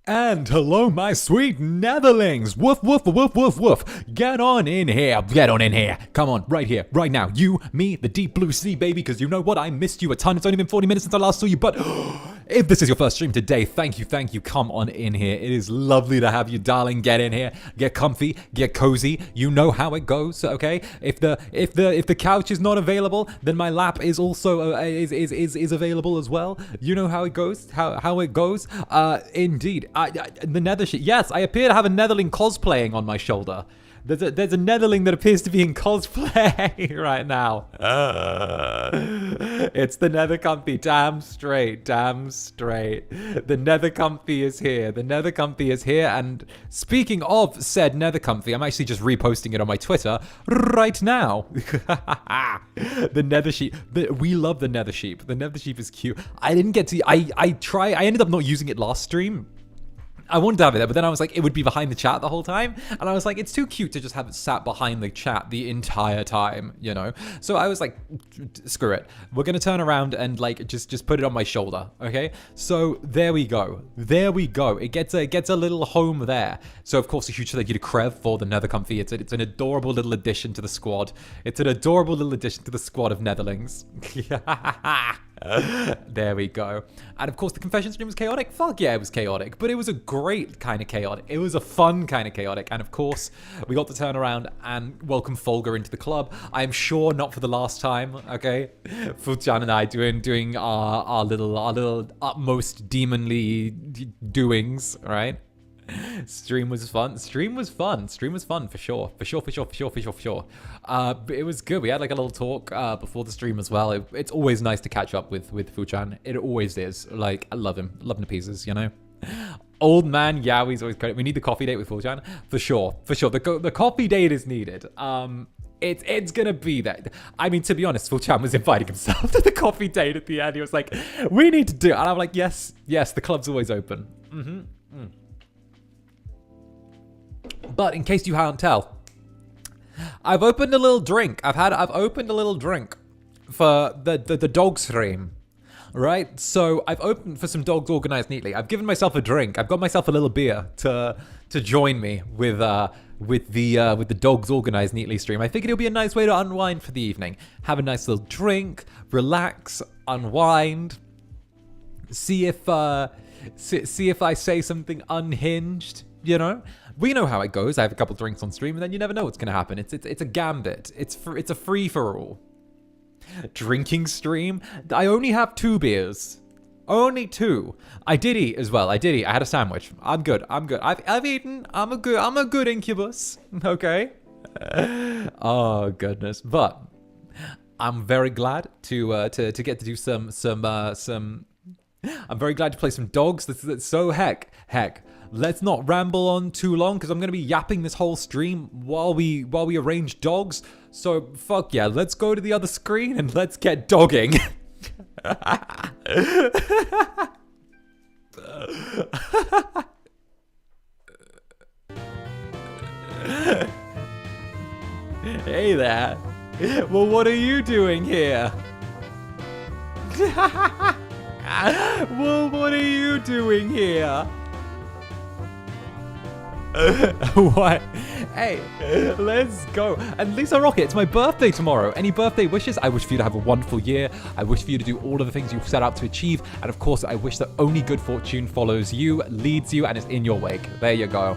And hello, my sweet netherlings. Woof, woof, woof, woof, woof. Get on in here. Get on in here. Come on, right here, right now. You, me, the deep blue sea, baby, because you know what? I missed you a ton. It's only been 40 minutes since I last saw you, but if this is your first stream today, thank you. Come on in here. It is lovely to have you, darling. Get in here. Get comfy. Get cozy. You know how it goes, okay? If the couch is not available, then my lap is also is available as well. You know how it goes. How it goes. Indeed. The nether sheet. Yes, I appear to have a netherling cosplaying on my shoulder. There's a netherling that appears to be in cosplay right now. It's the nether comfy. Damn straight. The nether comfy is here. And speaking of said nether comfy, I'm actually just reposting it on my Twitter right now. The nether sheep. We love the nether sheep. The nether sheep is cute. I didn't get to. I ended up not using it last stream. I wanted to have it there, but then I was like, it would be behind the chat the whole time. And I was like, it's too cute to just have it sat behind the chat the entire time, you know? So I was like, screw it. We're going to turn around and like, just put it on my shoulder, okay? So there we go. It gets a little home there. So of course, a huge thank you to Krev for the nether comfy. It's an adorable little addition to the squad. It's an adorable little addition to the squad of netherlings. There we go. And of course, the confession stream was chaotic. Fuck yeah, it was chaotic. But it was a great kind of chaotic. It was a fun kind of chaotic. And of course, we got to turn around and welcome 𝔂𝓸𝓾𝓻 into the club. I'm sure not for the last time, okay? 𝔂𝓸𝓾𝓻 and I doing our little utmost demonly doings, right? Stream was fun for sure. But it was good. We had like a little talk before the stream as well. It's always nice to catch up with 𝔂𝓸𝓾𝓻. It always is. Like, I love him to pieces, you know. Old man Yowie's always credit. We need the coffee date with 𝔂𝓸𝓾𝓻 for sure. The coffee date is needed. It's gonna be that. I mean, to be honest, 𝔂𝓸𝓾 was inviting himself to the coffee date at the end. He was like, we need to do it. And I'm like, yes, the club's always open. But in case you can't tell, I've opened a little drink. I've opened a little drink for the dog stream, right? So I've opened for some dogs organized neatly. I've given myself a drink. I've got myself a little beer to join me with the dogs organized neatly stream. I figured it'll be a nice way to unwind for the evening. Have a nice little drink, relax, unwind. See if I say something unhinged, you know? We know how it goes. I have a couple drinks on stream, and then you never know what's going to happen. It's a gambit. It's a free-for-all. Drinking stream? I only have 2 beers. Only 2. I did eat as well. I had a sandwich. I'm good. I've eaten. I'm a good incubus. Okay? Oh, goodness. But I'm very glad to get to do some I'm very glad to play some dogs. So heck. Let's not ramble on too long because I'm going to be yapping this whole stream while we arrange dogs. So fuck yeah, let's go to the other screen and let's get dogging. Hey there. Well, what are you doing here? Well, what are you doing here? What? Hey, let's go. And Lisa Rocket, it's my birthday tomorrow. Any birthday wishes? I wish for you to have a wonderful year. I wish for you to do all of the things you've set out to achieve. And of course, I wish that only good fortune follows you, leads you, and is in your wake. There you go.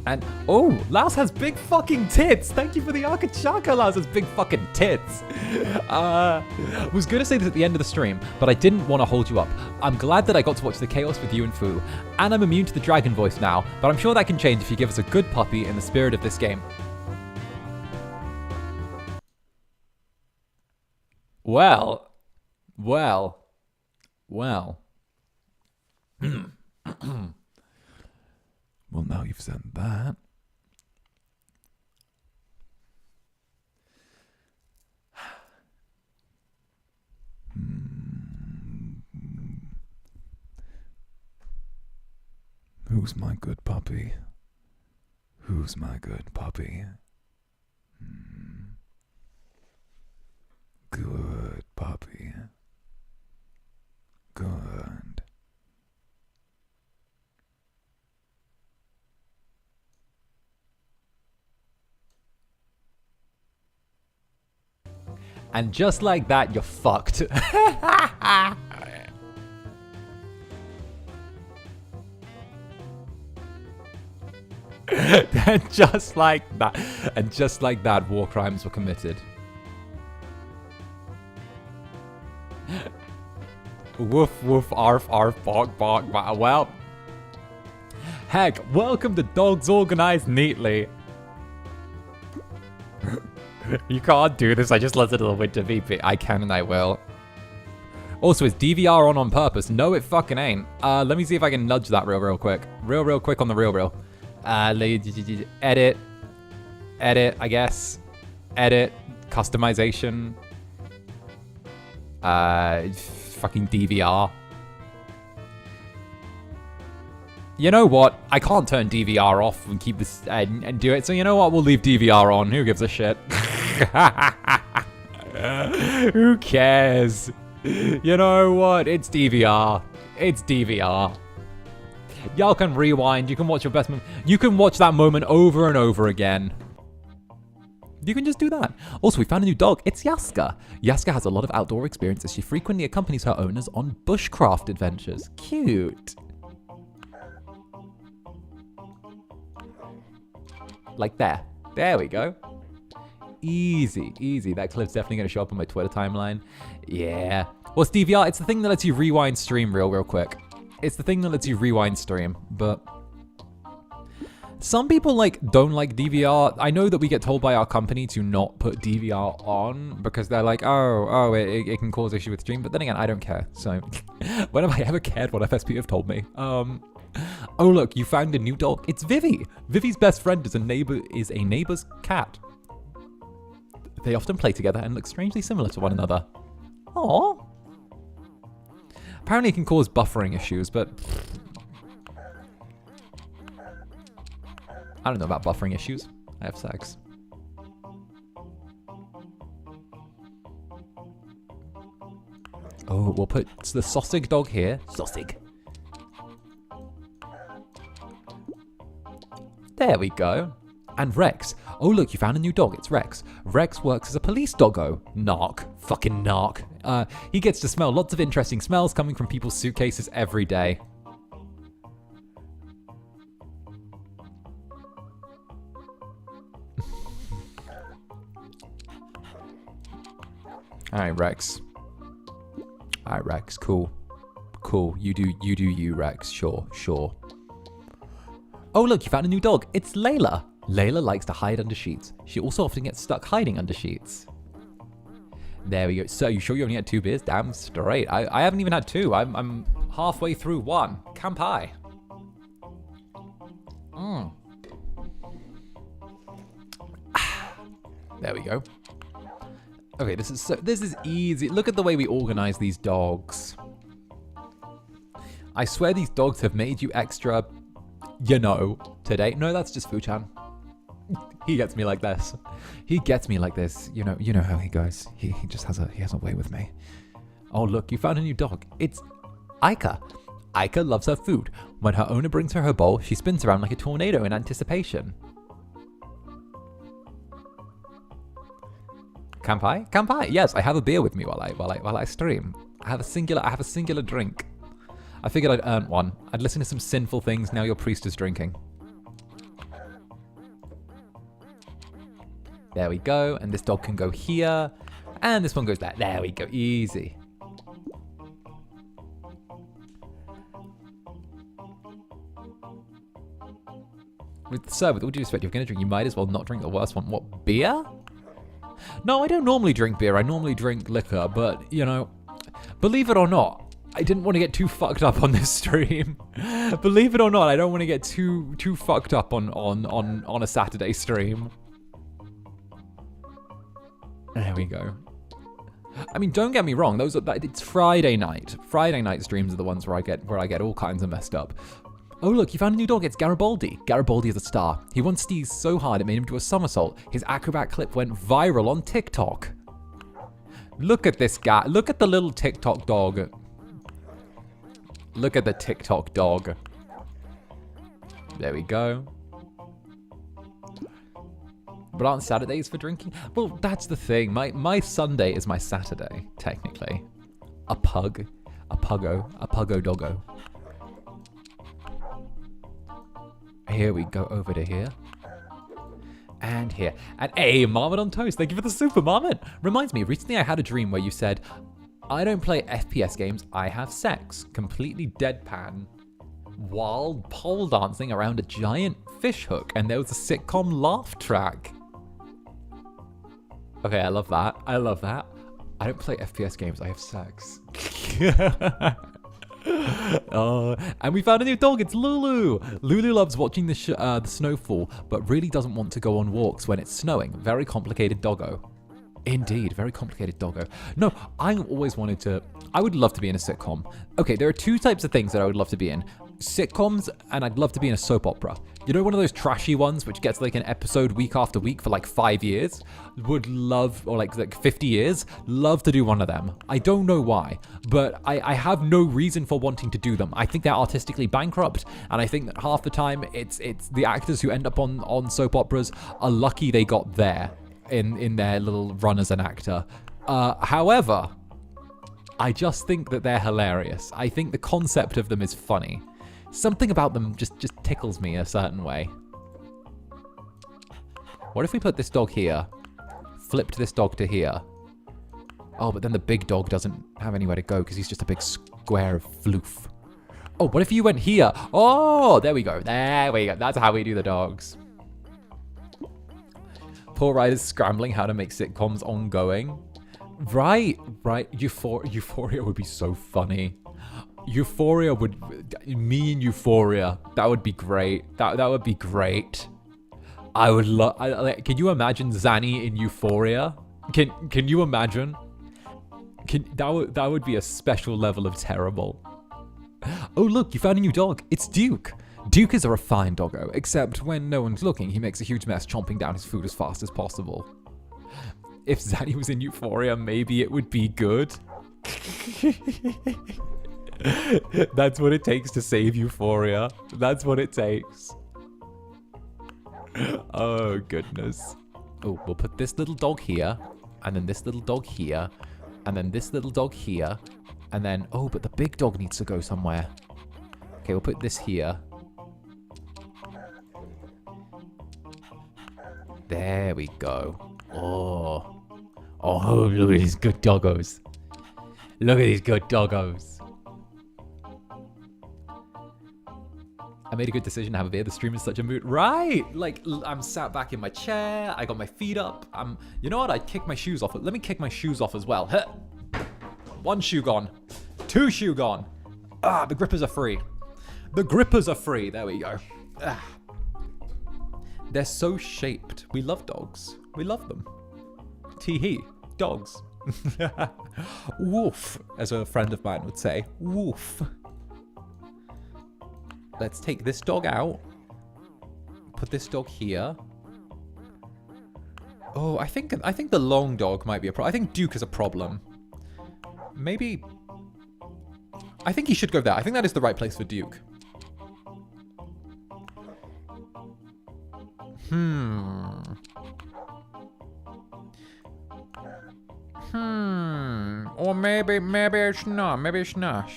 And, oh, Laos has big fucking tits. Thank you for the Akachaka, Laos has big fucking tits. I was going to say this at the end of the stream, but I didn't want to hold you up. I'm glad that I got to watch the chaos with you and Fu, and I'm immune to the dragon voice now, but I'm sure that can change if you give us a good puppy in the spirit of this game. Well. Well, now you've said that. Who's my good puppy? Who's my good puppy? Good puppy. Good. And just like that, you're fucked. And just like that, war crimes were committed. Woof, woof, arf, arf, bark, bark, bark. Well, heck, welcome to Dogs Organized Neatly. You can't do this, I just listened to the Winter VP. I can and I will. Also, is DVR on purpose? No, it fucking ain't. Let me see if I can nudge that real quick. Real quick on the real. Edit, I guess. Edit, customization. Fucking DVR. You know what? I can't turn DVR off and keep this and do it. So you know what? We'll leave DVR on. Who gives a shit? Who cares? You know what? It's DVR. It's DVR. Y'all can rewind. You can watch your best moment. You can watch that moment over and over again. You can just do that. Also, we found a new dog. It's Yaska. Yaska has a lot of outdoor experience as she frequently accompanies her owners on bushcraft adventures. Cute. Like there. There we go. Easy, easy. That clip's definitely going to show up on my Twitter timeline. Yeah. What's DVR? It's the thing that lets you rewind stream real quick. It's the thing that lets you rewind stream, but some people don't like DVR. I know that we get told by our company to not put DVR on because they're like, oh, it can cause issue with stream. But then again, I don't care. So when have I ever cared what FSP have told me? Oh look, you found a new dog. It's Vivi. Vivi's best friend is a neighbor's cat. They often play together and look strangely similar to one another. Aww. Apparently it can cause buffering issues, but I don't know about buffering issues. I have sex. Oh, we'll put the Sausage dog here. Sausage. There we go. And Rex. Oh, look, you found a new dog. It's Rex. Rex works as a police doggo. Narc. Fucking narc. He gets to smell lots of interesting smells coming from people's suitcases every day. Alright, Rex. Alright, Rex. Cool. Cool. You do you, Rex. Sure. Oh, look, you found a new dog. It's Layla. Layla likes to hide under sheets. She also often gets stuck hiding under sheets. There we go. So, you sure you only had 2 beers? Damn straight. I haven't even had 2. I'm halfway through 1. Kampai. There we go. Okay, this is easy. Look at the way we organize these dogs. I swear these dogs have made you extra, today. No, that's just Fu-chan. He gets me like this. He gets me like this. You know how he goes. He just has a way with me. Oh, look, you found a new dog. It's Aika. Aika loves her food. When her owner brings her bowl, she spins around like a tornado in anticipation. Kampai? Kampai. Yes, I have a beer with me while I stream. I have a singular drink. I figured I'd earn one. I'd listen to some sinful things now your priest is drinking. There we go. And this dog can go here. And this one goes there. There we go. Easy. Sir, with all due respect, you're going to drink, you might as well not drink the worst one. What, beer? No, I don't normally drink beer. I normally drink liquor, but, you know, believe it or not, I didn't want to get too fucked up on this stream. Believe it or not, I don't want to get too fucked up on a Saturday stream. There we go. I mean, don't get me wrong. It's Friday night. Friday night streams are the ones where I get all kinds of messed up. Oh look, you found a new dog. It's Garibaldi. Garibaldi is a star. He once sneezed so hard it made him do a somersault. His acrobat clip went viral on TikTok. Look at this guy. Look at the little TikTok dog. Look at the TikTok dog. There we go. But aren't Saturdays for drinking? Well, that's the thing. My Sunday is my Saturday, technically. A puggo doggo. Here we go, over to here. And here. And hey, Marmot on Toast. Thank you for the super, Marmot. Reminds me, recently I had a dream where you said, I don't play FPS games, I have sex. Completely deadpan. While pole dancing around a giant fish hook. And there was a sitcom laugh track. Okay, I love that. I love that. I don't play FPS games, I have sex. And we found a new dog. It's Lulu. Lulu loves watching the snowfall, but really doesn't want to go on walks when it's snowing. Very complicated doggo. Indeed, very complicated doggo. No, I would love to be in a sitcom. Okay, there are two types of things that I would love to be in. Sitcoms, and I'd love to be in a soap opera. You know, one of those trashy ones which gets like an episode week after week for like 5 years? Would love, or like 50 years, love to do one of them. I don't know why, but I have no reason for wanting to do them. I think they're artistically bankrupt, and I think that half the time it's the actors who end up on soap operas are lucky they got there in their little run as an actor. However, I just think that they're hilarious. I think the concept of them is funny. Something about them just tickles me a certain way. What if we put this dog here? Flipped this dog to here. Oh, but then the big dog doesn't have anywhere to go because he's just a big square of floof. Oh, what if you went here? Oh, there we go. There we go. That's how we do the dogs. Poor Ryder's scrambling how to make sitcoms ongoing. Right. Euphoria would be so funny. Me and Euphoria, that would be great. That would be great. I would love. Can you imagine Zanny in Euphoria? Can you imagine? That would be a special level of terrible. Oh look, you found a new dog. It's Duke. Duke is a refined doggo, except when no one's looking, he makes a huge mess, chomping down his food as fast as possible. If Zanny was in Euphoria, maybe it would be good. That's what it takes to save Euphoria. That's what it takes. Oh, goodness. Oh, we'll put this little dog here, and then this little dog here, and then this little dog here, and then, oh, but the big dog needs to go somewhere. Okay, we'll put this here. There we go. Oh, look at these good doggos. Look at these good doggos. I made a good decision to have a beer. The stream is such a mood. Right! Like, I'm sat back in my chair. I got my feet up. You know what? I'd kick my shoes off. Let me kick my shoes off as well. Huh. 1 shoe gone. 2 shoe gone. Ah, the grippers are free. The grippers are free. There we go. Ah. They're so shaped. We love dogs. We love them. Tee-hee. Dogs. Woof, as a friend of mine would say. Woof. Let's take this dog out. Put this dog here. Oh, I think the long dog might be a problem. I think Duke is a problem. Maybe. I think he should go there. I think that is the right place for Duke. Or maybe it's not. Maybe it's not.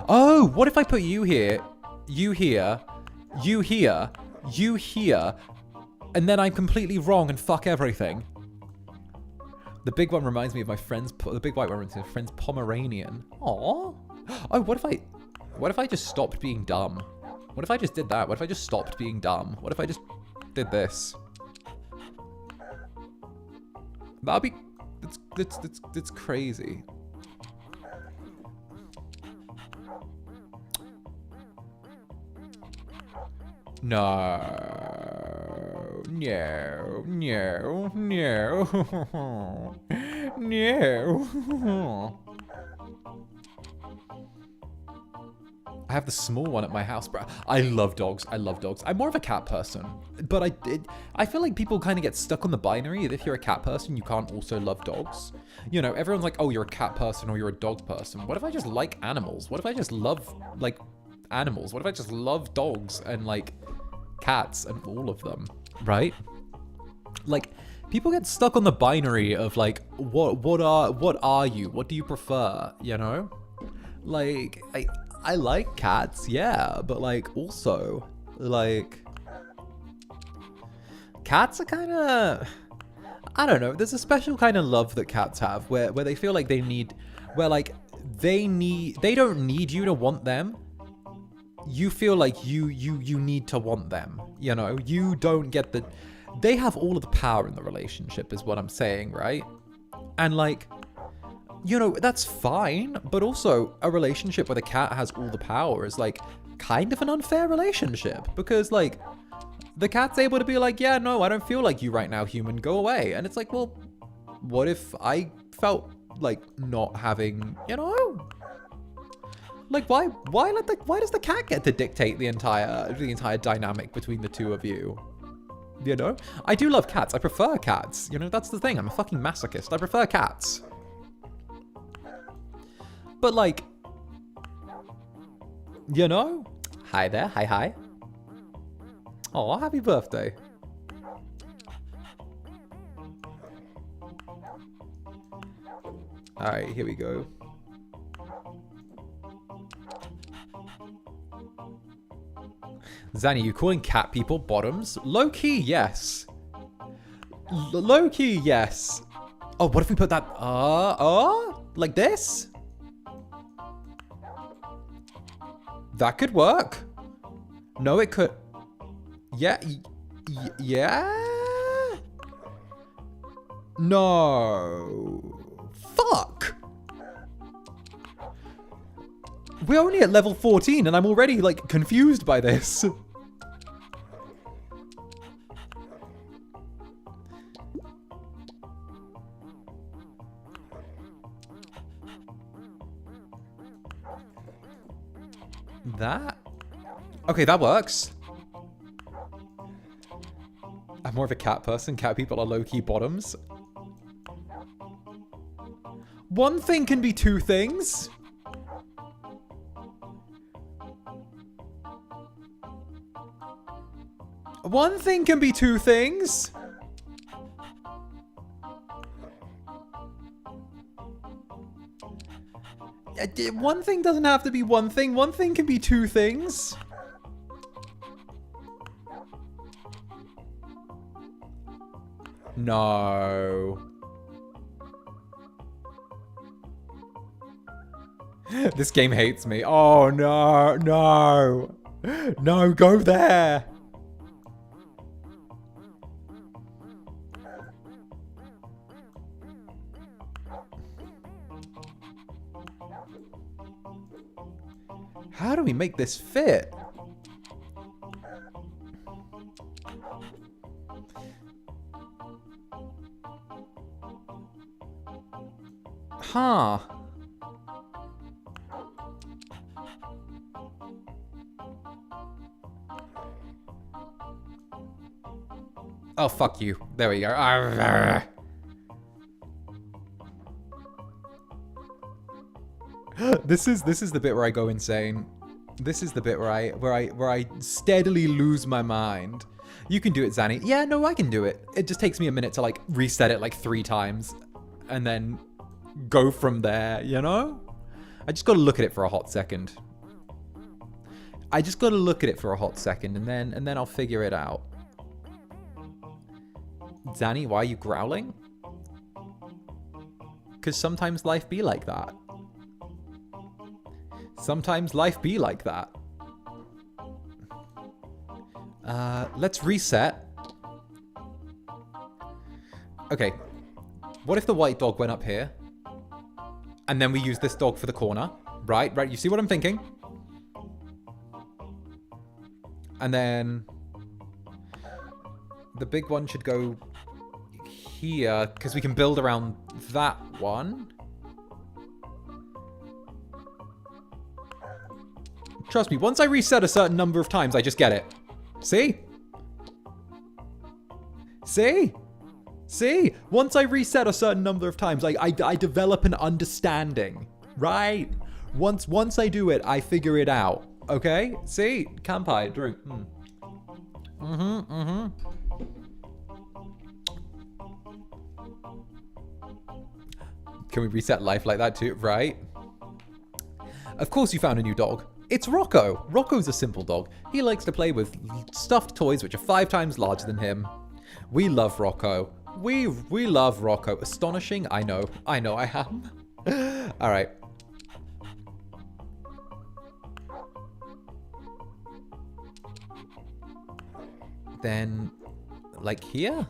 Oh, what if I put you here, you here, you here, you here, and then I'm completely wrong and fuck everything. The big one reminds me of my friend's, the big white one reminds me of my friend's Pomeranian. Aww. Oh, what if I just stopped being dumb? What if I just did that? What if I just stopped being dumb? What if I just did this? That'd be, that's crazy. No, no, no, no, no. I have the small one at my house, bro. I love dogs. I love dogs. I'm more of a cat person, but I feel like people kind of get stuck on the binary that if you're a cat person, you can't also love dogs. You know, everyone's like, oh, you're a cat person or you're a dog person. What if I just like animals? What if I just love, like, animals? What if I just love dogs and, like, cats and all of them, right? Like, people get stuck on the binary of, like, what are you? What do you prefer, you know? Like, I like cats, yeah, but, like, also, like, cats are kind of, I don't know, there's a special kind of love that cats have where they feel like they need, where, like, they don't need you to want them. You feel like you need to want them, you know? You don't get the, they have all of the power in the relationship is what I'm saying, right? And, like, you know, that's fine, but also a relationship where the cat has all the power is, like, kind of an unfair relationship because, like, the cat's able to be like, yeah, no, I don't feel like you right now, human, go away. And it's like, well, what if I felt like not having, you know? Like, why does the cat get to dictate the entire dynamic between the two of you? You know? I do love cats. I prefer cats. You know, that's the thing. I'm a fucking masochist. I prefer cats. But, like, you know? Hi there. Hi, hi. Oh, happy birthday. All right, here we go. Zanny, you calling cat people bottoms? Low-key, yes. Low-key, yes. Oh, what if we put that, like this? That could work. No, it could. Yeah, yeah? No. Fuck. We're only at level 14 and I'm already, like, confused by this. That? Okay, that works. I'm more of a cat person. Cat people are low-key bottoms. One thing can be two things. One thing can be two things. One thing doesn't have to be one thing. One thing can be two things. No. This game hates me. Oh, no, no. No, go there. How do we make this fit? Huh. Oh, fuck you. There we go. This is the bit where I go insane. This is the bit where I steadily lose my mind. You can do it, Zanny. Yeah, no, I can do it. It just takes me a minute to, like, reset it like 3 times and then go from there, you know? I just gotta look at it for a hot second. And then I'll figure it out. Zanny, why are you growling? Because sometimes life be like that. Sometimes life be like that. Let's reset. Okay. What if the white dog went up here? And then we use this dog for the corner. Right, you see what I'm thinking? And then the big one should go here, because we can build around that one. Trust me, once I reset a certain number of times, I just get it. See? See? See? Once I reset a certain number of times, I develop an understanding. Right? Once I do it, I figure it out. Okay? See? Kampai, drink. Can we reset life like that too? Right? Of course you found a new dog. It's Rocco. Rocco's a simple dog. He likes to play with stuffed toys which are 5 times larger than him. We love Rocco. We love Rocco. Astonishing? I know I am. Alright. Then, like here?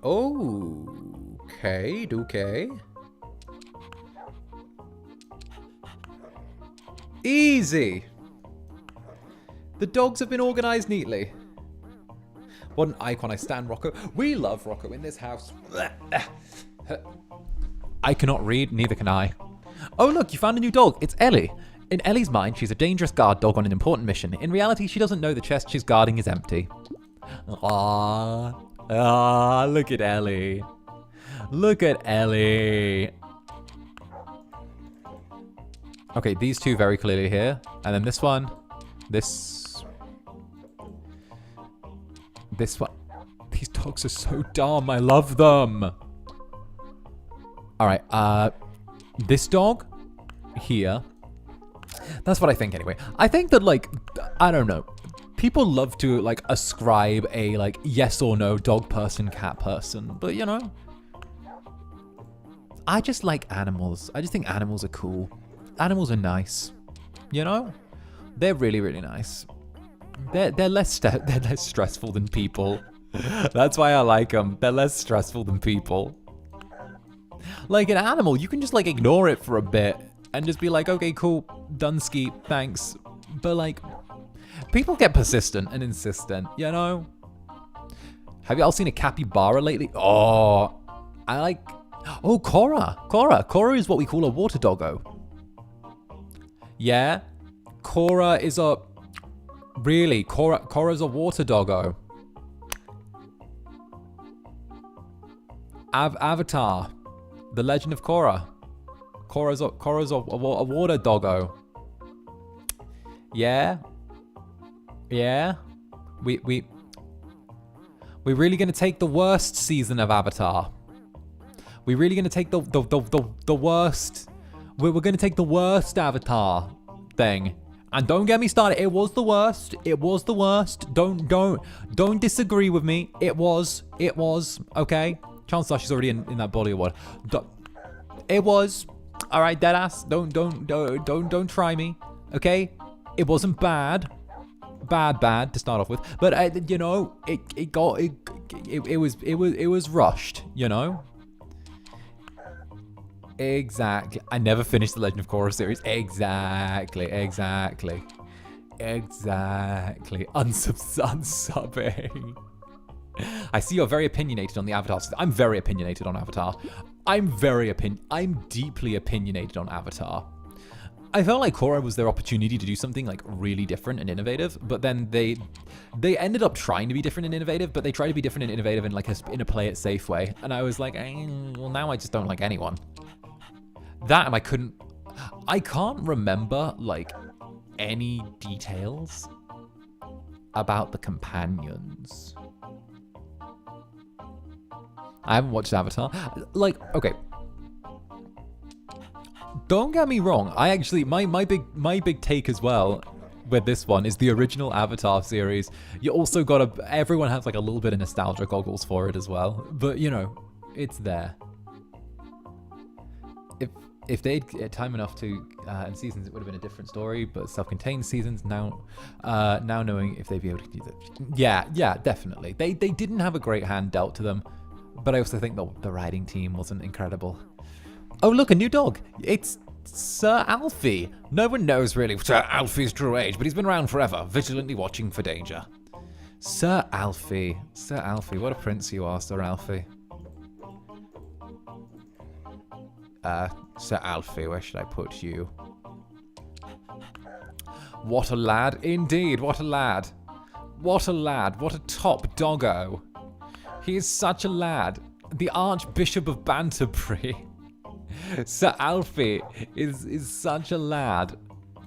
Okay, okay. Easy. The dogs have been organized neatly. What an icon. I stand Rocco. We love Rocco in this house. I cannot read, neither can I. Oh look, you found a new dog. It's Ellie. In Ellie's mind, she's a dangerous guard dog on an important mission. In reality, she doesn't know the chest she's guarding is empty. Ah, look at Ellie. Look at Ellie. Okay, these two very clearly here. And then this one. This one. These dogs are so dumb. I love them. All right. This dog here. That's what I think anyway. I think that, like, I don't know. People love to, like, ascribe a, like, yes or no dog person, cat person. But, you know, I just like animals. I just think animals are cool. Animals are nice. You know? They're really, really nice. They're less stressful than people. That's why I like them. They're less stressful than people. Like an animal, you can just, like, ignore it for a bit and just be like, okay, cool, Dunsky, thanks. But, like, people get persistent and insistent, you know? Have you all seen a capybara lately? Oh, I like... Oh, Cora. Cora is what we call a water doggo. Yeah? Cora is a... Really? Cora's a water doggo. Avatar. The Legend of Korra. Cora's a water doggo. Yeah? Yeah? We're really gonna take the worst season of Avatar. We're really gonna take the worst. We're gonna take the worst Avatar thing. And don't get me started. It was the worst. It was the worst. Don't disagree with me. It was. Okay. Chances are she's already in that body of water. It was. All right, deadass. Don't try me. Okay. It wasn't bad. Bad to start off with. But you know, it was rushed. You know. Exactly. I never finished the Legend of Korra series. Exactly. Unsubbing. I see you're very opinionated on the Avatar. I'm very opinionated on Avatar. I'm deeply opinionated on Avatar. I felt like Korra was their opportunity to do something like really different and innovative, but then they ended up trying to be different and innovative, but they tried to be different and innovative in like in a play it safe way. And I was like, well, now I just don't like anyone. That and I can't remember like any details about the companions. I haven't watched Avatar. Like, okay. Don't get me wrong. I actually, my big take as well. with this one is the original Avatar series. You also got everyone has like a little bit of nostalgia goggles for it as well, but you know, it's there. If they'd had time enough to in seasons, it would have been a different story. But self-contained seasons now, now knowing if they'd be able to do that, yeah, definitely. They didn't have a great hand dealt to them, but I also think the writing team wasn't incredible. Oh look, a new dog! It's Sir Alfie. No one knows really Sir Alfie's true age, but he's been around forever, vigilantly watching for danger. Sir Alfie, what a prince you are, Sir Alfie. Sir Alfie, where should I put you? What a lad, indeed, what a lad. What a lad, what a top doggo. He is such a lad. The Archbishop of Banterbury. Sir Alfie is such a lad.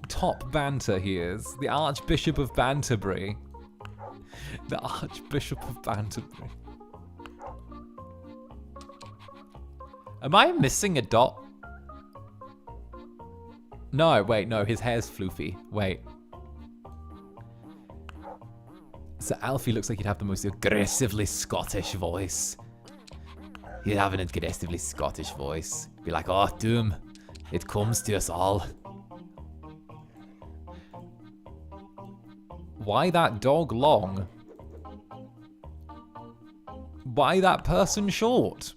Top banter he is. The Archbishop of Banterbury. The Archbishop of Banterbury. Am I missing a dot? No, wait, no, his hair's floofy. Wait. So Alfie looks like he'd have the most aggressively Scottish voice. He'd have an aggressively Scottish voice. Be like, oh, doom, it comes to us all. Why that dog long? Why that person short?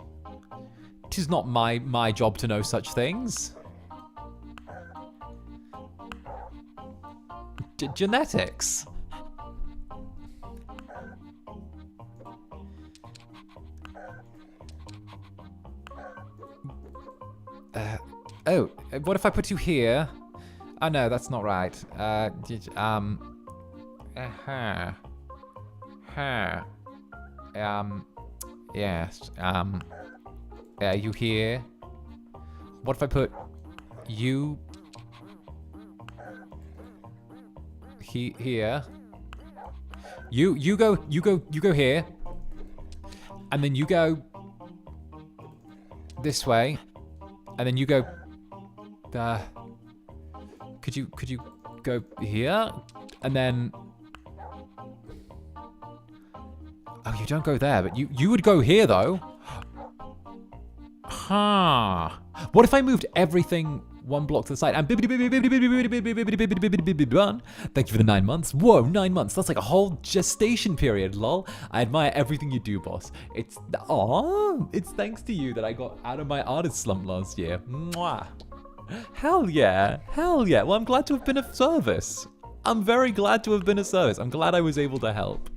'Tis not my job to know such things. Genetics. Oh, what if I put you here? Oh no, that's not right. Yes. You here? What if I put you here? You go here, and then you go this way, and then you go. Could you go here, and then? Oh, you don't go there, but you would go here though. Huh. What if I moved everything one block to the side? And thank you for the 9 months. Whoa, 9 months. That's like a whole gestation period, lol. I admire everything you do, boss. It's thanks to you that I got out of my artist slump last year. Mwah. Hell yeah. Hell yeah. Well, I'm glad to have been of service. I'm very glad to have been of service. I'm glad I was able to help.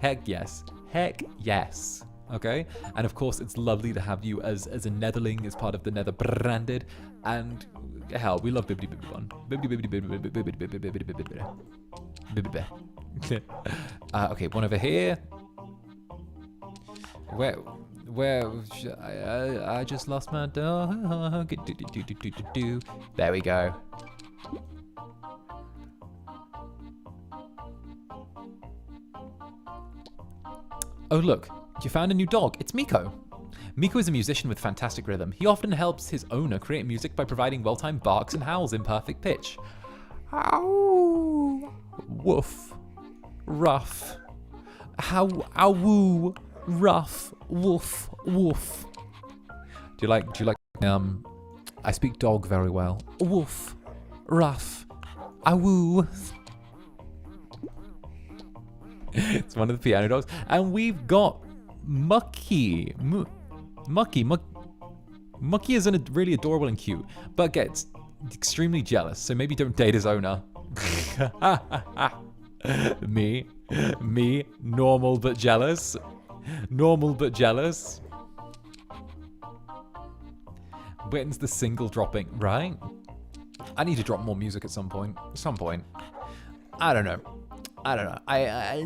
Heck yes. Heck yes. Okay, and of course it's lovely to have you as a Netherling, as part of the Netherbranded, and hell, we love Bibbidi Bibbidi Bun. Okay, one over here. Where I just lost my dog. There we go. Oh look. You found a new dog. It's Miko. Miko is a musician with fantastic rhythm. He often helps his owner create music by providing well-timed barks and howls in perfect pitch. Ow! Woof. Rough. How? Ow! Rough. Woof. Woof. Do you like? I speak dog very well. Woof. Rough. Ow! It's one of the piano dogs, and we've got Mucky. Mucky isn't really adorable and cute, but gets extremely jealous, so maybe don't date his owner. Me, normal but jealous. Normal but jealous. When's the single dropping, right? I need to drop more music at some point. I don't know. I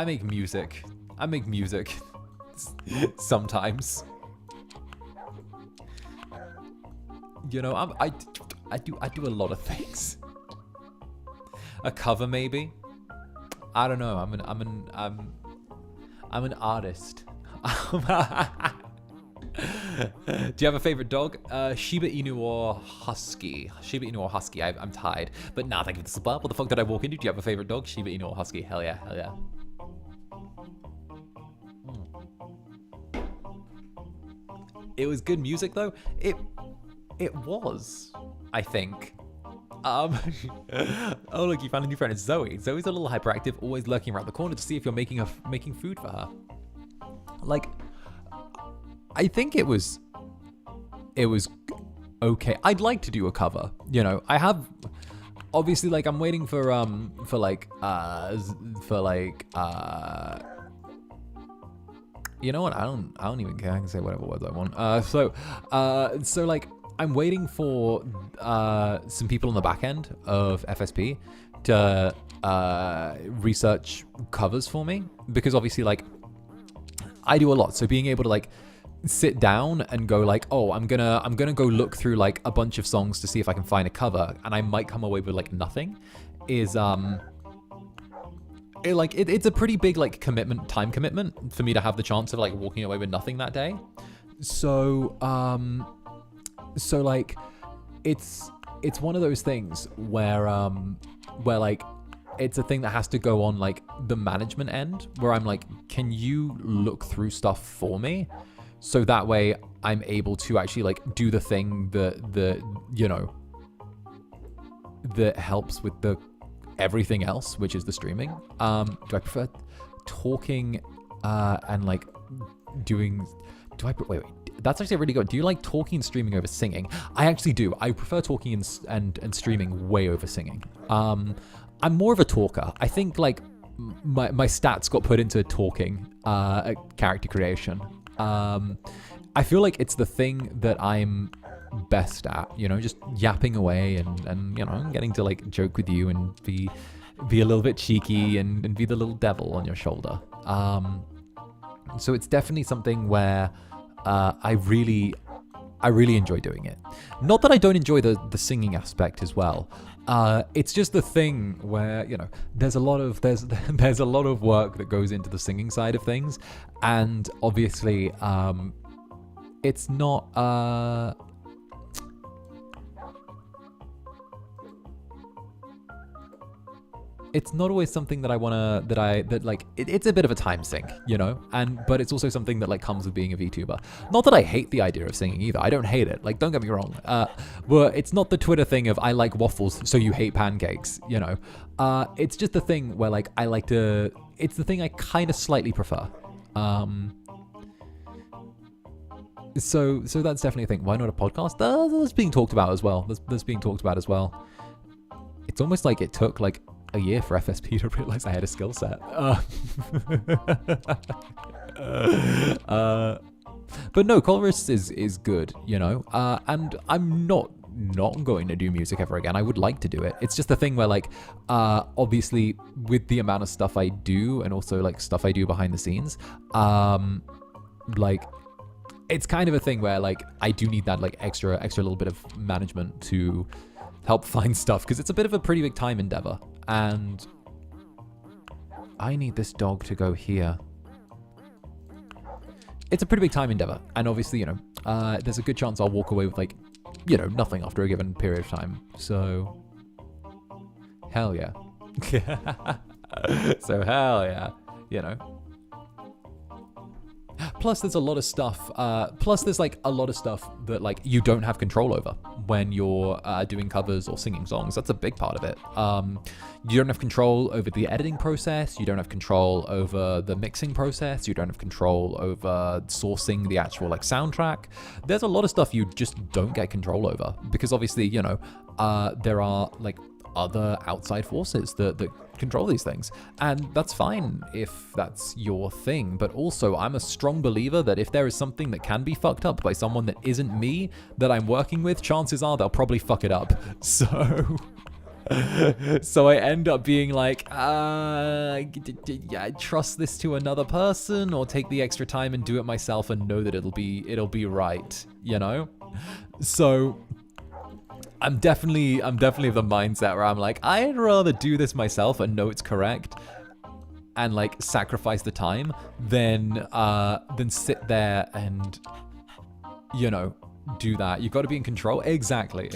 make music. Sometimes. You know, I do a lot of things. A cover maybe. I don't know. I'm an artist. Do you have a favorite dog? Shiba Inu or Husky? Shiba Inu or Husky? I'm tired. But nah, thank you for the support. What the fuck did I walk into? Do you have a favorite dog? Shiba Inu or Husky? Hell yeah, hell yeah. It was good music though. It was, I think. Oh look, you found a new friend. It's Zoe. Zoe's a little hyperactive, always lurking around the corner to see if you're making food for her. Like, I think it was okay. I'd like to do a cover. You know, I have obviously like I'm waiting for you know what? I don't even care. I can say whatever words I want. So like I'm waiting for some people on the back end of FSP to research covers for me, because obviously like I do a lot. So being able to like sit down and go like, oh, I'm gonna go look through like a bunch of songs to see if I can find a cover, and I might come away with like nothing, is it's a pretty big like time commitment for me to have the chance of like walking away with nothing that day. So like it's one of those things where like it's a thing that has to go on like the management end, where I'm like, can you look through stuff for me? So that way I'm able to actually like do the thing that you know, that helps with the everything else, which is the streaming. Do I prefer talking and like doing, wait, that's actually really good. Do you like talking and streaming over singing? I actually do. I prefer talking and streaming way over singing. I'm more of a talker. I think like my stats got put into talking character creation. I feel like it's the thing that I'm best at, you know, just yapping away and you know, getting to like joke with you and be a little bit cheeky and be the little devil on your shoulder. So it's definitely something where I really enjoy doing it. Not that I don't enjoy the singing aspect as well. It's just the thing where, you know, there's a lot of work that goes into the singing side of things, and obviously it's not it's not always something that I want to, it's a bit of a time sink, you know, but it's also something that like comes with being a VTuber. Not that I hate the idea of singing either. I don't hate it. Like, don't get me wrong. But it's not the Twitter thing of I like waffles, so you hate pancakes, you know. It's just the thing where like it's the thing I kind of slightly prefer. So that's definitely a thing. Why not a podcast? That's being talked about as well. That's being talked about as well. It's almost like it took like a year for FSP to realize I had a skill set. But no, Colorist is good, you know, and I'm not going to do music ever again. I would like to do it. It's just the thing where like, obviously with the amount of stuff I do and also like stuff I do behind the scenes, like it's kind of a thing where like I do need that like extra little bit of management to help find stuff, because it's a bit of a pretty big time endeavor. And I need this dog to go here. It's a pretty big time endeavor. And obviously, you know, there's a good chance I'll walk away with like, you know, nothing after a given period of time. So, hell yeah. So hell yeah, you know. Plus, there's a lot of stuff. There's like a lot of stuff that like you don't have control over when you're doing covers or singing songs. That's a big part of it. You don't have control over the editing process. You don't have control over the mixing process. You don't have control over sourcing the actual like soundtrack. There's a lot of stuff you just don't get control over, because obviously, you know, there are like other outside forces that control these things, and that's fine if that's your thing. But also, I'm a strong believer that if there is something that can be fucked up by someone that isn't me that I'm working with, chances are they'll probably fuck it up. So I end up being like, I trust this to another person, or take the extra time and do it myself and know that it'll be right, you know. So I'm definitely of the mindset where I'm like, I'd rather do this myself and know it's correct and like sacrifice the time than sit there and do that. You've got to be in control. Exactly.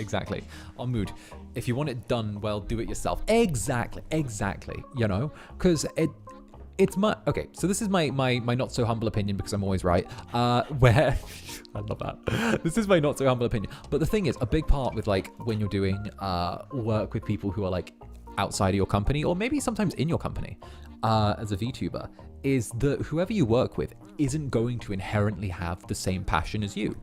On mood. If you want it done well, do it yourself. Exactly. Because it's my, okay, so this is my not so humble opinion, because I'm always right, where, I love that. This is my not so humble opinion. But the thing is, a big part with like, when you're doing work with people who are like outside of your company, or maybe sometimes in your company, as a VTuber, is that whoever you work with isn't going to inherently have the same passion as you.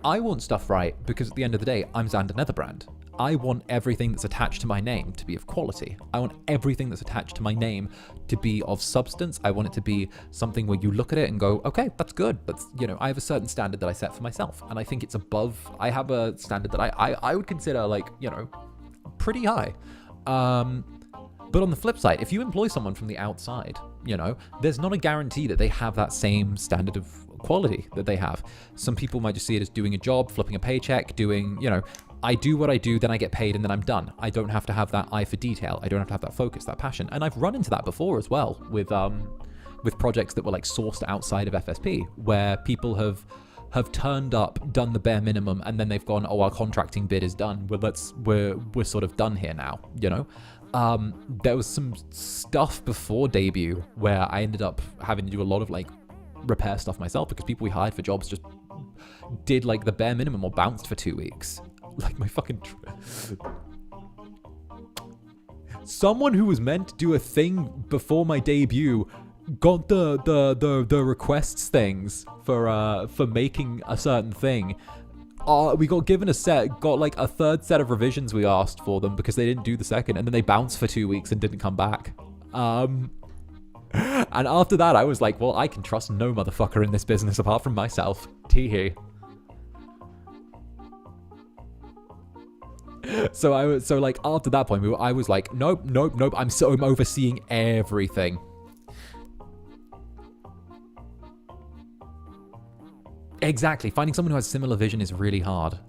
I want stuff right because at the end of the day, I'm Zander Netherbrand. I want everything that's attached to my name to be of quality. I want everything that's attached to my name to be of substance. I want it to be something where you look at it and go, okay, that's good. That's, I have a certain standard that I set for myself. And I think it's above, I have a standard that I would consider like, pretty high. But on the flip side, if you employ someone from the outside, there's not a guarantee that they have that same standard of quality that they have. Some people might just see it as doing a job, flipping a paycheck, doing, I do what I do, then I get paid, and then I'm done. I don't have to have that eye for detail. I don't have to have that focus, that passion. And I've run into that before as well with projects that were like sourced outside of FSP, where people have turned up, done the bare minimum, and then they've gone, oh, our contracting bid is done. We're sort of done here now, There was some stuff before debut where I ended up having to do a lot of like repair stuff myself, because people we hired for jobs just did like the bare minimum or bounced for 2 weeks. Like my fucking someone who was meant to do a thing before my debut got the requests things for making a certain thing. We got given a set, got like a third set of revisions we asked for them because they didn't do the second, and then they bounced for 2 weeks and didn't come back. And after that, I was like, well, I can trust no motherfucker in this business apart from myself. Tee-hee. So after that point, I was like, nope. I'm overseeing everything. Exactly. Finding someone who has similar vision is really hard,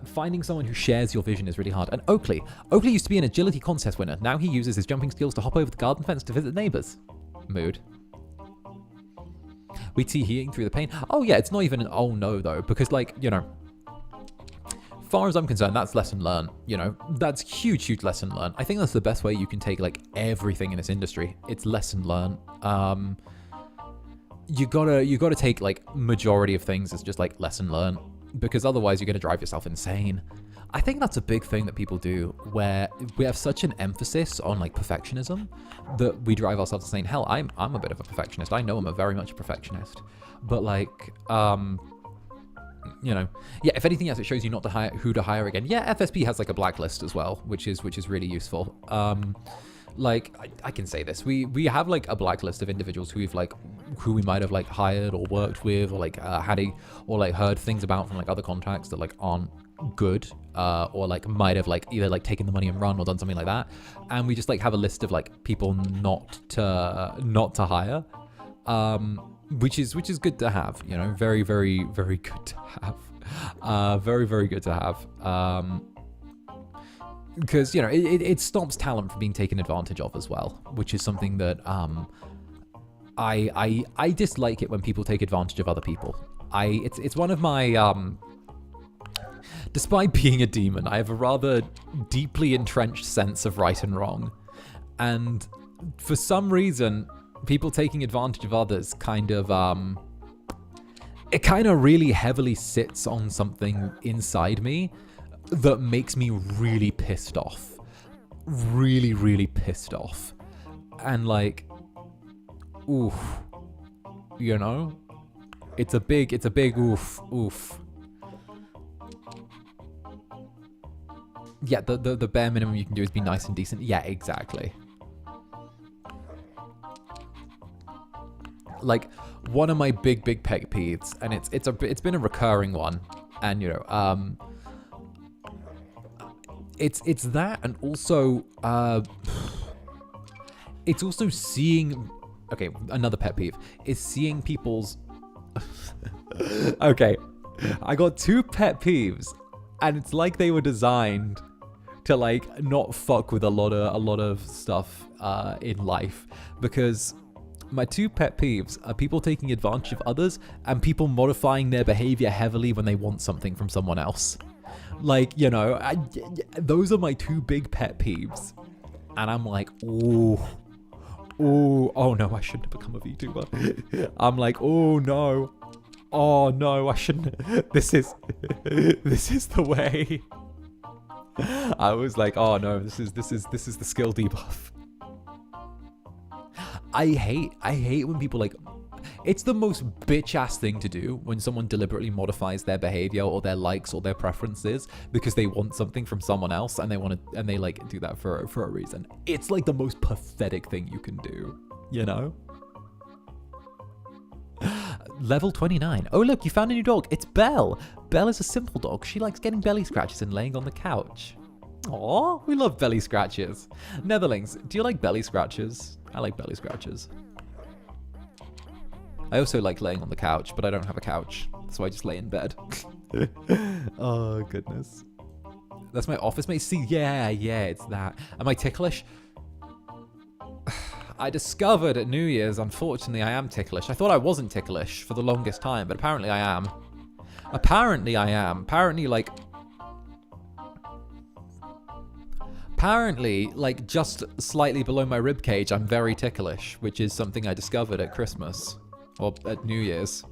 Finding someone who shares your vision is really hard. And Oakley used to be an agility contest winner. Now he uses his jumping skills to hop over the garden fence to visit neighbors. Mood. We tee-heeing through the pain. Oh yeah, it's not even an oh no though, because like, far as I'm concerned, that's lesson learned, that's huge lesson learned. I think that's the best way you can take like everything in this industry. It's lesson learned. You gotta take like majority of things as just like lesson learned, because otherwise you're gonna drive yourself insane. I think that's a big thing that people do, where we have such an emphasis on like perfectionism that we drive ourselves insane. Hell, I'm a bit of a perfectionist. I know I'm a very much a perfectionist, but like, yeah, if anything else, it shows you not to hire who to hire again. Yeah, FSP has like a blacklist as well, which is really useful. Like I can say this, we have like a blacklist of individuals who we might have like hired or worked with, or like heard things about from like other contacts that like aren't good, or like might have like either like taken the money and run or done something like that, and we just like have a list of like people not to hire. Which is good to have, very good to have, very good to have, because it stops talent from being taken advantage of as well, which is something that I dislike it when people take advantage of other people. It's one of my despite being a demon, I have a rather deeply entrenched sense of right and wrong, and for some reason, people taking advantage of others kind of really heavily sits on something inside me that makes me really pissed off. Really pissed off. And like, oof. It's a big oof. Yeah, the bare minimum you can do is be nice and decent. Yeah, exactly. Like one of my big pet peeves, and it's been a recurring one, and it's that, and also it's also seeing, okay, another pet peeve is seeing people's okay, I got two pet peeves, and it's like they were designed to like not fuck with a lot of stuff in life, because My two pet peeves are people taking advantage of others and people modifying their behavior heavily when they want something from someone else. Like, you know, those are my two big pet peeves. And I'm like, ooh, oh no, I shouldn't have become a VTuber. I'm like, oh no, I shouldn't. This is the way. I was like, oh no, this is the skill debuff. I hate when people like, it's the most bitch ass thing to do when someone deliberately modifies their behavior or their likes or their preferences because they want something from someone else and they like do that for a reason. It's like the most pathetic thing you can do, you know? Level 29. Oh look, you found a new dog. It's Belle. Belle is a simple dog. She likes getting belly scratches and laying on the couch. Aw, we love belly scratches. Netherlings, do you like belly scratches? I like belly scratches. I also like laying on the couch, but I don't have a couch, so I just lay in bed. Oh, goodness. That's my office mate. See, yeah, it's that. Am I ticklish? I discovered at New Year's, unfortunately, I am ticklish. I thought I wasn't ticklish for the longest time, but apparently I am. Apparently, like, just slightly below my ribcage, I'm very ticklish, which is something I discovered at Christmas. Or at New Year's.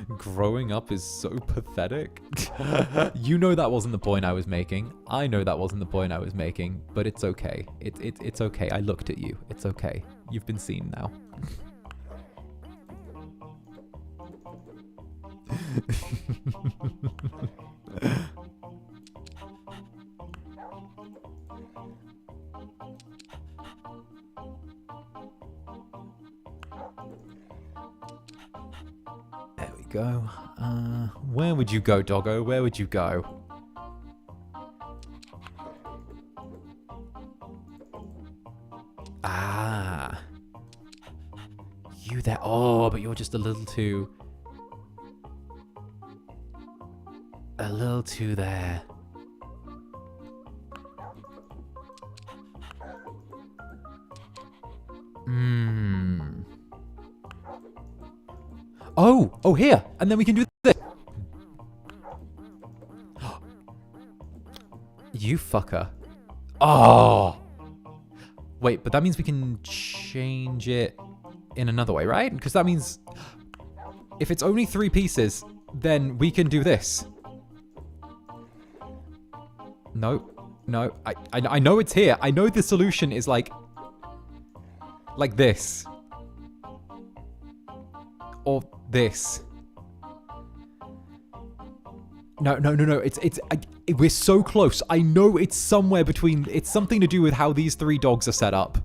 Growing up is so pathetic. You know that wasn't the point I was making. I know that wasn't the point I was making, but it's okay. It's okay. I looked at you. It's okay. You've been seen now. There we go. Where would you go, doggo? Where would you go? Ah. You there. Oh, but you're just a little too there. Oh, here. And then we can do this. You fucker. Oh. Wait, but that means we can change it in another way, right? Because that means if it's only 3 pieces, then we can do this. No. I know it's here. I know the solution is like this. Or this. No. We're so close. I know it's somewhere between. It's something to do with how these 3 dogs are set up.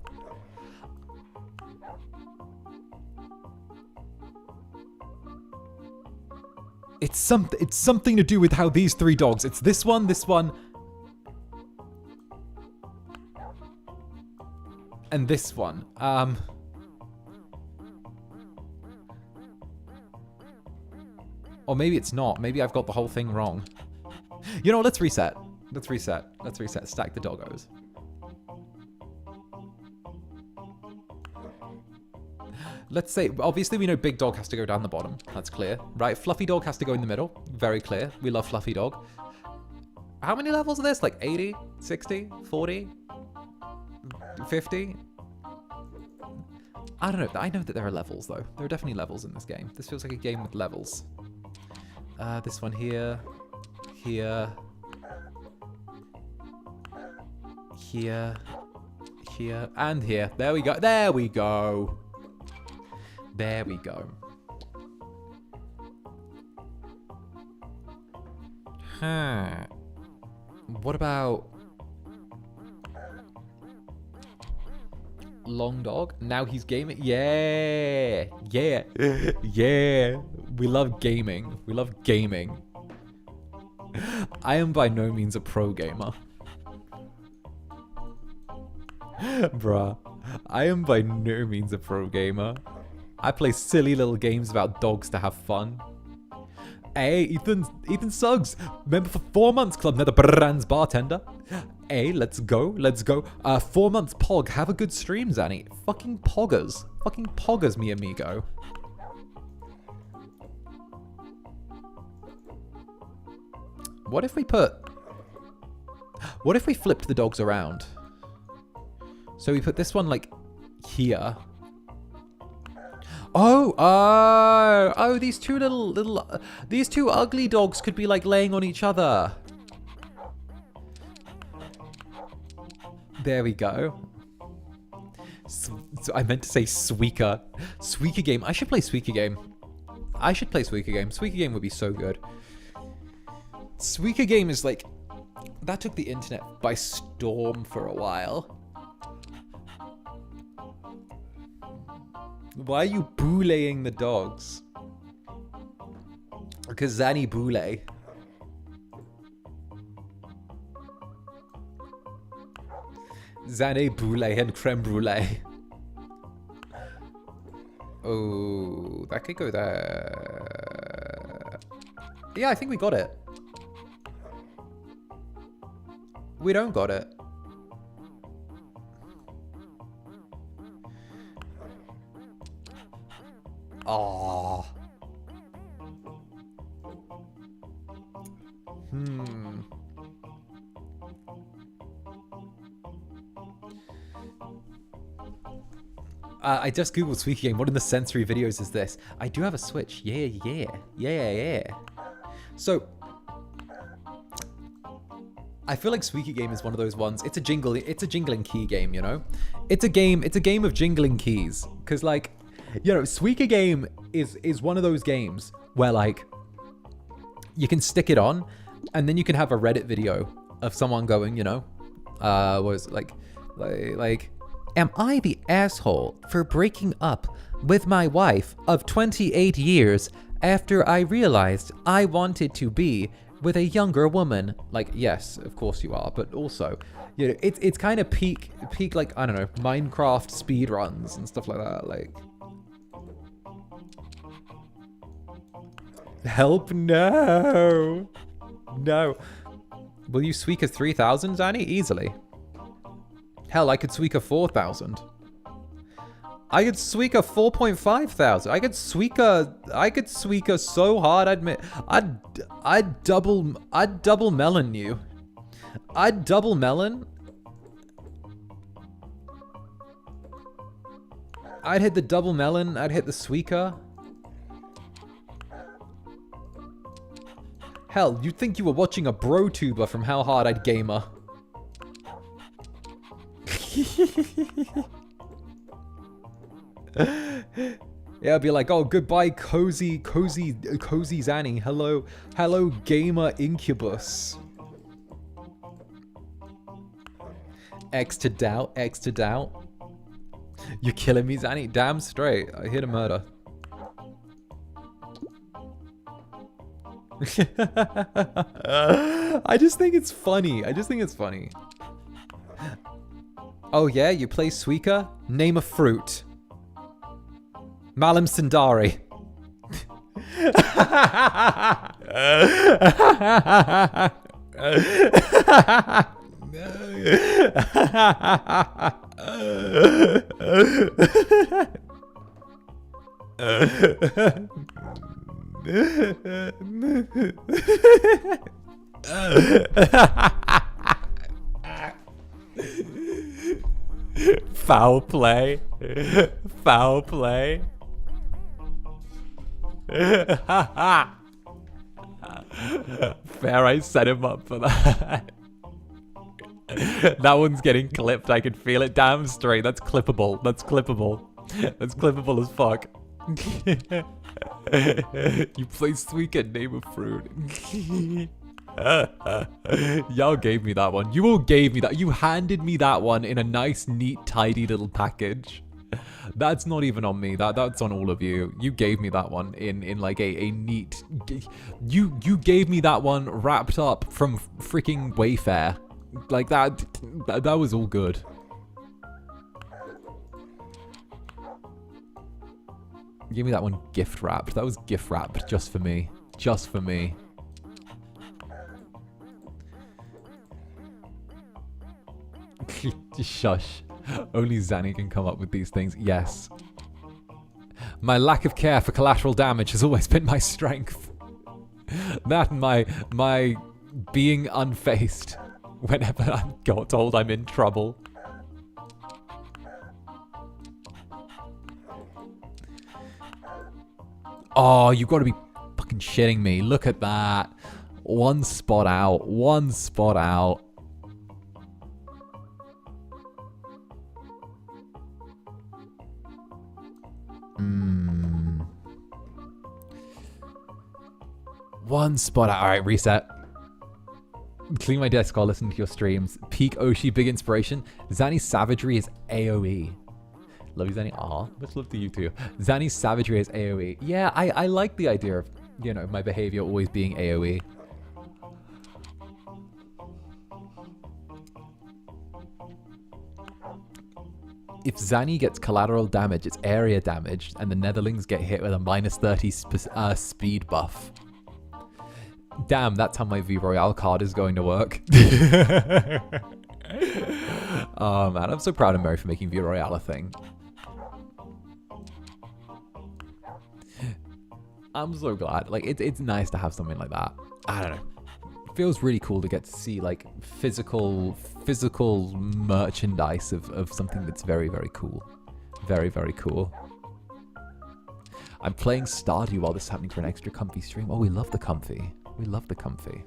It's something to do with how these 3 dogs. It's this one, and this one. Or maybe it's not. Maybe I've got the whole thing wrong. You know, let's reset. Let's reset. Stack the doggos. Let's say, obviously we know big dog has to go down the bottom. That's clear, right? Fluffy dog has to go in the middle. Very clear. We love fluffy dog. How many levels are this? Like 80, 60, 40, 50? I don't know. I know that there are levels though. There are definitely levels in this game. This feels like a game with levels. This one here, here, and here. There we go. There we go. There we go. Huh. What about long dog? Now he's gaming. Yeah. We love gaming. I am by no means a pro gamer. Bruh. I am by no means a pro gamer. I play silly little games about dogs to have fun. Hey, Ethan Suggs, member for 4 months, Club Netherbrand's bartender. Hey, let's go. 4 months pog. Have a good stream, Zanny. Fucking poggers, mi amigo. What if we flipped the dogs around? So we put this one like here. Oh, these two these two ugly dogs could be like laying on each other. There we go. So I meant to say Suika. Suika game. I should play Suika game. Suika game would be so good. Suika game is like, that took the internet by storm for a while. Why are you boulaying the dogs? Because Zanny boulay. Zanny boulay and creme brulee. Oh, that could go there. Yeah, I think we got it. We don't got it. Oh. I just googled Suika game. What in the sensory videos is this? I do have a Switch. Yeah. So I feel like Suika game is one of those ones. It's a jingling key game, you know? It's a game of jingling keys. Cause like, you know, Suika game is one of those games where like you can stick it on and then you can have a Reddit video of someone going, you know, was like, am I the asshole for breaking up with my wife of 28 years after I realized I wanted to be with a younger woman? Like, yes, of course you are, but also, you know, it's kind of peak like, I don't know, Minecraft speedruns and stuff like that, like. Help, no. Will you Suika 3,000, Zanny? Easily. Hell, I could Suika 4,000. I could Suika 4.5 thousand. I could Suika so hard. I'd double melon you. I'd double melon. I'd hit the double melon. I'd hit the Suika. Hell, you'd think you were watching a bro tuber from How Hard I'd Gamer. Yeah, I'd be like, oh, goodbye, cozy Zanny. Hello, gamer Incubus. X to doubt. You're killing me, Zanny. Damn straight. I hit a murder. I just think it's funny. Oh yeah, you play Suika? Name a fruit. Malam Sindari. Foul play. Fair, I set him up for that. That one's getting clipped, I can feel it. Damn straight, that's clippable. That's clippable as fuck. You play Suika, name a fruit. Y'all gave me that one. You all gave me that. You handed me that one in a nice, neat, tidy little package. That's not even on me. That's on all of you. You gave me that one in like a neat. You gave me that one wrapped up from freaking Wayfair. Like that was all good. Give me that one gift wrapped. That was gift wrapped just for me. Just for me. Shush. Only Zanny can come up with these things. Yes. My lack of care for collateral damage has always been my strength. That and my being unfazed whenever I'm told I'm in trouble. Oh, you got to be fucking shitting me. Look at that. One spot out. One spot out. One spot out. All right, reset. Clean my desk while listening to your streams. Peak Oshi, big inspiration. Zanny's savagery is AoE. Love you, Zanny. Aw, much love to you too. Zanny's savagery is AoE. Yeah, I like the idea of, you know, my behavior always being AoE. If Zanny gets collateral damage, it's area damage, and the Netherlings get hit with a -30 speed buff. Damn, that's how my V Royale card is going to work. Oh man, I'm so proud of Mary for making V Royale a thing. I'm so glad. Like, it's nice to have something like that. I don't know. It feels really cool to get to see like physical merchandise of something that's very, very cool. Very, very cool. I'm playing Stardew while this is happening for an extra comfy stream. Oh, we love the comfy. We love the comfy.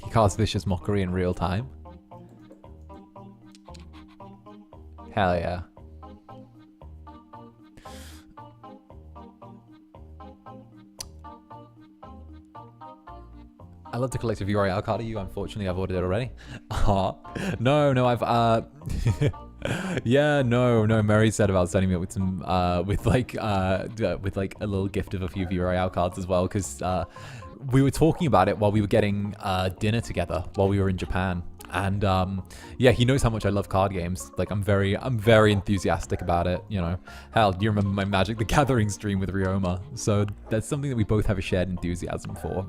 He casts Vicious Mockery in real time. Hell yeah. I love to collect a V Royale card of you. Unfortunately, I've ordered it already. No, I've yeah, no. Mary said about sending me up with some with like a little gift of a few V Royale cards as well, because we were talking about it while we were getting dinner together while we were in Japan. And yeah, he knows how much I love card games. Like, I'm very enthusiastic about it, you know. Hell, do you remember my Magic the Gathering stream with Ryoma? So that's something that we both have a shared enthusiasm for.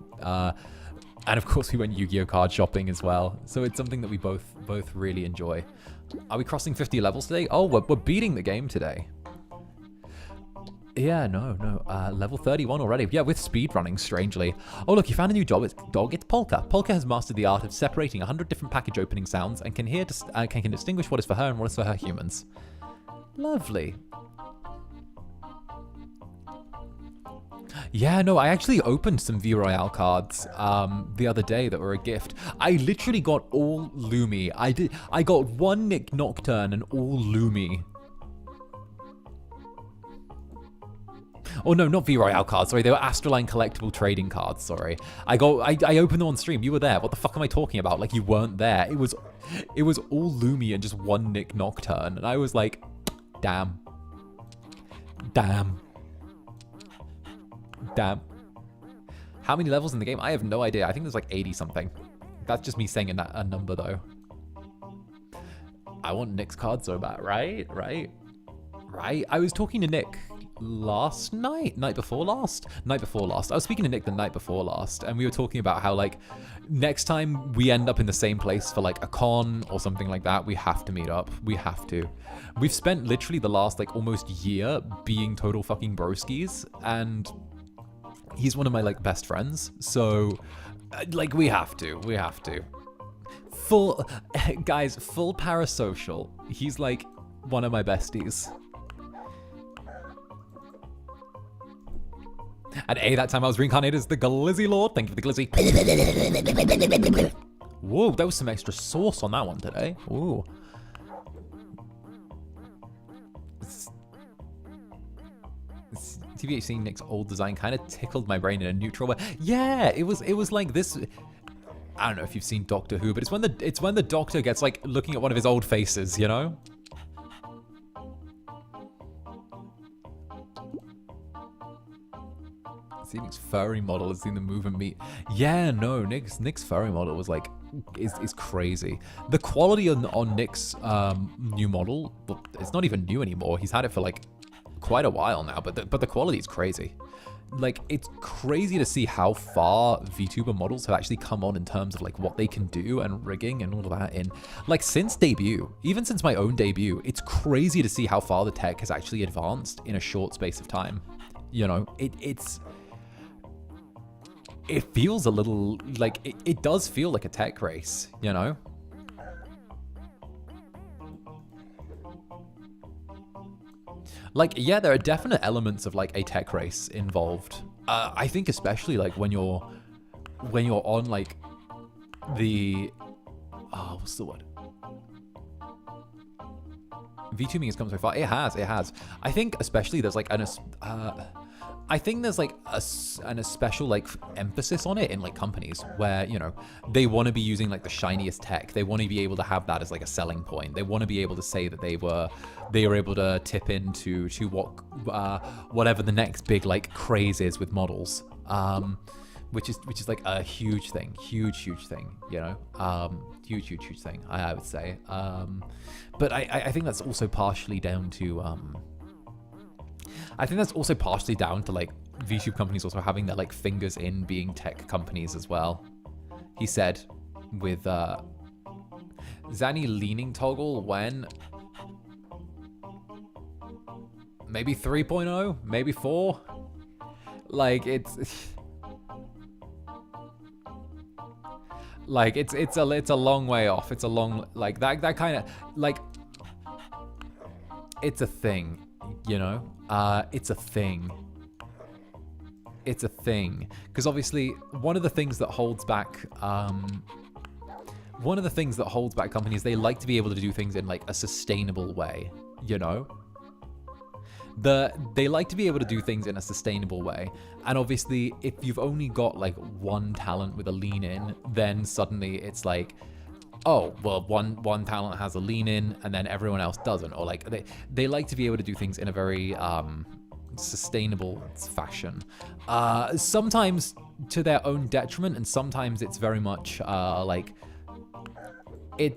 And of course we went Yu-Gi-Oh card shopping as well. So it's something that we both really enjoy. Are we crossing 50 levels today? Oh, we're beating the game today. Yeah, no. Level 31 already. Yeah, with speedrunning, strangely. Oh, look, you found a new dog. It's Polka. Polka has mastered the art of separating 100 different package opening sounds and can distinguish what is for her and what is for her humans. Lovely. Yeah, no, I actually opened some V Royale cards the other day that were a gift. I literally got all Lumi. I got one Nick Nocturne and all Lumi. Oh no, not V Royale cards, sorry, they were Astroline collectible trading cards, sorry. I opened them on stream, you were there. What the fuck am I talking about? Like, you weren't there. It was all Lumi and just one Nick Nocturne, and I was like, damn. How many levels in the game? I have no idea. I think there's like 80 something. That's just me saying a number though. I want Nick's card so bad, right? I was talking to Nick last night, night before last. I was speaking to Nick the night before last, and we were talking about how, like, next time we end up in the same place for like a con or something like that, we have to meet up. We have to. We've spent literally the last like almost year being total fucking broskies, and he's one of my like best friends, so like we have to. Full parasocial. He's like one of my besties. And that time I was reincarnated as the Glizzy Lord. Thank you for the glizzy. Whoa, there was some extra sauce on that one today. Ooh. TBH seeing Nick's old design kind of tickled my brain in a neutral way. Yeah, it was like this. I don't know if you've seen Doctor Who, but it's when the Doctor gets like looking at one of his old faces, you know? See Nick's furry model has seen the move and meet. Yeah, no, Nick's furry model was like is crazy. The quality on Nick's new model, well, it's not even new anymore. He's had it for like quite a while now, but the quality is crazy. Like, it's crazy to see how far VTuber models have actually come on in terms of like what they can do and rigging and all of that in like since debut, even since my own debut. It's crazy to see how far the tech has actually advanced in a short space of time. You know, it feels a little like it does feel like a tech race, you know? Like, yeah, there are definite elements of like a tech race involved. I think especially like when you're on like the what's the word? VTubing has come so far. It has. I think especially there's like I think there's like a special like emphasis on it in like companies where, you know, they want to be using like the shiniest tech. They want to be able to have that as like a selling point. They want to be able to say that they were able to tip into whatever the next big like craze is with models, which is like a huge thing, huge thing, you know, huge thing, I would say. But I think that's also partially down to like VTube companies also having their like fingers in being tech companies as well. He said with Zanny leaning toggle when maybe 3.0, maybe 4. Like it's like it's a long way off. It's a long like that kind of like it's a thing, you know? It's a thing. It's a thing. Because obviously, one of the things that holds back companies, they like to be able to do things in like a sustainable way, you know? They like to be able to do things in a sustainable way. And obviously, if you've only got like one talent with a lean in, then suddenly it's like, oh, well, one talent has a lean in and then everyone else doesn't. Or like they like to be able to do things in a very sustainable fashion. Sometimes to their own detriment, and sometimes it's very much like it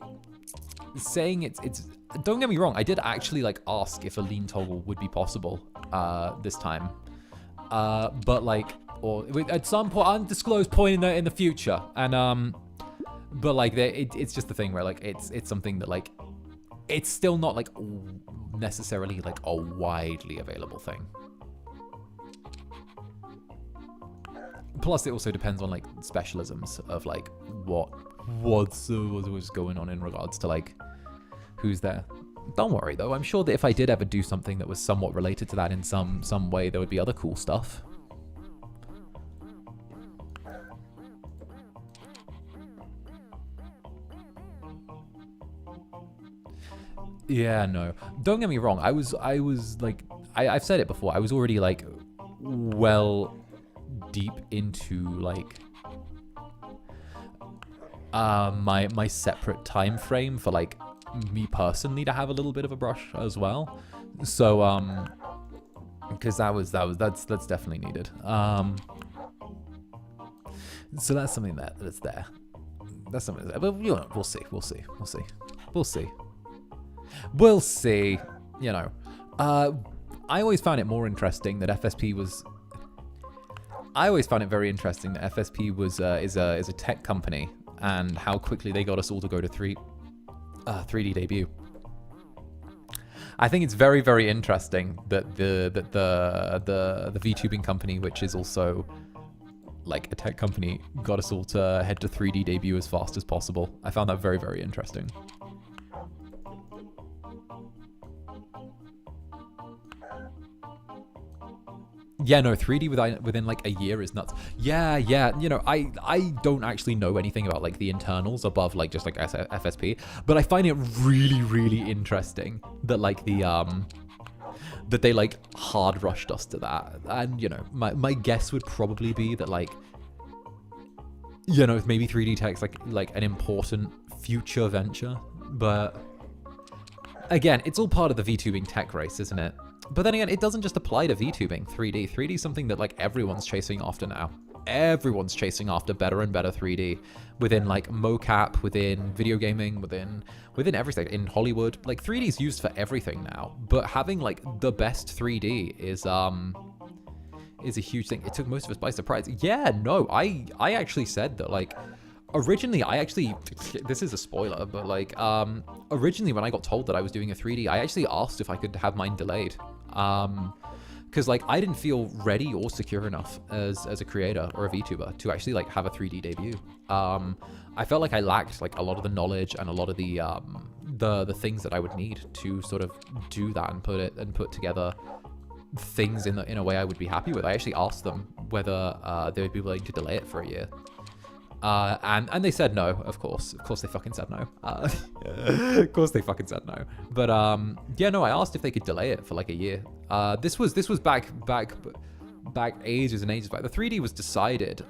saying it's don't get me wrong, I did actually like ask if a lean toggle would be possible this time. But like, or at some point, undisclosed point in the future. And but like it's just the thing where like it's something that like it's still not like necessarily like a widely available thing. Plus, it also depends on like specialisms of like what's going on in regards to like who's there. Don't worry though, I'm sure that if I did ever do something that was somewhat related to that in some way, there would be other cool stuff. Yeah, no. Don't get me wrong. I was like, I've said it before. I was already like well deep into like my separate time frame for like me personally to have a little bit of a brush as well. So because that's definitely needed. So that's something that's there. That's something that's there. But you know, we'll see. You know, I always found it more interesting that FSP was. I always found it very interesting that FSP was is a tech company and how quickly they got us all to go to 3D debut. I think it's very, very interesting that the VTubing company, which is also like a tech company, got us all to head to 3D debut as fast as possible. I found that very, very interesting. Yeah, no, 3D within like a year is nuts. Yeah, you know, I don't actually know anything about like the internals above like just like FSP, but I find it really, really interesting that like the that they like hard rushed us to that. And you know, my guess would probably be that like, you know, maybe 3D tech's like an important future venture, but again, it's all part of the VTubing tech race, isn't it? But then again, it doesn't just apply to VTubing 3D. 3D is something that like everyone's chasing after now. everyone's chasing after better and better 3D within like mocap, within video gaming, within everything in Hollywood. Like 3D is used for everything now, but having like the best 3D is a huge thing. It took most of us by surprise. Yeah, no, I actually said that like originally this is a spoiler, but like originally when I got told that I was doing a 3D, I actually asked if I could have mine delayed. Because like I didn't feel ready or secure enough as a creator or a VTuber to actually like have a 3D debut. I felt like I lacked like a lot of the knowledge and a lot of the things that I would need to sort of do that and put together things in a way I would be happy with. I actually asked them whether they would be willing to delay it for a year. And they said no, of course they fucking said no. Of course they fucking said no. But yeah, no, I asked if they could delay it for like a year. This was back ages and ages back. The 3D was decided.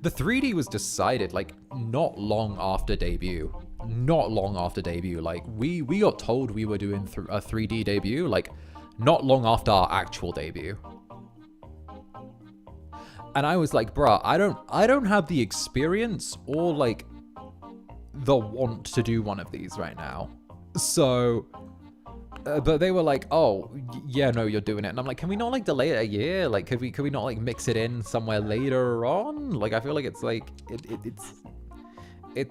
The 3D was decided like not long after debut. Like we got told we were doing a 3D debut like not long after our actual debut. And I was like, bruh, I don't have the experience or like the want to do one of these right now. So, but they were like, oh, yeah, no, you're doing it. And I'm like, can we not like delay it a year? Like, could we not like mix it in somewhere later on? Like, I feel like it's like, it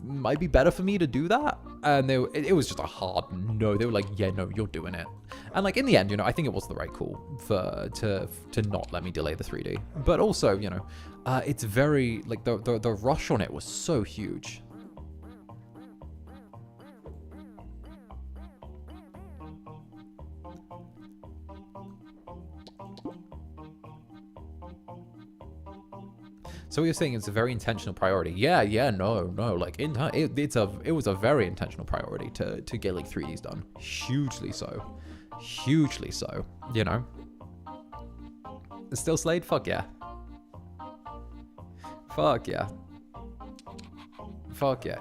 might be better for me to do that. And it was just a hard no. They were like, yeah, no, you're doing it. And like in the end, you know, I think it was the right call to not let me delay the 3D. But also, you know, it's very like the rush on it was so huge. So what you're saying it's a very intentional priority. Yeah, no. Like it was a very intentional priority to get like 3Ds done. Hugely so. You know. Still Slade? Fuck yeah.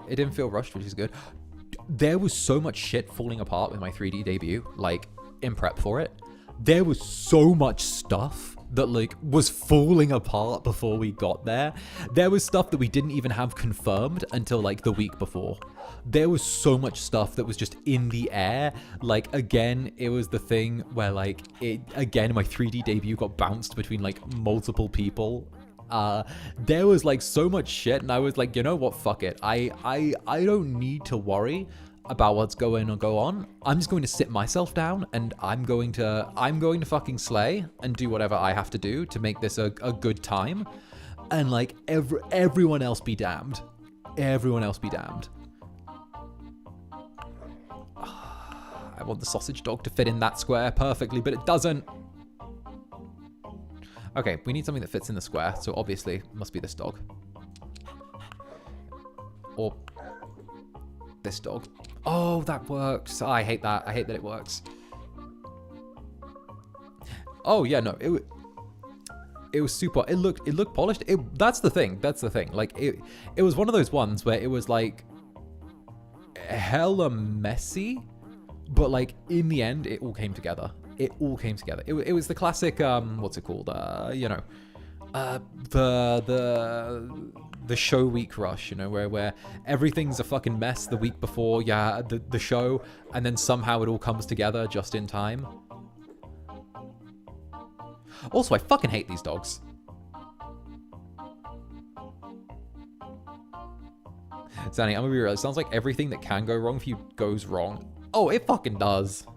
It didn't feel rushed, which is good. There was so much shit falling apart with my 3D debut, like in prep for it. There was so much stuff that like was falling apart before we got there. There was stuff that we didn't even have confirmed until like the week before. There was so much stuff that was just in the air. Like again, it was the thing where like my 3D debut got bounced between like multiple people. There was like so much shit and I was like, you know what, fuck it. I don't need to worry about what's going to go on. I'm just going to sit myself down and I'm going to fucking slay and do whatever I have to do to make this a good time. And like everyone else be damned. Everyone else be damned. I want the sausage dog to fit in that square perfectly, but it doesn't. Okay, we need something that fits in the square, so obviously it must be this dog. Or this dog. Oh, that works. I hate that. I hate that it works. Oh yeah, no, it was super. It looked polished. That's the thing. Like it was one of those ones where it was like hella messy, but like in the end, it all came together. It was the classic. What's it called? You know, the show week rush, you know, where everything's a fucking mess the week before, the show, and then somehow it all comes together just in time. Also, I fucking hate these dogs. Zanny, I'm gonna be real. It sounds like everything that can go wrong for you goes wrong. Oh, it fucking does.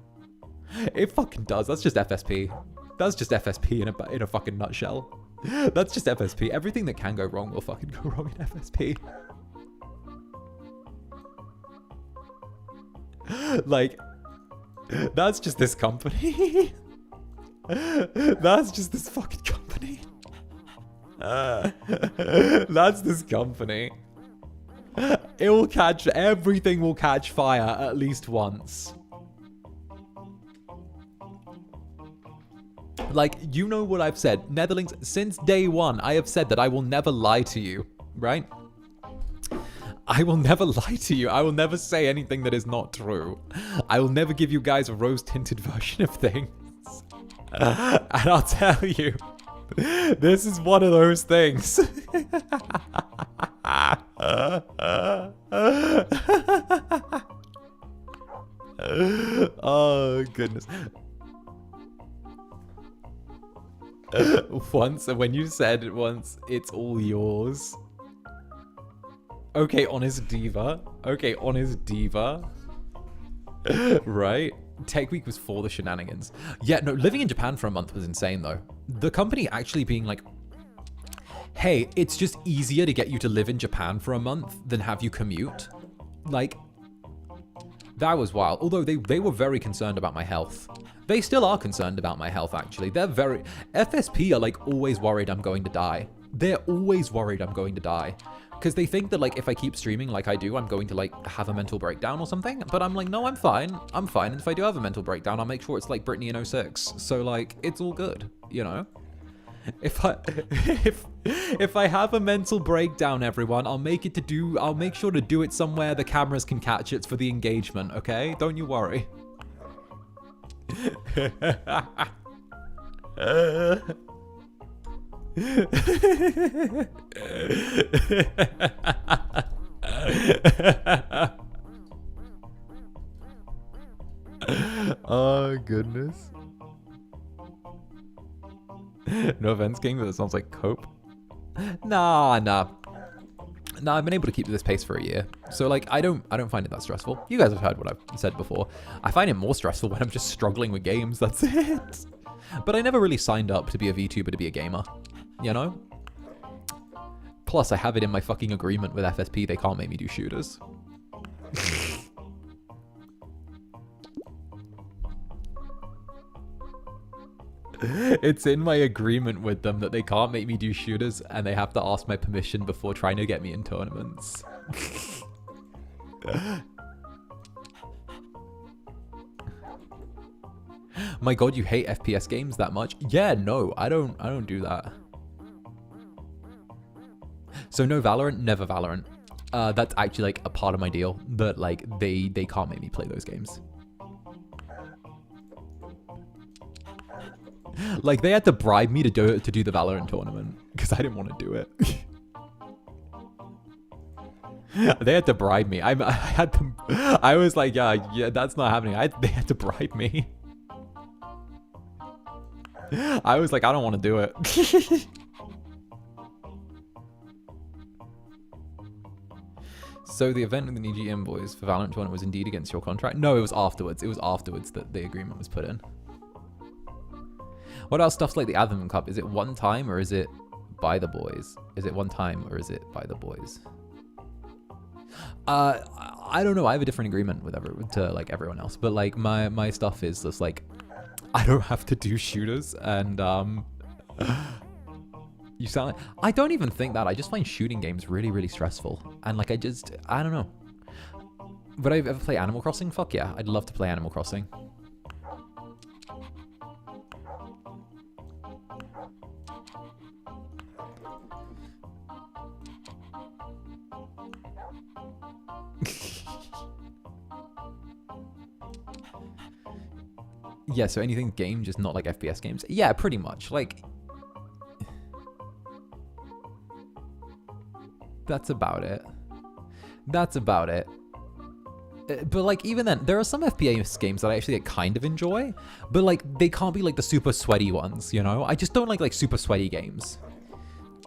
It fucking does. That's just FSP. That's just FSP in a fucking nutshell. That's just FSP. Everything that can go wrong will fucking go wrong in FSP. Like, that's just this company. That's just this fucking company. That's this company. Everything will catch fire at least once. Like, you know what I've said. Netherlings, since day one, I have said that I will never lie to you, right? I will never lie to you. I will never say anything that is not true. I will never give you guys a rose-tinted version of things. And I'll tell you, this is one of those things. Oh, goodness. When you said it once, it's all yours. Okay, honest diva. Okay, honest diva. Right? Tech Week was for the shenanigans. Yeah, no, living in Japan for a month was insane, though. The company actually being like, hey, it's just easier to get you to live in Japan for a month than have you commute. Like, that was wild. Although they were very concerned about my health. They still are concerned about my health, actually. They're very... FSP are, like, always worried I'm going to die. They're always worried I'm going to die. Because they think that, like, if I keep streaming like I do, I'm going to, like, have a mental breakdown or something. But I'm like, no, I'm fine. I'm fine. And if I do have a mental breakdown, I'll make sure it's like Britney in '06. So, like, it's all good, you know? If I have a mental breakdown, everyone, I'll make sure to do it somewhere the cameras can catch it for the engagement, okay? Don't you worry. Oh, goodness. No offense, King, but it sounds like cope. Nah, I've been able to keep this pace for a year. So, like, I don't find it that stressful. You guys have heard what I've said before. I find it more stressful when I'm just struggling with games, that's it. But I never really signed up to be a VTuber to be a gamer, you know? Plus, I have it in my fucking agreement with FSP, they can't make me do shooters. It's in my agreement with them that they can't make me do shooters and they have to ask my permission before trying to get me in tournaments. My god, you hate FPS games that much? Yeah, no, I don't do that. So no Valorant, never Valorant. That's actually like a part of my deal, but like they can't make me play those games. Like, they had to bribe me to do the Valorant tournament because I didn't want to do it. They had to bribe me. I was like, yeah, that's not happening. They had to bribe me. I was like, I don't want to do it. So the event with the EGM boys for Valorant tournament was indeed against your contract? No, it was afterwards. It was afterwards that the agreement was put in. What about stuff like the Anthem Cup? Is it one time or is it by the boys? Is it one time or is it by the boys? I don't know. I have a different agreement with everyone else, but like my stuff is just like I don't have to do shooters, and you sound like I don't even think that. I just find shooting games really, really stressful, and like I don't know. Would I ever play Animal Crossing? Fuck yeah, I'd love to play Animal Crossing. Yeah, so anything game, just not like FPS games. Yeah, pretty much. Like, that's about it. That's about it. But like, even then, there are some FPS games that I actually kind of enjoy, but like, they can't be like the super sweaty ones, you know? I just don't like super sweaty games.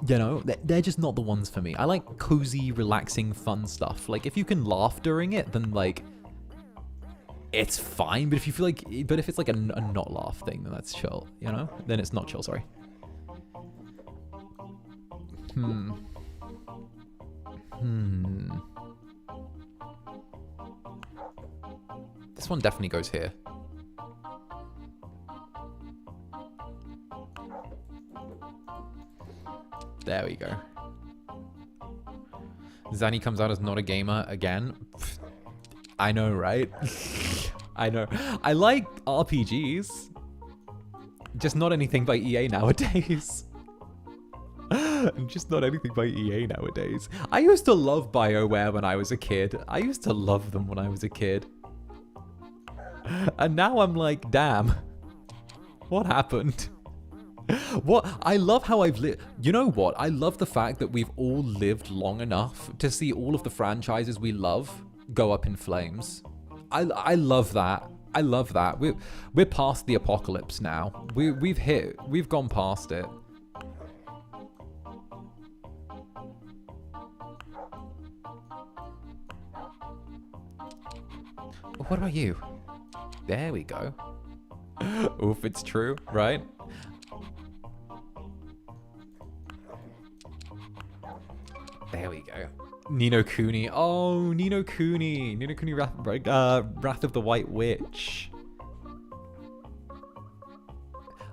You know, they're just not the ones for me. I like cozy, relaxing, fun stuff. Like, if you can laugh during it, then like, it's fine. But if you feel like, but if it's like a not laugh thing, then that's chill, you know? Then it's not chill, sorry. This one definitely goes here. There we go. Zanny comes out as not a gamer again. I know, right? I know. I like RPGs. Just not anything by EA nowadays. Just not anything by EA nowadays. I used to love BioWare when I was a kid. I used to love them when I was a kid. And now I'm like, damn. What happened? What? I love how I've lived. You know what? I love the fact that we've all lived long enough to see all of the franchises we love go up in flames. I love that. I love that. We're past the apocalypse now. We've gone past it. What about you? There we go. Oof, it's true, right? There we go. 𝓂𝓸𝓾𝓻. Oh, 𝓂𝓸𝓾𝓻. 𝓂𝓸𝓾𝓻, Wrath of the White Witch.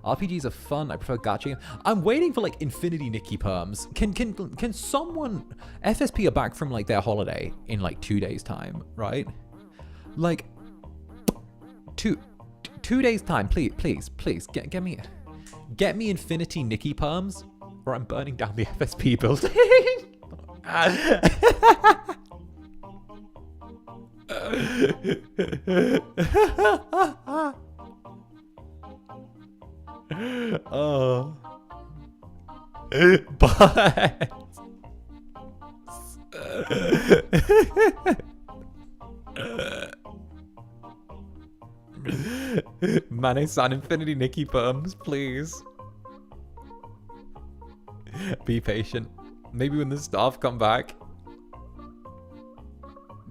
RPGs are fun. I prefer gacha. I'm waiting for like Infinity Nikki perms. Can someone... FSP are back from like their holiday in like 2 days time, right? Like 2 days time, please get me Infinity Nikki perms, or I'm burning down the FSP building. Oh, but Mane-san, Infinity Nikki perms, please. Be patient. Maybe when the staff come back.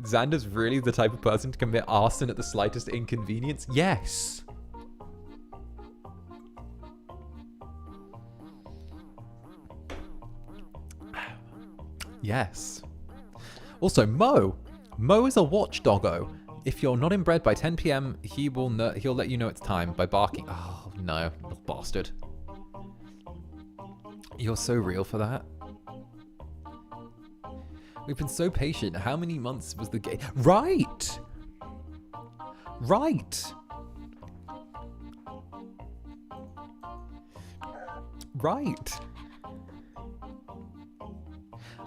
Zander's really the type of person to commit arson at the slightest inconvenience? Yes. Yes. Also, Mo is a watchdoggo. If you're not in bed by 10 PM, he'll let you know it's time by barking. Oh, no, little bastard. You're so real for that. We've been so patient. How many months was the game? Right! Right! Right!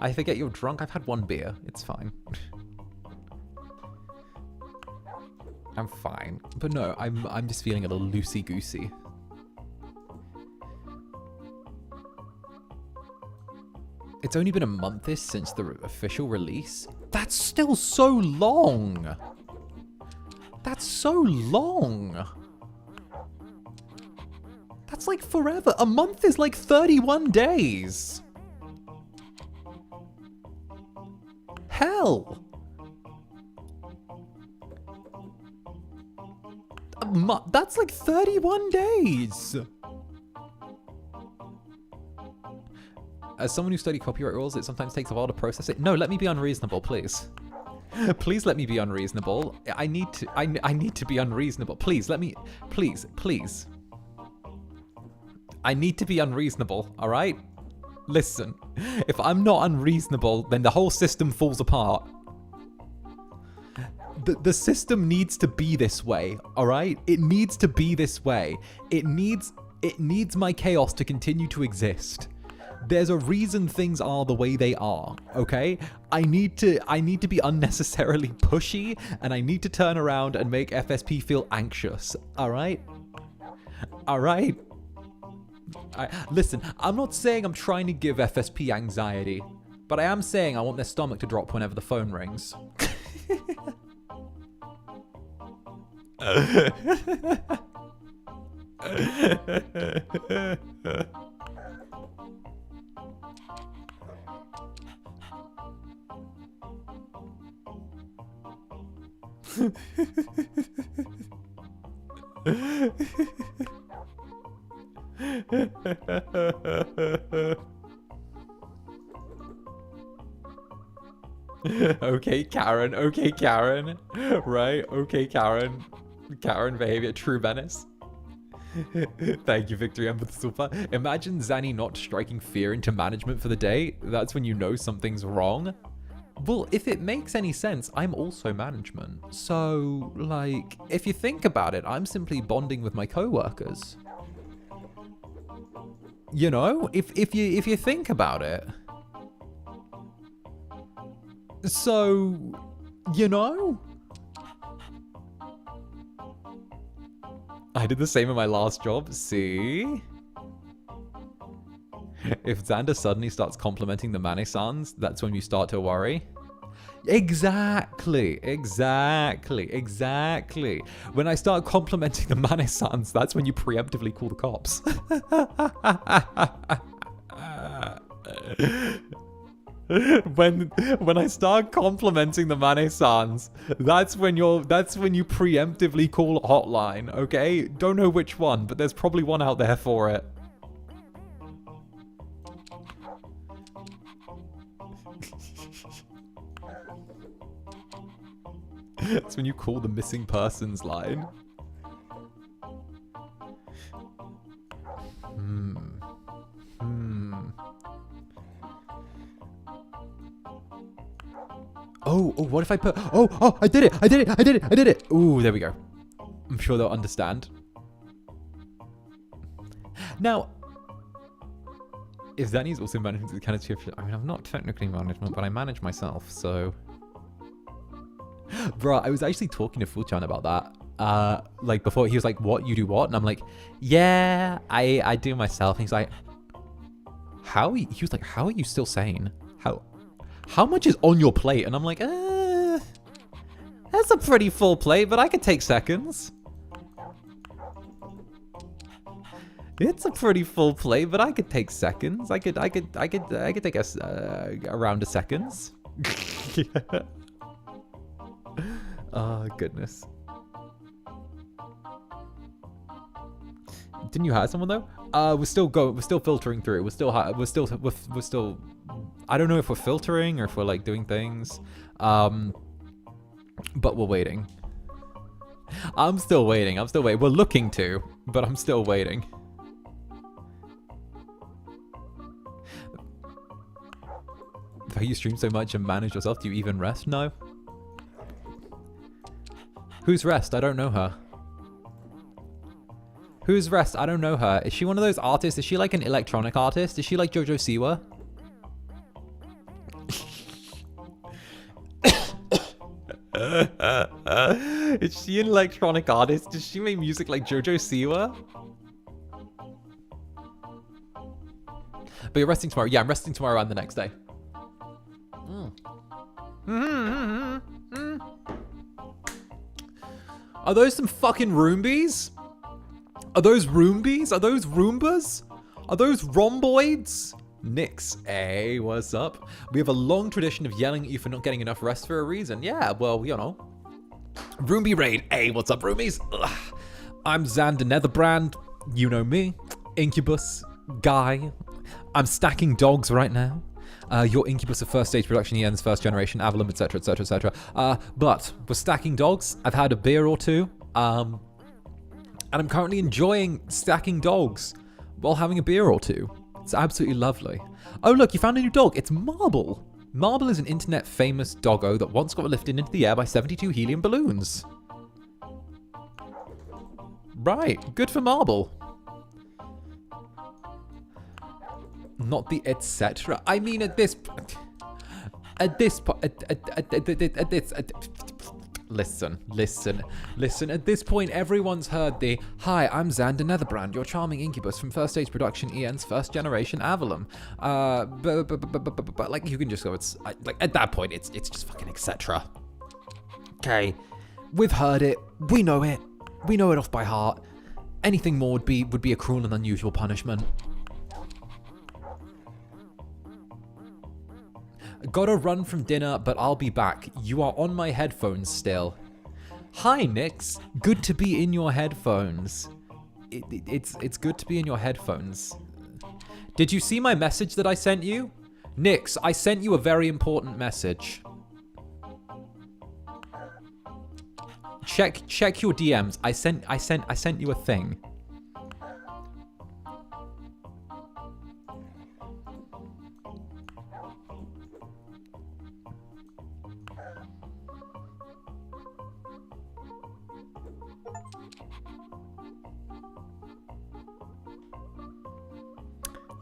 I forget you're drunk. I've had 1 beer. It's fine. I'm fine. But no, I'm just feeling a little loosey-goosey. It's only been a month-ish since the official release. That's still so long! That's so long! That's like forever. A month is like 31 days! Hell! That's like 31 days! As someone who studied copyright rules, it sometimes takes a while to process it. No, let me be unreasonable, please. Please let me be unreasonable. I need to be unreasonable. Please, let me... Please. I need to be unreasonable, alright? Listen, if I'm not unreasonable, then the whole system falls apart. The system needs to be this way, alright? It needs to be this way. It needs my chaos to continue to exist. There's a reason things are the way they are, okay? I need to be unnecessarily pushy, and I need to turn around and make FSP feel anxious, alright? Alright? Listen, I'm not saying I'm trying to give FSP anxiety, but I am saying I want their stomach to drop whenever the phone rings. Okay, Karen. Okay, Karen. Right? Okay, Karen. Karen behavior, true menace. Thank you, Victory M, for the super. Imagine Zanny not striking fear into management for the day. That's when you know something's wrong. Well, if it makes any sense, I'm also management. So, like, if you think about it, I'm simply bonding with my co-workers. You know, if you think about it. So, you know? I did the same in my last job. See? If Zander suddenly starts complimenting the Mane-sans, that's when you start to worry. Exactly. When I start complimenting the Mane-sans, that's when you preemptively call the cops. When I start complimenting the Mane-sans, that's when you preemptively call a hotline, okay? Don't know which one, but there's probably one out there for it. That's when you call the missing persons line. Oh, what if I put... Oh, I did it! Ooh, there we go. I'm sure they'll understand. Now, if Danny's also managing the kind of shift... I mean, I'm not technically management, but I manage myself, so... Bruh, I was actually talking to 𝓂𝓸𝓾𝓻 about that. Like, before, he was like, what? You do what? And I'm like, yeah, I do myself. And he's like, he was like, how are you still sane? How much is on your plate? And I'm like, that's a pretty full plate, but I could take seconds. It's a pretty full plate, but I could take seconds. I could take a round of seconds. Oh goodness. Didn't you hire someone though? We're still filtering through it. We're still I don't know if we're filtering or if we're like doing things. But we're waiting. I'm still waiting. We're looking to, but I'm still waiting. How you stream so much and manage yourself? Do you even rest? No. Who's Rest? I don't know her. Who's Rest? I don't know her. Is she one of those artists? Is she like an electronic artist? Is she like JoJo Siwa? Is she an electronic artist? Does she make music like JoJo Siwa? But you're resting tomorrow. Yeah, I'm resting tomorrow and the next day. Are those some fucking Roombies? Are those Roombies? Are those Roombas? Are those rhomboids? Nix, hey, what's up? We have a long tradition of yelling at you for not getting enough rest for a reason. Yeah, well, you know. Roomby raid. Hey, what's up, Roomies? Ugh. I'm Zander Netherbrand. You know me. Incubus guy. I'm stacking dogs right now. Your Incubus of first stage production, 𝓂𝓸𝓾𝓻, first generation, 𝓂𝓸𝓼𝓽, etc, etc, etc. But we're stacking dogs. I've had a beer or two. And I'm currently enjoying stacking dogs while having a beer or two. It's absolutely lovely. Oh, look, you found a new dog. It's Marble. Marble is an internet famous doggo that once got lifted into the air by 72 helium balloons. Right, good for Marble. Not the etc. I mean, listen. At this point, everyone's heard the "Hi, I'm Zander Netherbrand, your charming incubus from first stage production, 𝓂𝓸𝓾𝓻's first generation 𝓂𝓸𝓼𝓽." But like you can just go. It's like at that point, it's just fucking etc. Okay, we've heard it. We know it. We know it off by heart. Anything more would be a cruel and unusual punishment. Gotta run from dinner, but I'll be back. You are on my headphones still. Hi, Nix. Good to be in your headphones. It's good to be in your headphones. Did you see my message that I sent you? Nix, I sent you a very important message. Check your DMs. I sent you a thing.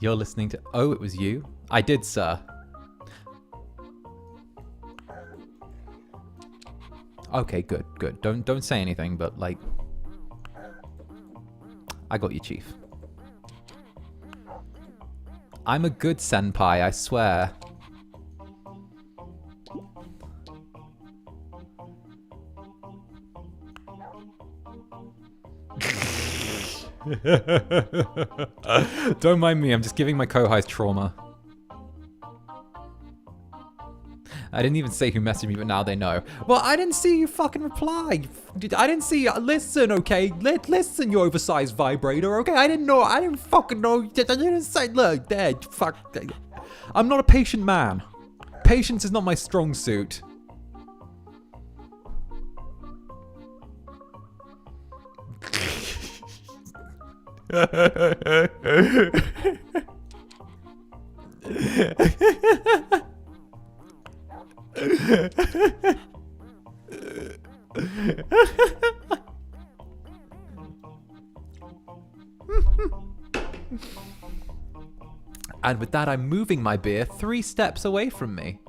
You're listening to... Oh, it was you? I did, sir. Okay, good. Don't say anything, but like... I got you, Chief. I'm a good senpai, I swear. Don't mind me, I'm just giving my kohais trauma. I didn't even say who messaged me, but now they know. Well, I didn't see you fucking reply. I didn't see you. Listen, okay? Listen, you oversized vibrator, okay? I didn't know. I didn't fucking know. I didn't say, look, there, fuck. I'm not a patient man. Patience is not my strong suit. And with that, I'm moving my beer 3 steps away from me.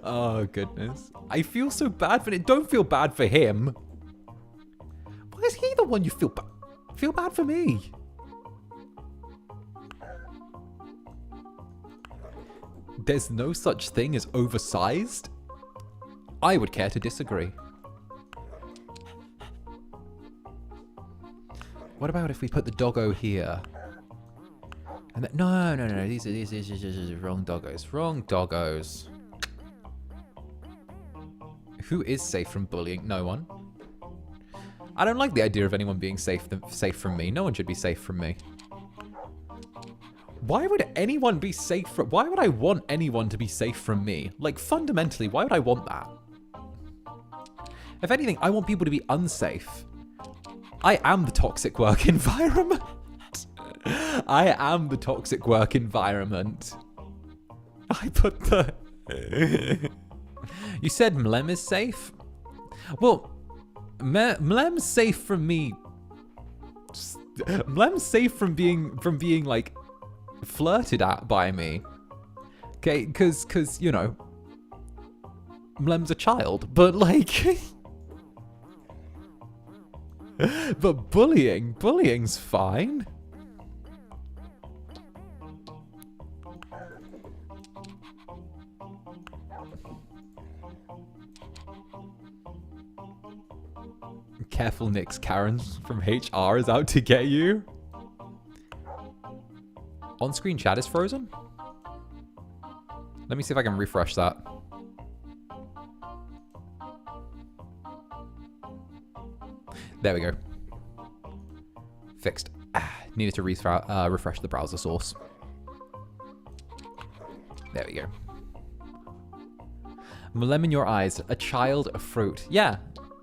Oh, goodness. I feel so bad for it. Don't feel bad for him. Why is he the one you feel bad? Feel bad for me. There's no such thing as oversized? I would care to disagree. What about if we put the doggo here? And then, no. These are wrong doggos. Wrong doggos. Who is safe from bullying? No one. I don't like the idea of anyone being safe from me. No one should be safe from me. Why would anyone be safe from... Why would I want anyone to be safe from me? Like, fundamentally, why would I want that? If anything, I want people to be unsafe. I am the toxic work environment. I am the toxic work environment. I put the... You said Mlem is safe? Well, Mlem's safe from me. Mlem's safe from being like flirted at by me. Okay, cause you know, Mlem's a child, but like but bullying's fine. Careful, Nick's Karen from HR is out to get you. On-screen chat is frozen? Let me see if I can refresh that. There we go. Fixed. Needed to refresh the browser source. There we go. Mlem in your eyes. A child, a fruit. Yeah.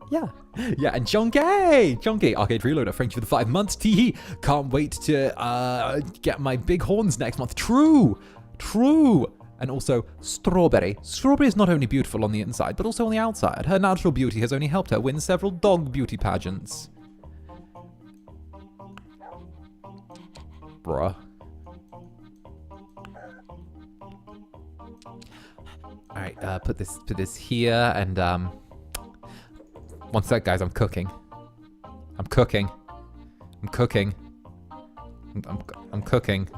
Yeah, and Jonky, Arcade Reloader, thank you for the 5 months. Teehee, can't wait to get my big horns next month. True. And also, Strawberry. Strawberry is not only beautiful on the inside, but also on the outside. Her natural beauty has only helped her win several dog beauty pageants. Bruh. Alright, put this here, and one sec, guys, I'm cooking. I'm cooking. I'm cooking. I'm cooking.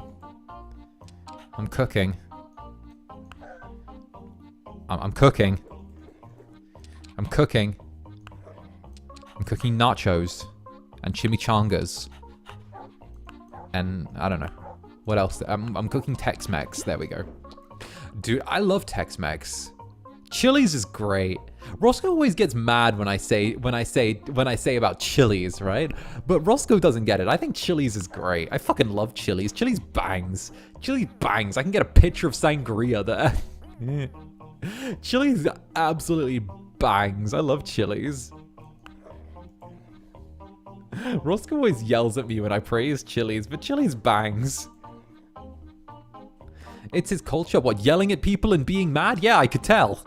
I'm cooking. I'm cooking. I'm cooking. I'm cooking nachos and chimichangas. And I don't know. What else? I'm cooking Tex-Mex. There we go. Dude, I love Tex-Mex. Chili's is great. Roscoe always gets mad when I say about Chili's, right? But Roscoe doesn't get it. I think Chili's is great. I fucking love Chili's. Chili's bangs. Chili's bangs. I can get a picture of sangria there. Chili's absolutely bangs. I love Chili's. Roscoe always yells at me when I praise Chili's, but Chili's bangs. It's his culture. What, yelling at people and being mad? Yeah, I could tell.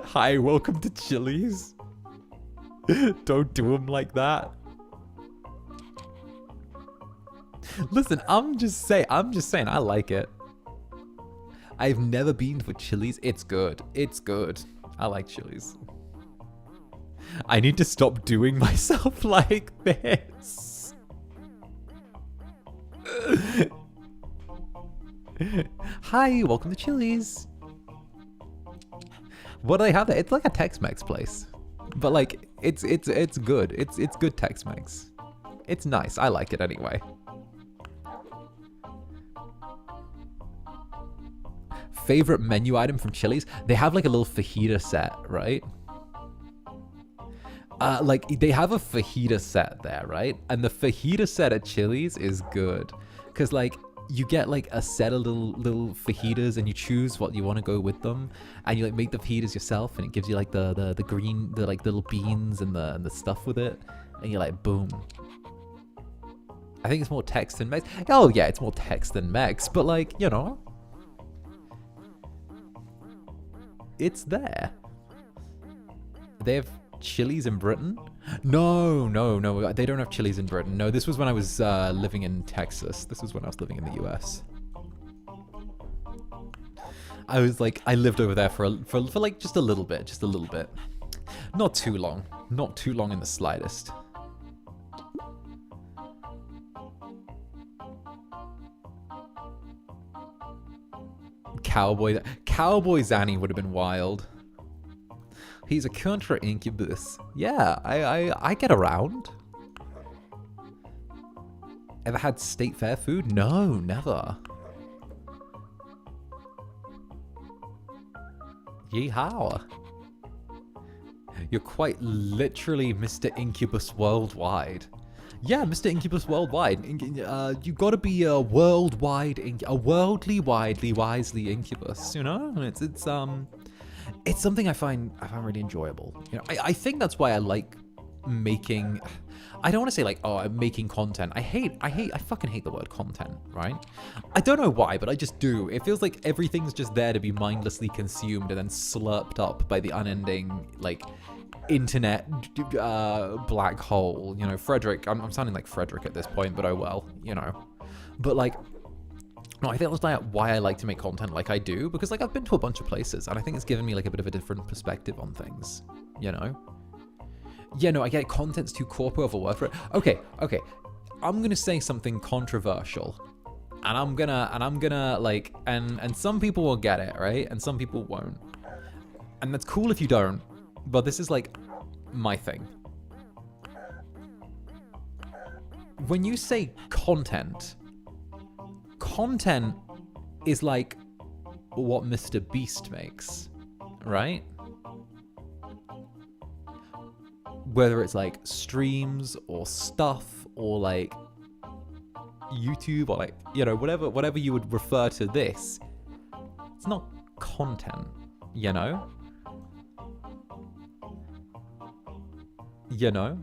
Hi, welcome to Chili's. Don't do them like that. Listen, I'm just saying, I like it. I've never been for Chili's. It's good. It's good. I like Chili's. I need to stop doing myself like this. Hi, welcome to Chili's. What do they have there? It's like a Tex-Mex place, but like it's good. It's good Tex-Mex. It's nice. I like it anyway. Favorite menu item from Chili's? They have like a little fajita set, right? Like they have a fajita set there, right? And the fajita set at Chili's is good, cause like you get like a set of little fajitas and you choose what you want to go with them, and you like make the fajitas yourself, and it gives you like the green, the like little beans and the stuff with it, and you're like boom. I think it's more Tex than Mex. Oh yeah, it's more Tex than Mex, but like, you know, it's there. They have Chili's in Britain? No, they don't have Chili's in Britain. No, this was when I was living in Texas. This was when I was living in the US. I lived over there for like just a little bit. Not too long in the slightest. Cowboy Zanny would have been wild. He's a contra Incubus. Yeah, I get around. Ever had state fair food? No, never. Yeehaw. You're quite literally Mr. Incubus worldwide. Yeah, Mr. Incubus worldwide. You gotta be a worldly, wisely Incubus, you know? It's something I find really enjoyable. You know, I think that's why I like making. I don't want to say like, oh, I'm making content. I fucking hate the word content, right? I don't know why, but I just do. It feels like everything's just there to be mindlessly consumed and then slurped up by the unending like internet black hole. You know, Frederick. I'm sounding like Frederick at this point, but oh well, you know. But like. No, I think that's like why I like to make content like I do, because like I've been to a bunch of places and I think it's given me like a bit of a different perspective on things, you know? Yeah, no, I get it. Content's too corporate of a word for it. Okay. I'm gonna say something controversial, and I'm gonna like, and some people will get it, right? And some people won't. And that's cool if you don't, but this is like my thing. When you say content is like what Mr. Beast makes, right? Whether it's like streams or stuff or like YouTube or like, you know, whatever you would refer to this, it's not content, you know? You know?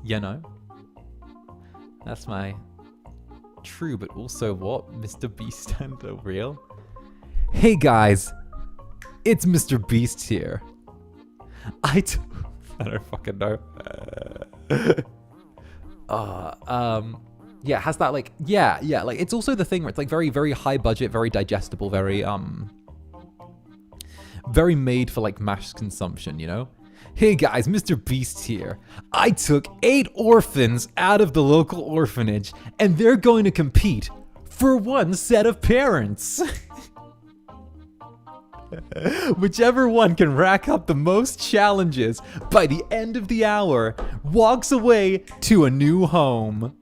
You know? That's my true, but also what? Mr. Beast and a real? Hey guys, it's Mr. Beast here. I don't fucking know. Yeah, it has that like, yeah, like it's also the thing where it's like very, very high budget, very digestible, very made for like mass consumption, you know? Hey guys, Mr. Beast here. I took 8 orphans out of the local orphanage, and they're going to compete for one set of parents. Whichever one can rack up the most challenges by the end of the hour walks away to a new home.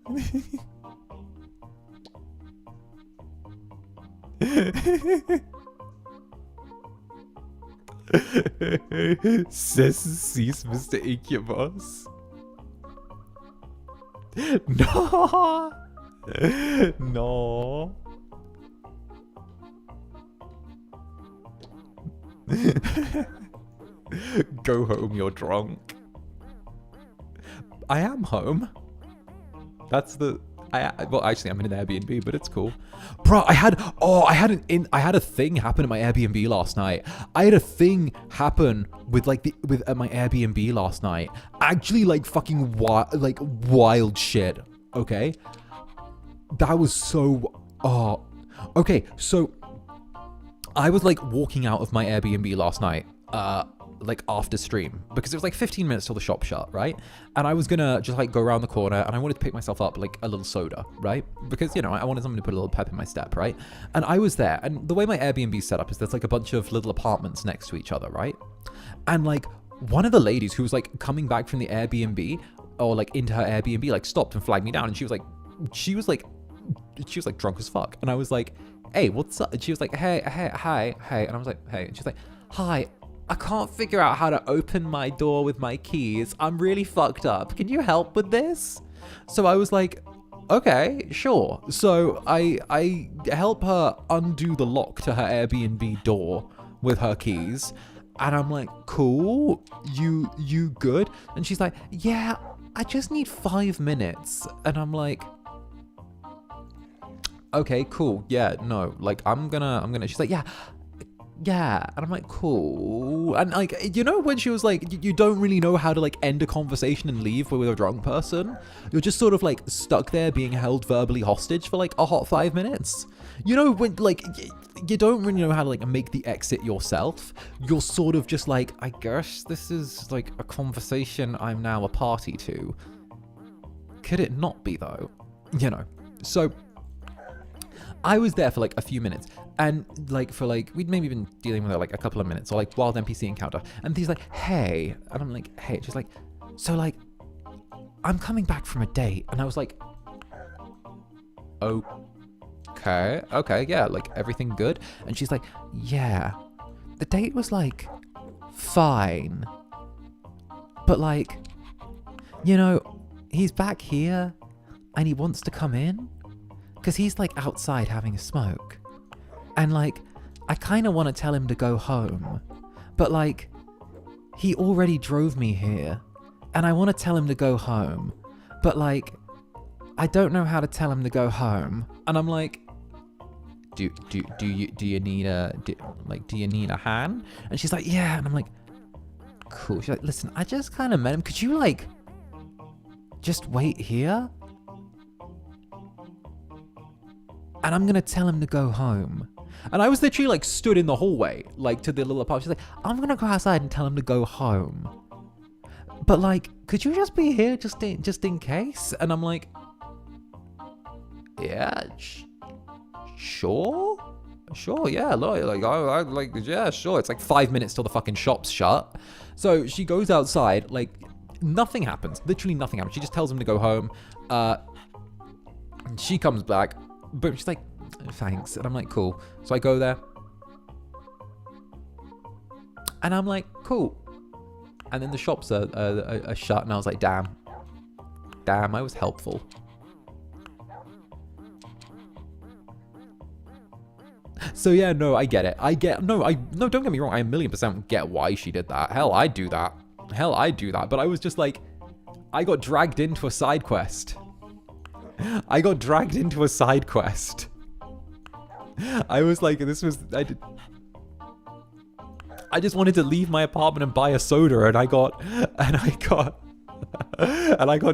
Cease, Mr. Incubus. No. No. Go home, you're drunk. I am home. That's the... well, actually, I'm in an Airbnb, but it's cool. Bro, I had a thing happen at my Airbnb last night. I had a thing happen with my Airbnb last night. Actually, like fucking wild shit. Okay, that was so. Okay, so I was like walking out of my Airbnb last night. Like after stream, because it was like 15 minutes till the shop shut, right? And I was gonna just like go around the corner, and I wanted to pick myself up like a little soda, right? Because, you know, I wanted something to put a little pep in my step, right? And I was there, and the way my Airbnb is set up is there's like a bunch of little apartments next to each other, right? And like one of the ladies who was like coming back from the Airbnb, or like into her Airbnb, like stopped and flagged me down, and she was like drunk as fuck, and I was like, hey, what's up? And she was like, hey, and I was like, hey, and she's like, hi, I can't figure out how to open my door with my keys. I'm really fucked up. Can you help with this? So I was like, okay, sure. So I help her undo the lock to her Airbnb door with her keys. And I'm like, cool, you good? And she's like, yeah, I just need 5 minutes. And I'm like, okay, cool. Yeah, no, like I'm gonna, she's like, yeah, and I'm like, cool. And like, you know, when she was like, you don't really know how to like end a conversation and leave with a drunk person. You're just sort of like stuck there being held verbally hostage for like a hot 5 minutes. You know, when like you don't really know how to like make the exit yourself. You're sort of just like, I guess this is like a conversation I'm now a party to. Could it not be though? You know, so I was there for like a few minutes, and like for like, we'd maybe been dealing with it like a couple of minutes, or like wild NPC encounter, and he's like, hey, and I'm like, hey, she's like, so like, I'm coming back from a date, and I was like, okay, yeah, like everything good? And she's like, yeah, the date was like fine, but like, you know, he's back here and he wants to come in because he's like outside having a smoke, and like I kind of want to tell him to go home, but like he already drove me here and I want to tell him to go home, but like I don't know how to tell him to go home. And I'm like, do you need a hand? And she's like, yeah. And I'm like, cool. She's like, listen, I just kind of met him. Could you like just wait here? And I'm gonna tell him to go home. And I was literally like stood in the hallway, like to the little apartment. She's like, I'm gonna go outside and tell him to go home, but like, could you just be here just in case? And I'm like, yeah, sure, yeah, yeah, sure. It's like 5 minutes till the fucking shop's shut. So she goes outside, like nothing happens, literally nothing happens. She just tells him to go home. She comes back, but she's like, thanks. And I'm like, cool. So I go there, and I'm like, cool. And then the shops are shut, and I was like, damn, I was helpful. So yeah, no, I get it. No, don't get me wrong. I 1,000,000% get why she did that. Hell, I'd do that. But I was just like, I got dragged into a side quest. I was like, I just wanted to leave my apartment and buy a soda, and I got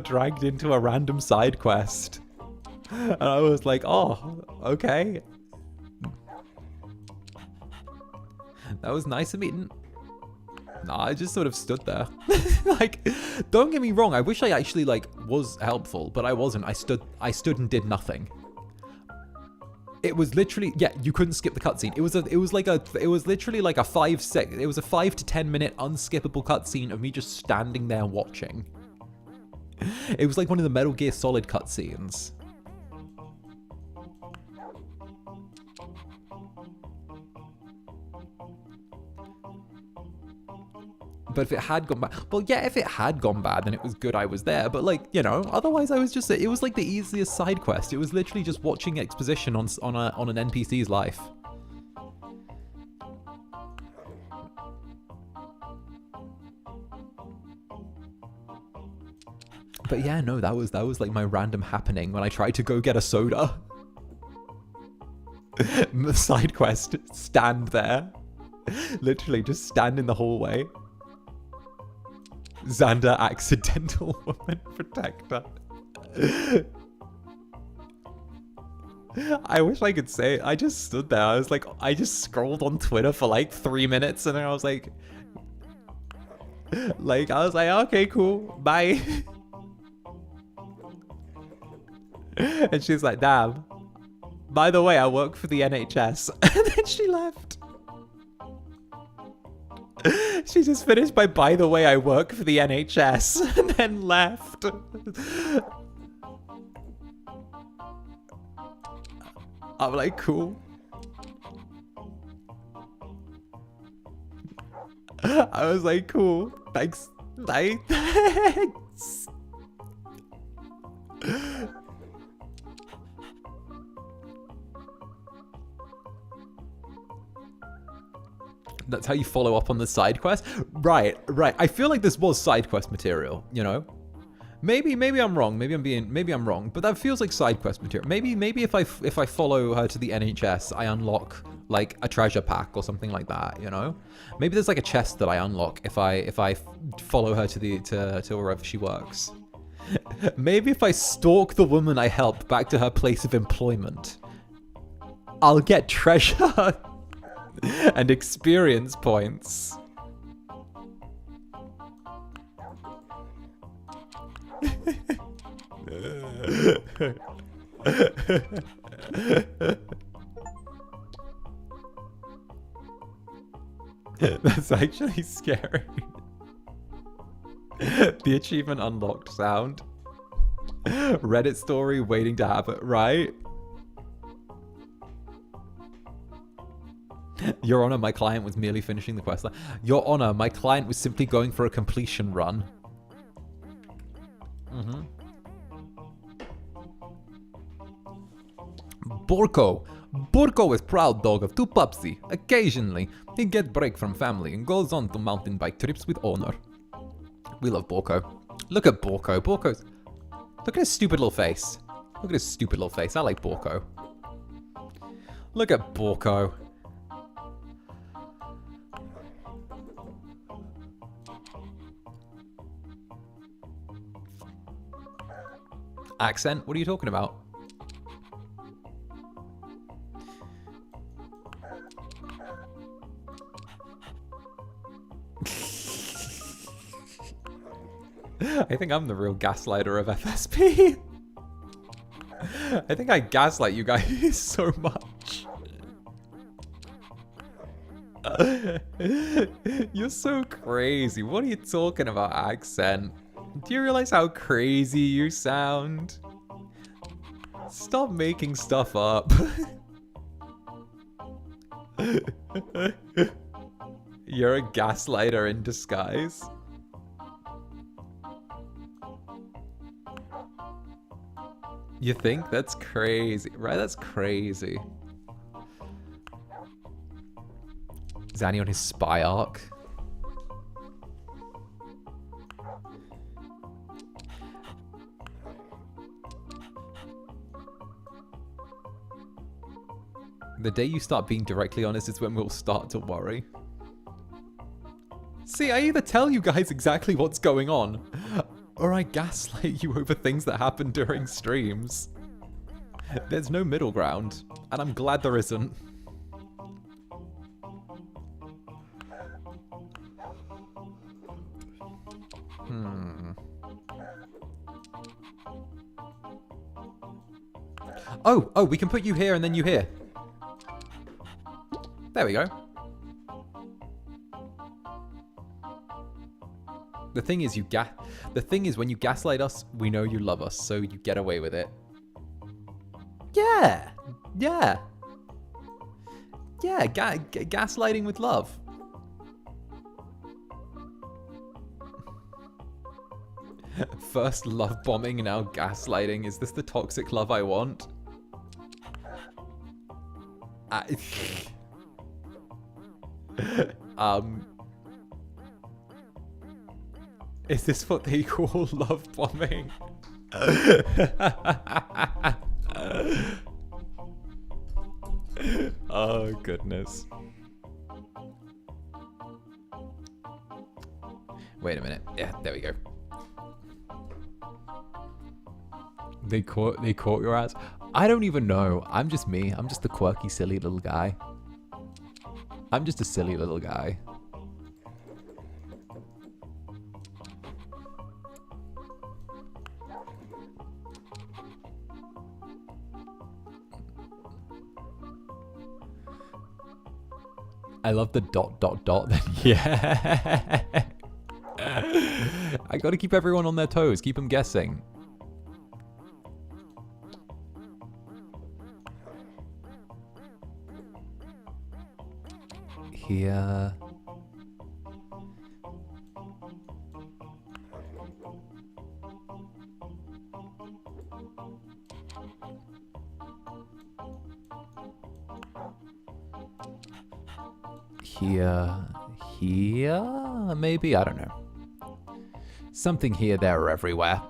dragged into a random side quest. And I was like, oh, okay. That was nice of me. Nah, I just sort of stood there. Like, don't get me wrong, I wish I actually like was helpful, but I wasn't. I stood and did nothing. It was literally, yeah, you couldn't skip the cutscene. It was literally like a 5 to 10 minute unskippable cutscene of me just standing there watching. It was like one of the Metal Gear Solid cutscenes. But if it had gone bad, well, yeah, if it had gone bad, then it was good I was there. But like, you know, otherwise I was just, it was like the easiest side quest. It was literally just watching exposition on an NPC's life. But yeah, no, that was like my random happening when I tried to go get a soda. Side quest, stand there. Literally just stand in the hallway. Zander, accidental woman protector. I wish I could say it. I just stood there. I was like, I just scrolled on Twitter for like 3 minutes and then I was like, okay, cool, bye. And she's like, damn. By the way, I work for the NHS. And then she left. She just finished by the way, I work for the NHS. And then left. I'm like, cool. I was like, cool. Thanks. Bye. Thanks. That's how you follow up on the side quest? Right. I feel like this was side quest material, you know? Maybe I'm wrong. Maybe I'm wrong. But that feels like side quest material. Maybe if I follow her to the NHS, I unlock like a treasure pack or something like that. You know? Maybe there's like a chest that I unlock if I follow her to wherever she works. Maybe if I stalk the woman I help back to her place of employment, I'll get treasure and experience points. That's actually scary. The achievement unlocked sound. Reddit story waiting to happen, right? Your Honor, my client was merely finishing the quest. Your Honor, my client was simply going for a completion run. Borko is proud dog of 2 pupsy. Occasionally, he gets break from family and goes on to mountain bike trips with owner. We love Borko. Look at Borko. Look at his stupid little face. Look at his stupid little face. I like Borko. Look at Borko. Accent? What are you talking about? I think I'm the real gaslighter of FSP. I think I gaslight you guys so much. You're so crazy. What are you talking about, accent? Do you realize how crazy you sound? Stop making stuff up. You're a gaslighter in disguise. You think? That's crazy. Right, that's crazy. Zanny on his spy arc. The day you start being directly honest is when we'll start to worry. See, I either tell you guys exactly what's going on, or I gaslight you over things that happen during streams. There's no middle ground, and I'm glad there isn't. Oh, we can put you here and then you here. There we go. The thing is, when you gaslight us, we know you love us, so you get away with it. Yeah. Gaslighting with love. First love bombing, now gaslighting. Is this the toxic love I want? Is this what they call love bombing? Oh, goodness. Wait a minute. Yeah, there we go. They caught your ass? I don't even know. I'm just me. I'm just the quirky, silly little guy. I'm just a silly little guy. I love the ... Yeah. I gotta keep everyone on their toes. Keep them guessing. Here. Here, maybe? I don't know. Something here, there, or everywhere.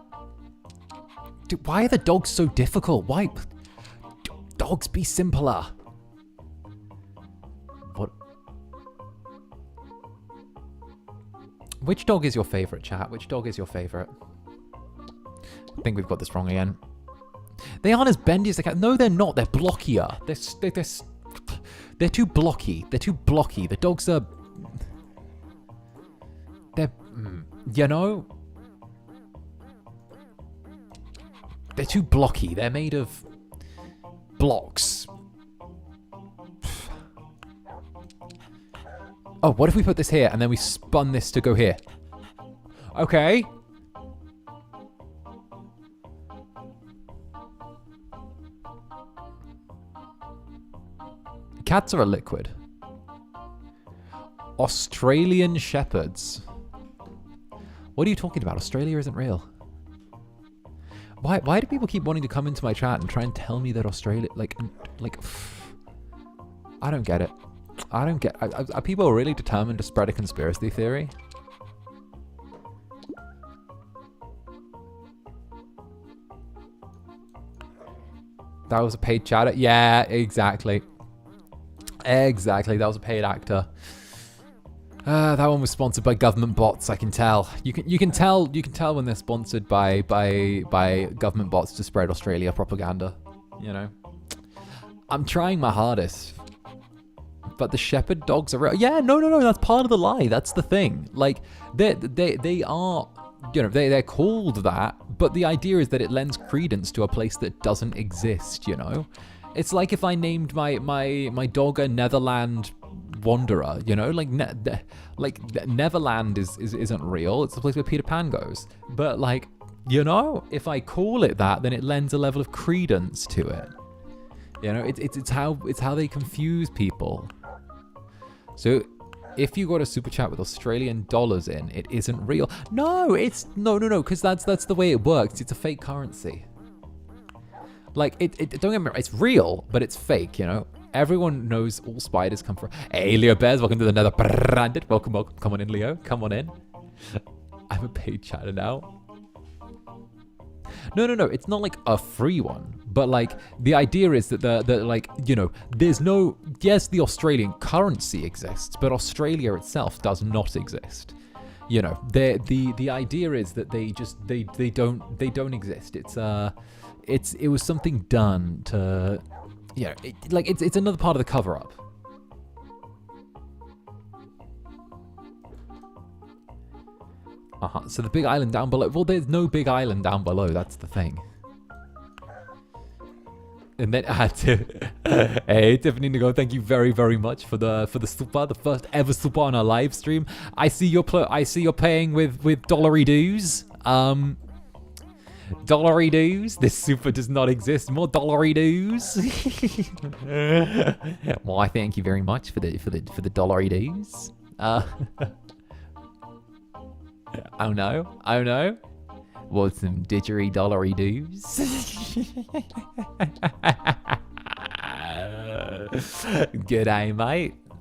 Dude, why are the dogs so difficult? Why? Dogs, be simpler. What? Which dog is your favorite, chat? Which dog is your favorite? I think we've got this wrong again. They aren't as bendy as they can. No, they're not. They're blockier. They're too blocky. They're too blocky. The dogs are... They're... You know? They're too blocky. They're made of... blocks. Oh, what if we put this here and then we spun this to go here? Okay. Cats are a liquid. Australian shepherds. What are you talking about? Australia isn't real. Why do people keep wanting to come into my chat and try and tell me that Australia, like, I don't get it. I don't get. Are people really determined to spread a conspiracy theory? That was a paid chatter. Yeah, exactly. Exactly, that was a paid actor. That one was sponsored by government bots. I can tell. You can tell when they're sponsored by government bots to spread Australia propaganda. You know, I'm trying my hardest, but the shepherd dogs are real. Yeah, no. That's part of the lie. That's the thing. Like they are. You know, they're called that, but the idea is that it lends credence to a place that doesn't exist. You know. It's like if I named my dog a Netherland Wanderer, you know, like Neverland isn't real. It's the place where Peter Pan goes. But like, you know, if I call it that, then it lends a level of credence to it. You know, it's how they confuse people. So if you got a super chat with Australian dollars in, it isn't real. No, no, because that's the way it works. It's a fake currency. Like, don't get me wrong, it's real, but it's fake, you know? Everyone knows all spiders come from... Hey, Leo Bears, welcome to the Netherbrand. Welcome. Come on in, Leo. Come on in. I'm a paid chatter now. No, it's not like a free one. But, like, the idea is that the like, you know, there's no... Yes, the Australian currency exists, but Australia itself does not exist. You know, the idea is that they don't exist. It was something done to, you know, it's another part of the cover-up. So the big island down below. Well, there's no big island down below. That's the thing. And then hey, Tiffany Nicole, thank you very, very much for the super, the first ever super on our live stream. I see you're paying with dollary dues. Dollary dues. This super does not exist. More dollary dues. Well, I thank you very much for the dollary dues. Oh no. Want some didgery dollary dues? G'day, mate.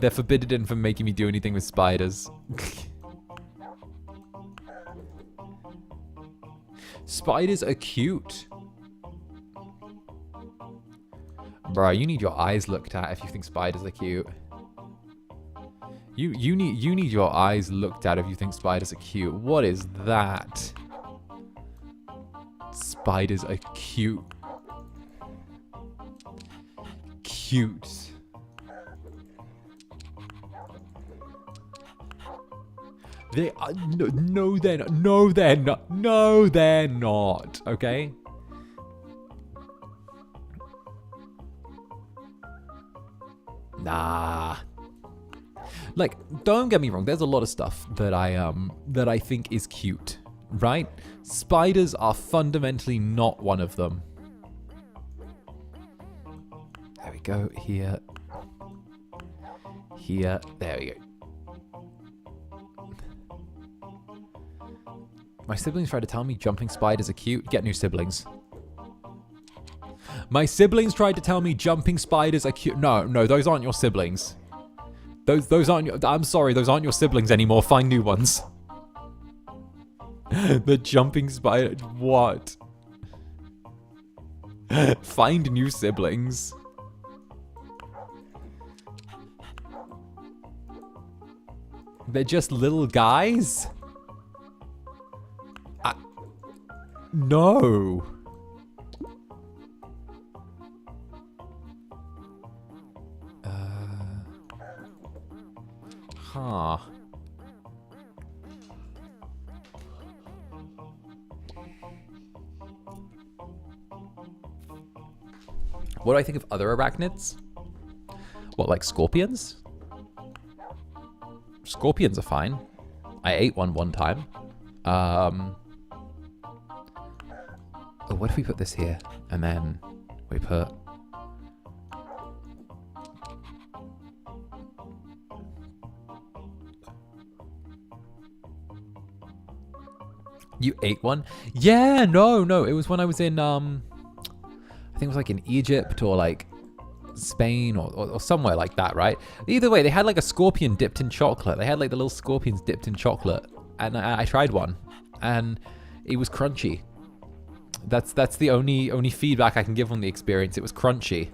They're forbidden from making me do anything with spiders. Spiders are cute. Bro, you need your eyes looked at if you think spiders are cute. You need your eyes looked at if you think spiders are cute. What is that? Spiders are cute. Cute. They are, no, they're not. No, they're not. No, they're not. Okay? Nah. Like, don't get me wrong. There's a lot of stuff that I think is cute, right? Spiders are fundamentally not one of them. There we go. Here. Here. There we go. My siblings tried to tell me jumping spiders are cute. Get new siblings. My siblings tried to tell me jumping spiders are cute. No, those aren't your siblings. Those aren't your, I'm sorry, those aren't your siblings anymore. Find new ones. The jumping spider, what? Find new siblings. They're just little guys? No. Huh. What do I think of other arachnids? What, like scorpions? Scorpions are fine. I ate one time. Oh, what if we put this here? And then we put... You ate one? Yeah, no. It was when I was in, I think it was like in Egypt or like Spain or somewhere like that, right? Either way, they had like a scorpion dipped in chocolate. They had like the little scorpions dipped in chocolate. And I tried one. And it was crunchy. That's the only feedback I can give on the experience. It was crunchy.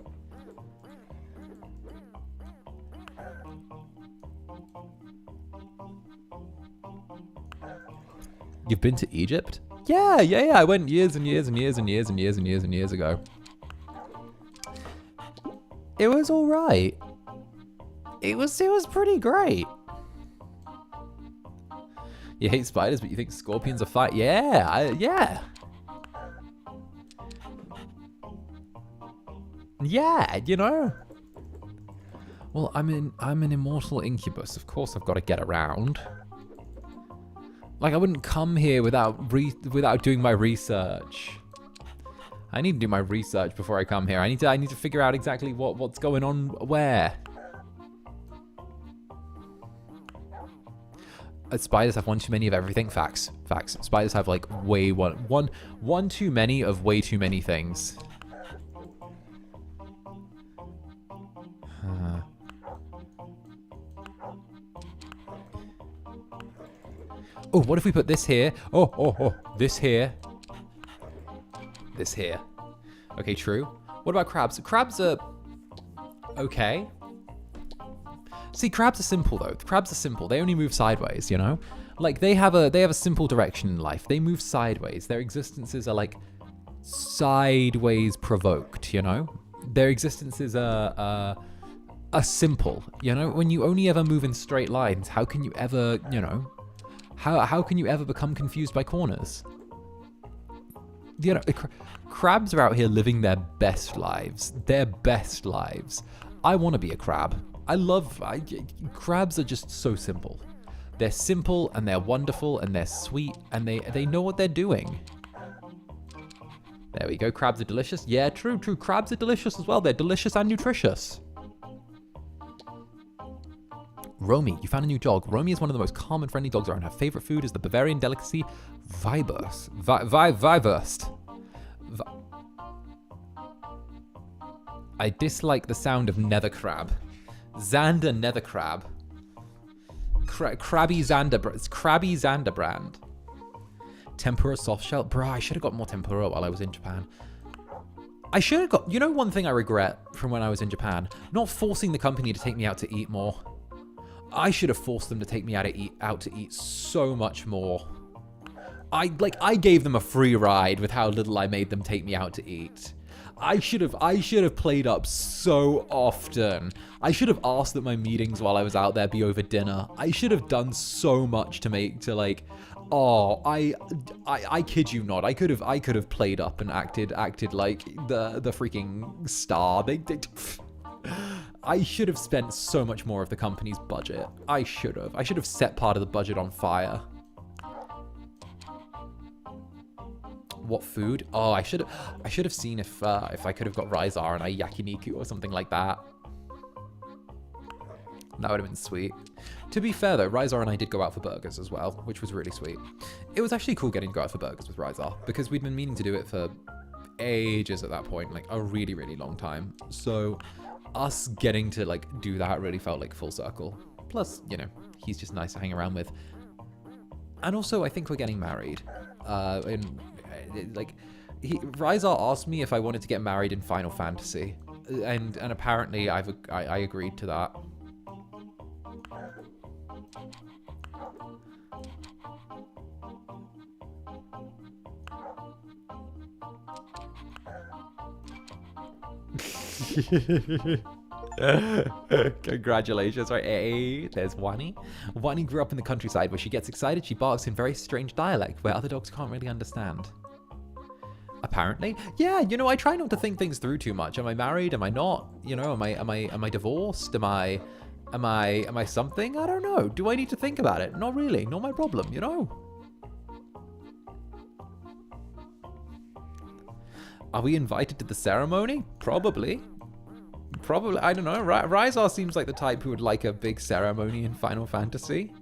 You've been to Egypt? Yeah. I went years and years ago. It was all right. It was pretty great. You hate spiders, but you think scorpions are fine? Yeah. Yeah, you know. Well, I'm an immortal incubus. Of course, I've got to get around. Like, I wouldn't come here without doing my research. I need to do my research before I come here. I need to figure out exactly what's going on where. Spiders have one too many of everything. Facts. Spiders have like one too many of way too many things. Oh, what if we put this here? Oh, this here. This here. Okay, true. What about crabs? Crabs are okay. See, crabs are simple though. Crabs are simple. They only move sideways, you know? Like they have a simple direction in life. They move sideways. Their existences are like sideways provoked, you know? Their existences are simple, you know? When you only ever move in straight lines, how can you ever, you know, how can you ever become confused by corners? You know, crabs are out here living their best lives. Their best lives. I want to be a crab. Crabs are just so simple. They're simple and they're wonderful and they're sweet and they know what they're doing. There we go. Crabs are delicious. Yeah, true. Crabs are delicious as well. They're delicious and nutritious. Romy, you found a new dog. Romy is one of the most calm and friendly dogs around. Her favorite food is the Bavarian delicacy Vibers. Viburst. I dislike the sound of nether crab. Zander nether crab. Crabby Zander. It's Crabby Zander brand. Tempura soft shell. Bruh, I should have got more tempura while I was in Japan. I should have got... You know one thing I regret from when I was in Japan? Not forcing the company to take me out to eat more. I should have forced them to take me out to eat so much more. I gave them a free ride with how little I made them take me out to eat. I should have played up so often. I should have asked that my meetings while I was out there be over dinner. I should have done so much oh, I kid you not. I could have played up and acted like the freaking star. I should have spent so much more of the company's budget. I should have set part of the budget on fire. What food? Oh, I should have seen if I could have got Rizar and a yakiniku or something like that. That would have been sweet. To be fair though, Rizar and I did go out for burgers as well, which was really sweet. It was actually cool getting to go out for burgers with Rizar because we'd been meaning to do it for ages at that point, like a really, really long time. So us getting to like do that really felt like full circle. Plus, you know, he's just nice to hang around with. And also, I think we're getting married. Rizar asked me if I wanted to get married in Final Fantasy, and apparently I agreed to that. Congratulations, right? Hey, there's Wani. Wani grew up in the countryside where she gets excited, she barks in very strange dialect where other dogs can't really understand. Apparently. Yeah, you know, I try not to think things through too much. Am I married? Am I not? You know, am I divorced? Am I something? I don't know. Do I need to think about it? Not really. Not my problem, you know? Are we invited to the ceremony? Probably. I don't know. Rizar seems like the type who would like a big ceremony in Final Fantasy.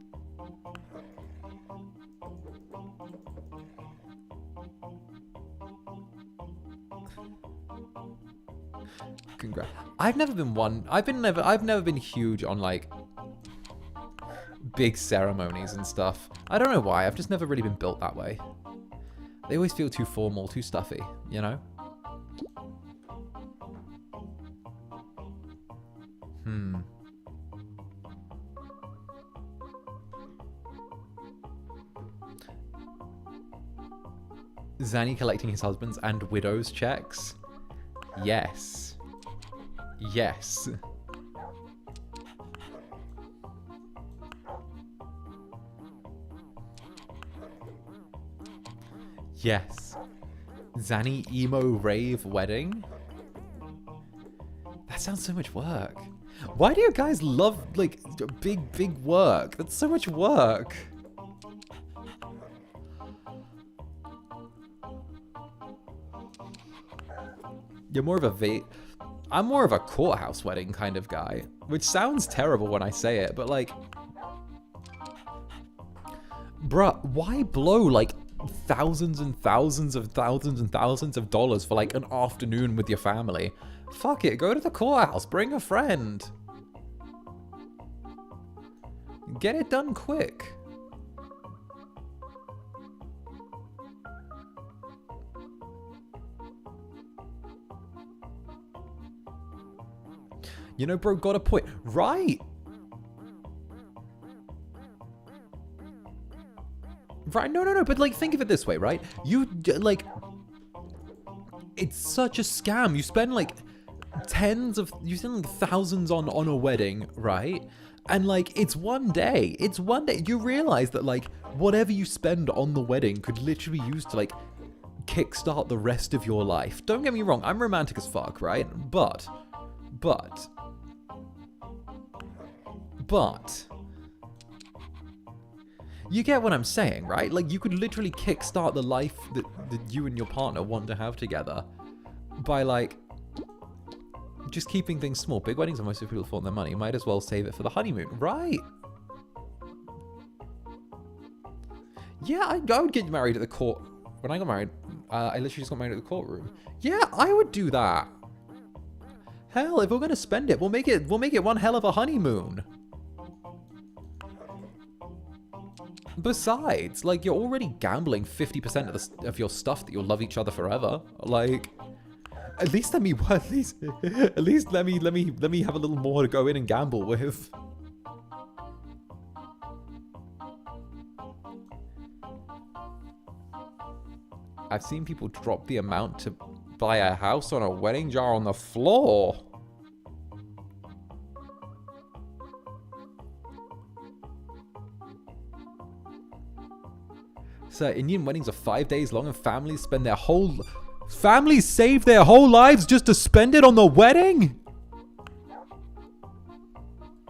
Congrats. I've never been huge on like big ceremonies and stuff. I don't know why. I've just never really been built that way. They always feel too formal, too stuffy, you know? Zanny collecting his husband's and widow's checks? Yes. Yes. Yes. Zanny emo rave wedding? That sounds so much work. Why do you guys love, like, big work? That's so much work. You're more of I'm more of a courthouse wedding kind of guy, which sounds terrible when I say it, but like, bruh, why blow like thousands and thousands of dollars for like an afternoon with your family? Fuck it, go to the courthouse, bring a friend. Get it done quick. You know, bro, got a point. Right. Right, no, but like, think of it this way, right? Like, it's such a scam. You spend like thousands on a wedding, right? And like, it's one day. You realize that like, whatever you spend on the wedding could literally be used to like, kickstart the rest of your life. Don't get me wrong, I'm romantic as fuck, right? But, you get what I'm saying, right? Like, you could literally kickstart the life that you and your partner want to have together by, like, just keeping things small. Big weddings are most people for their money. Might as well save it for the honeymoon, right? Yeah, I would get married at the court. When I got married, I literally just got married at the courtroom. Yeah, I would do that. Hell, if we're gonna spend it, we'll make it one hell of a honeymoon. Besides, like, you're already gambling 50% of your stuff that you'll love each other forever. Like, at least let me let me have a little more to go in and gamble with. I've seen people drop the amount to buy a house on a wedding jar on the floor. So Indian weddings are 5 days long and families save their whole lives just to spend it on the wedding?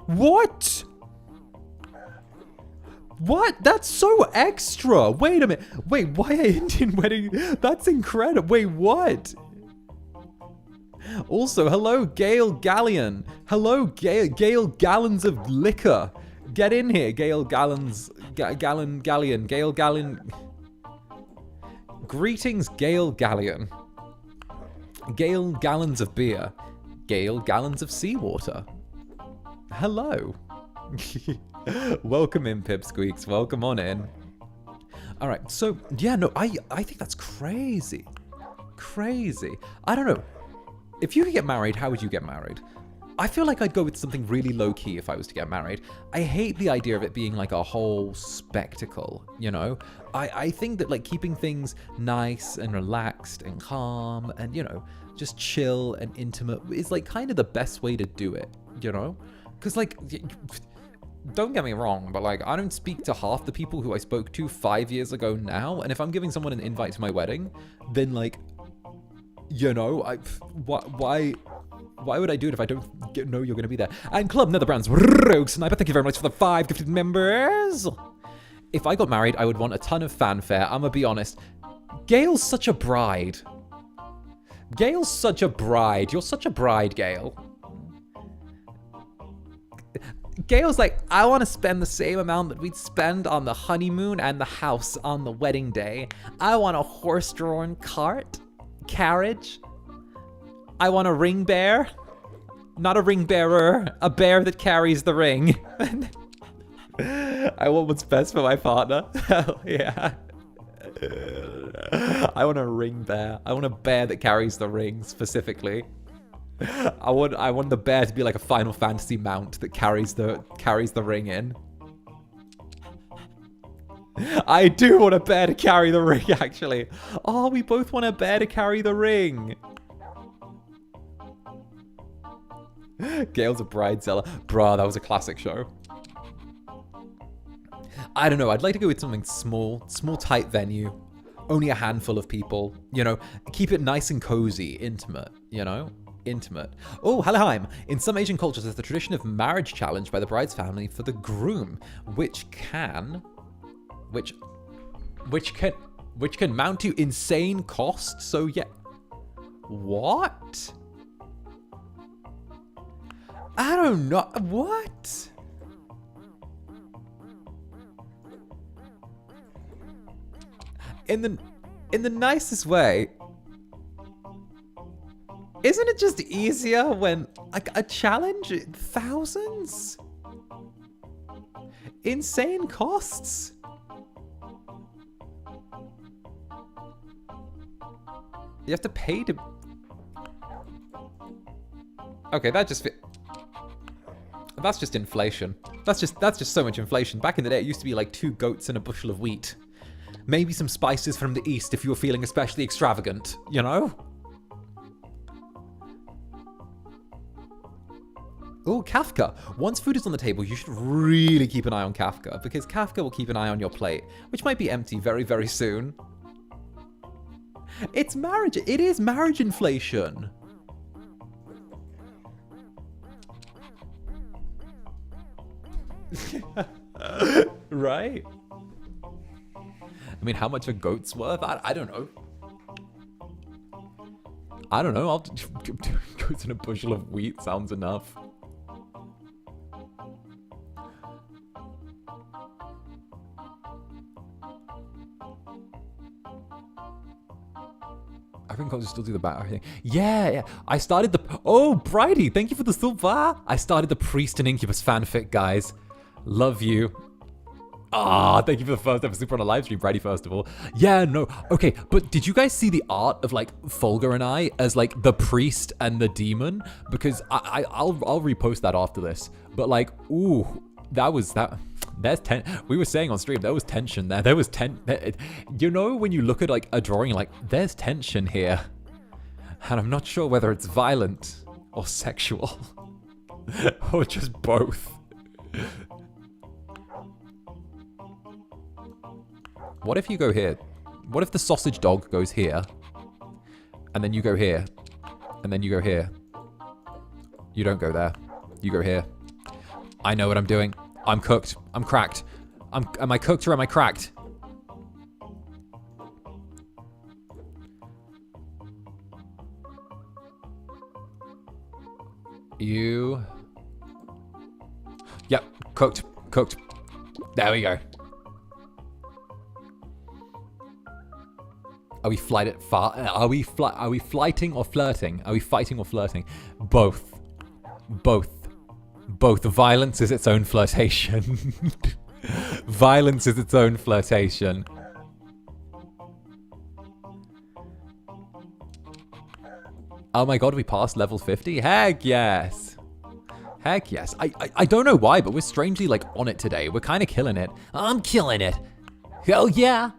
What? What? That's so extra. Wait a minute. Wait, why an Indian wedding? That's incredible. Wait, what? Also, hello, 𝓂𝓸𝓾𝓻. Hello, Gale Gallons of Liquor. Get in here, 𝓂𝓸𝓾𝓻. 𝓂𝓸𝓾𝓻. Greetings, 𝓂𝓸𝓾𝓻. Gale gallons of beer. Gale gallons of seawater. Hello. Welcome in, Pipsqueaks. Welcome on in. All right, so, yeah, no, I think that's crazy. Crazy. I don't know. If you could get married, how would you get married? I feel like I'd go with something really low-key if I was to get married. I hate the idea of it being like a whole spectacle, you know? I think that like keeping things nice and relaxed and calm and, you know, just chill and intimate is like kind of the best way to do it, you know? Because like, don't get me wrong, but like I don't speak to half the people who I spoke to 5 years ago now. And if I'm giving someone an invite to my wedding, then like, you know, why would I do it if I don't know you're going to be there? And Club Netherbrand's Rogue Sniper, thank you very much for the 5 gifted members. If I got married, I would want a ton of fanfare. I'm going to be honest. Gale's such a bride. Gale's such a bride. You're such a bride, Gale. Gale's like, I want to spend the same amount that we'd spend on the honeymoon and the house on the wedding day. I want a horse-drawn carriage. I want a ring bear. Not a ring bearer, a bear that carries the ring. I want what's best for my partner. Hell yeah. I want a ring bear. I want a bear that carries the ring specifically. I want the bear to be like a Final Fantasy mount that carries the ring in. I do want a bear to carry the ring, actually. Oh, we both want a bear to carry the ring. Gale's a bride seller. Bruh, that was a classic show. I don't know. I'd like to go with something small, tight venue. Only a handful of people. You know, keep it nice and cozy, intimate, you know? Intimate. Oh, Halaheim. In some Asian cultures, there's the tradition of marriage challenge by the bride's family for the groom, which can mount to insane costs. So yeah. What? I don't know. What? In the nicest way. Isn't it just easier when like a challenge? Thousands? Insane costs? You have to pay to... Okay, that's just inflation. That's just so much inflation. Back in the day, it used to be like 2 goats and a bushel of wheat. Maybe some spices from the east if you were feeling especially extravagant, you know? Oh, Kafka. Once food is on the table, you should really keep an eye on Kafka, because Kafka will keep an eye on your plate, which might be empty very, very soon. It's marriage. It is marriage inflation. Right? I mean, how much a goat's worth? I don't know. I don't know. Goats and a bushel of wheat sounds enough. I think Don't go still do the battle thing. Yeah. I started the... Oh, Bridie, thank you for the silver. I started the Priest and Incubus fanfic, guys. Love you. Ah, thank you for the first ever super on a live stream, Bridie, first of all. Yeah, no. Okay, but did you guys see the art of, like, 𝔂𝓸𝓾 and I as, like, the priest and the demon? Because I'll repost that after this. But, like, ooh, there's we were saying on stream, there was tension there. There was you know, when you look at, like, a drawing, like, there's tension here. And I'm not sure whether it's violent or sexual. Or just both. What if you go here? What if the sausage dog goes here? And then you go here. And then you go here. You don't go there. You go here. I know what I'm doing. I'm cooked. I'm cracked. Am I cooked or am I cracked? You... Yep. Cooked. Cooked. There we go. Are we Are we flighting or flirting? Are we fighting or flirting? Both. Both. Both. Violence is its own flirtation. Violence is its own flirtation. Oh my god, we passed level 50? Heck yes. Heck yes. I don't know why, but we're strangely, like, on it today. We're kind of killing it. I'm killing it. Hell yeah.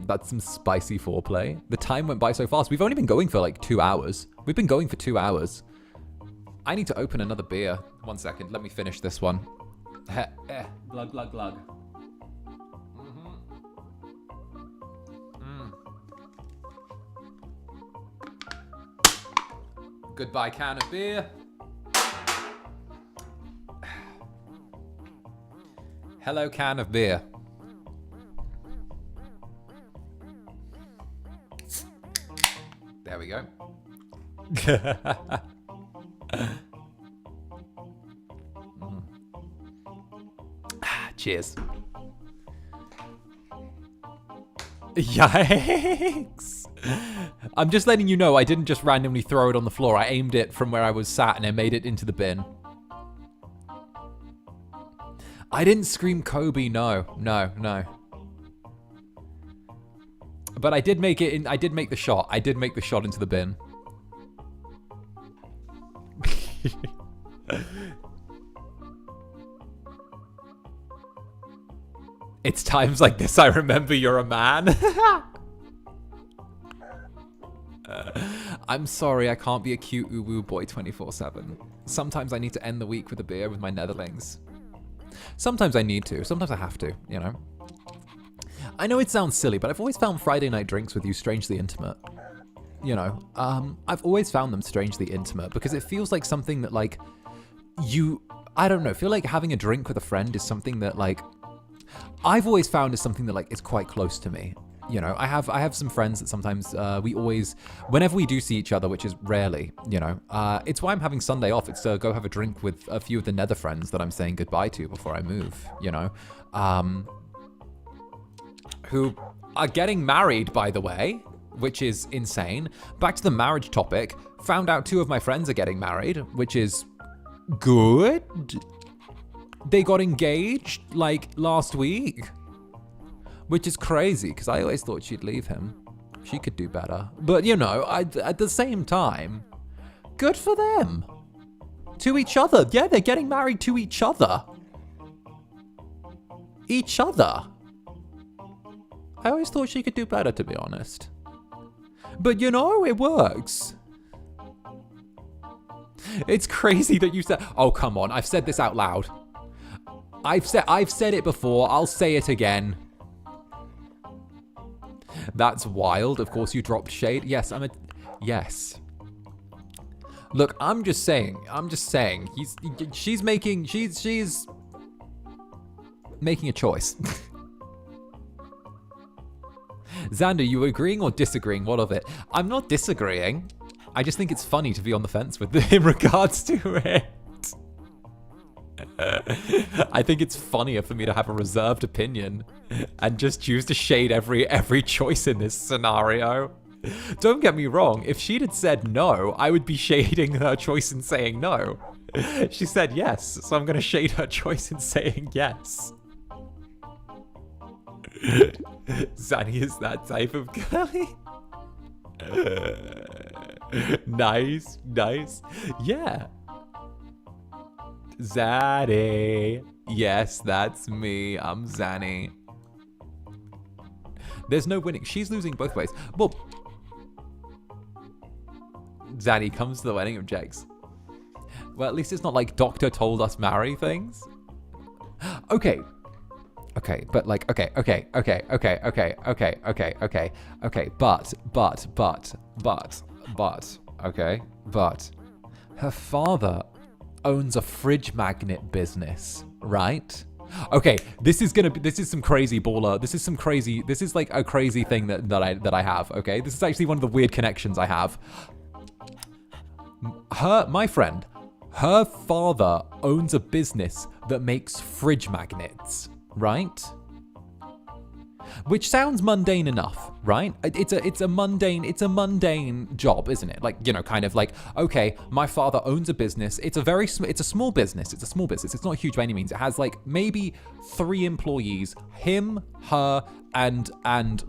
That's some spicy foreplay. The time went by so fast. We've only been going for like 2 hours. We've been going for 2 hours. I need to open another beer. 1 second. Let me finish this one. Glug, glug, glug. Goodbye, can of beer. Hello, can of beer. There we go. Cheers. Yikes. I'm just letting you know I didn't just randomly throw it on the floor. I aimed it from where I was sat and I made it into the bin. I didn't scream Kobe, no. But I did make it in. I did make the shot. I did make the shot into the bin. It's times like this I remember you're a man. I'm sorry, I can't be a cute woo boy 24/7. Sometimes I need to end the week with a beer with my netherlings. Sometimes I need to. Sometimes I have to, you know. I know it sounds silly, but I've always found Friday night drinks with you strangely intimate. You know, I've always found them strangely intimate because it feels like something that, like, I don't know, feel like having a drink with a friend is something that, like, I've always found is something that, like, is quite close to me. You know, I have some friends that sometimes whenever we do see each other, which is rarely, you know, it's why I'm having Sunday off. It's to go have a drink with a few of the nether friends that I'm saying goodbye to before I move, you know, who are getting married, by the way, which is insane. Back to the marriage topic, found out 2 of my friends are getting married, which is good. They got engaged, like, last week. Which is crazy, because I always thought she'd leave him. She could do better. But, you know, at the same time, good for them. To each other. Yeah, they're getting married to each other. Each other. I always thought she could do better, to be honest. But, you know, it works. It's crazy that you said... Oh, come on. I've said this out loud. I've said it before. I'll say it again. That's wild. Of course you dropped shade. Yes, yes. Look, I'm just saying. She's making a choice. Zander, you agreeing or disagreeing? What of it? I'm not disagreeing. I just think it's funny to be on the fence with in regards to it. I think it's funnier for me to have a reserved opinion and just choose to shade every choice in this scenario. Don't get me wrong, if she'd had said no, I would be shading her choice in saying no. She said yes, so I'm gonna shade her choice in saying yes. Zanny is that type of girly. Nice, nice. Yeah. Zanny. Yes, that's me. I'm Zanny. There's no winning. She's losing both ways. Well, Zanny comes to the wedding of Jegs. Well, at least it's not like Doctor told us marry things. Okay. Okay, but like, okay, but her father owns a fridge magnet business, right? Okay, this is some crazy baller. This is like a crazy thing that I have, okay? This is actually one of the weird connections I have. My friend, her father owns a business that makes fridge magnets, right? Which sounds mundane enough, right? It's a mundane job, isn't it? Like, you know, kind of like, okay, my father owns a business. It's a small business. It's not huge by any means. It has like maybe 3 employees, him, her, and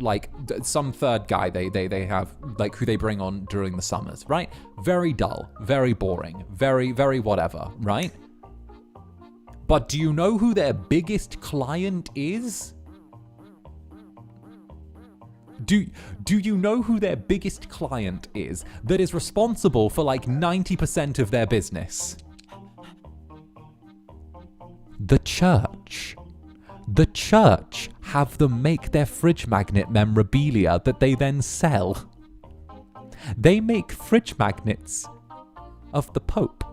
like some third guy they have, like, who they bring on during the summers, right? Very dull, very boring, very whatever, right? But do you know who their biggest client is? Do you know who their biggest client is that is responsible for like 90% of their business? The church. The church have them make their fridge magnet memorabilia that they then sell. They make fridge magnets of the Pope.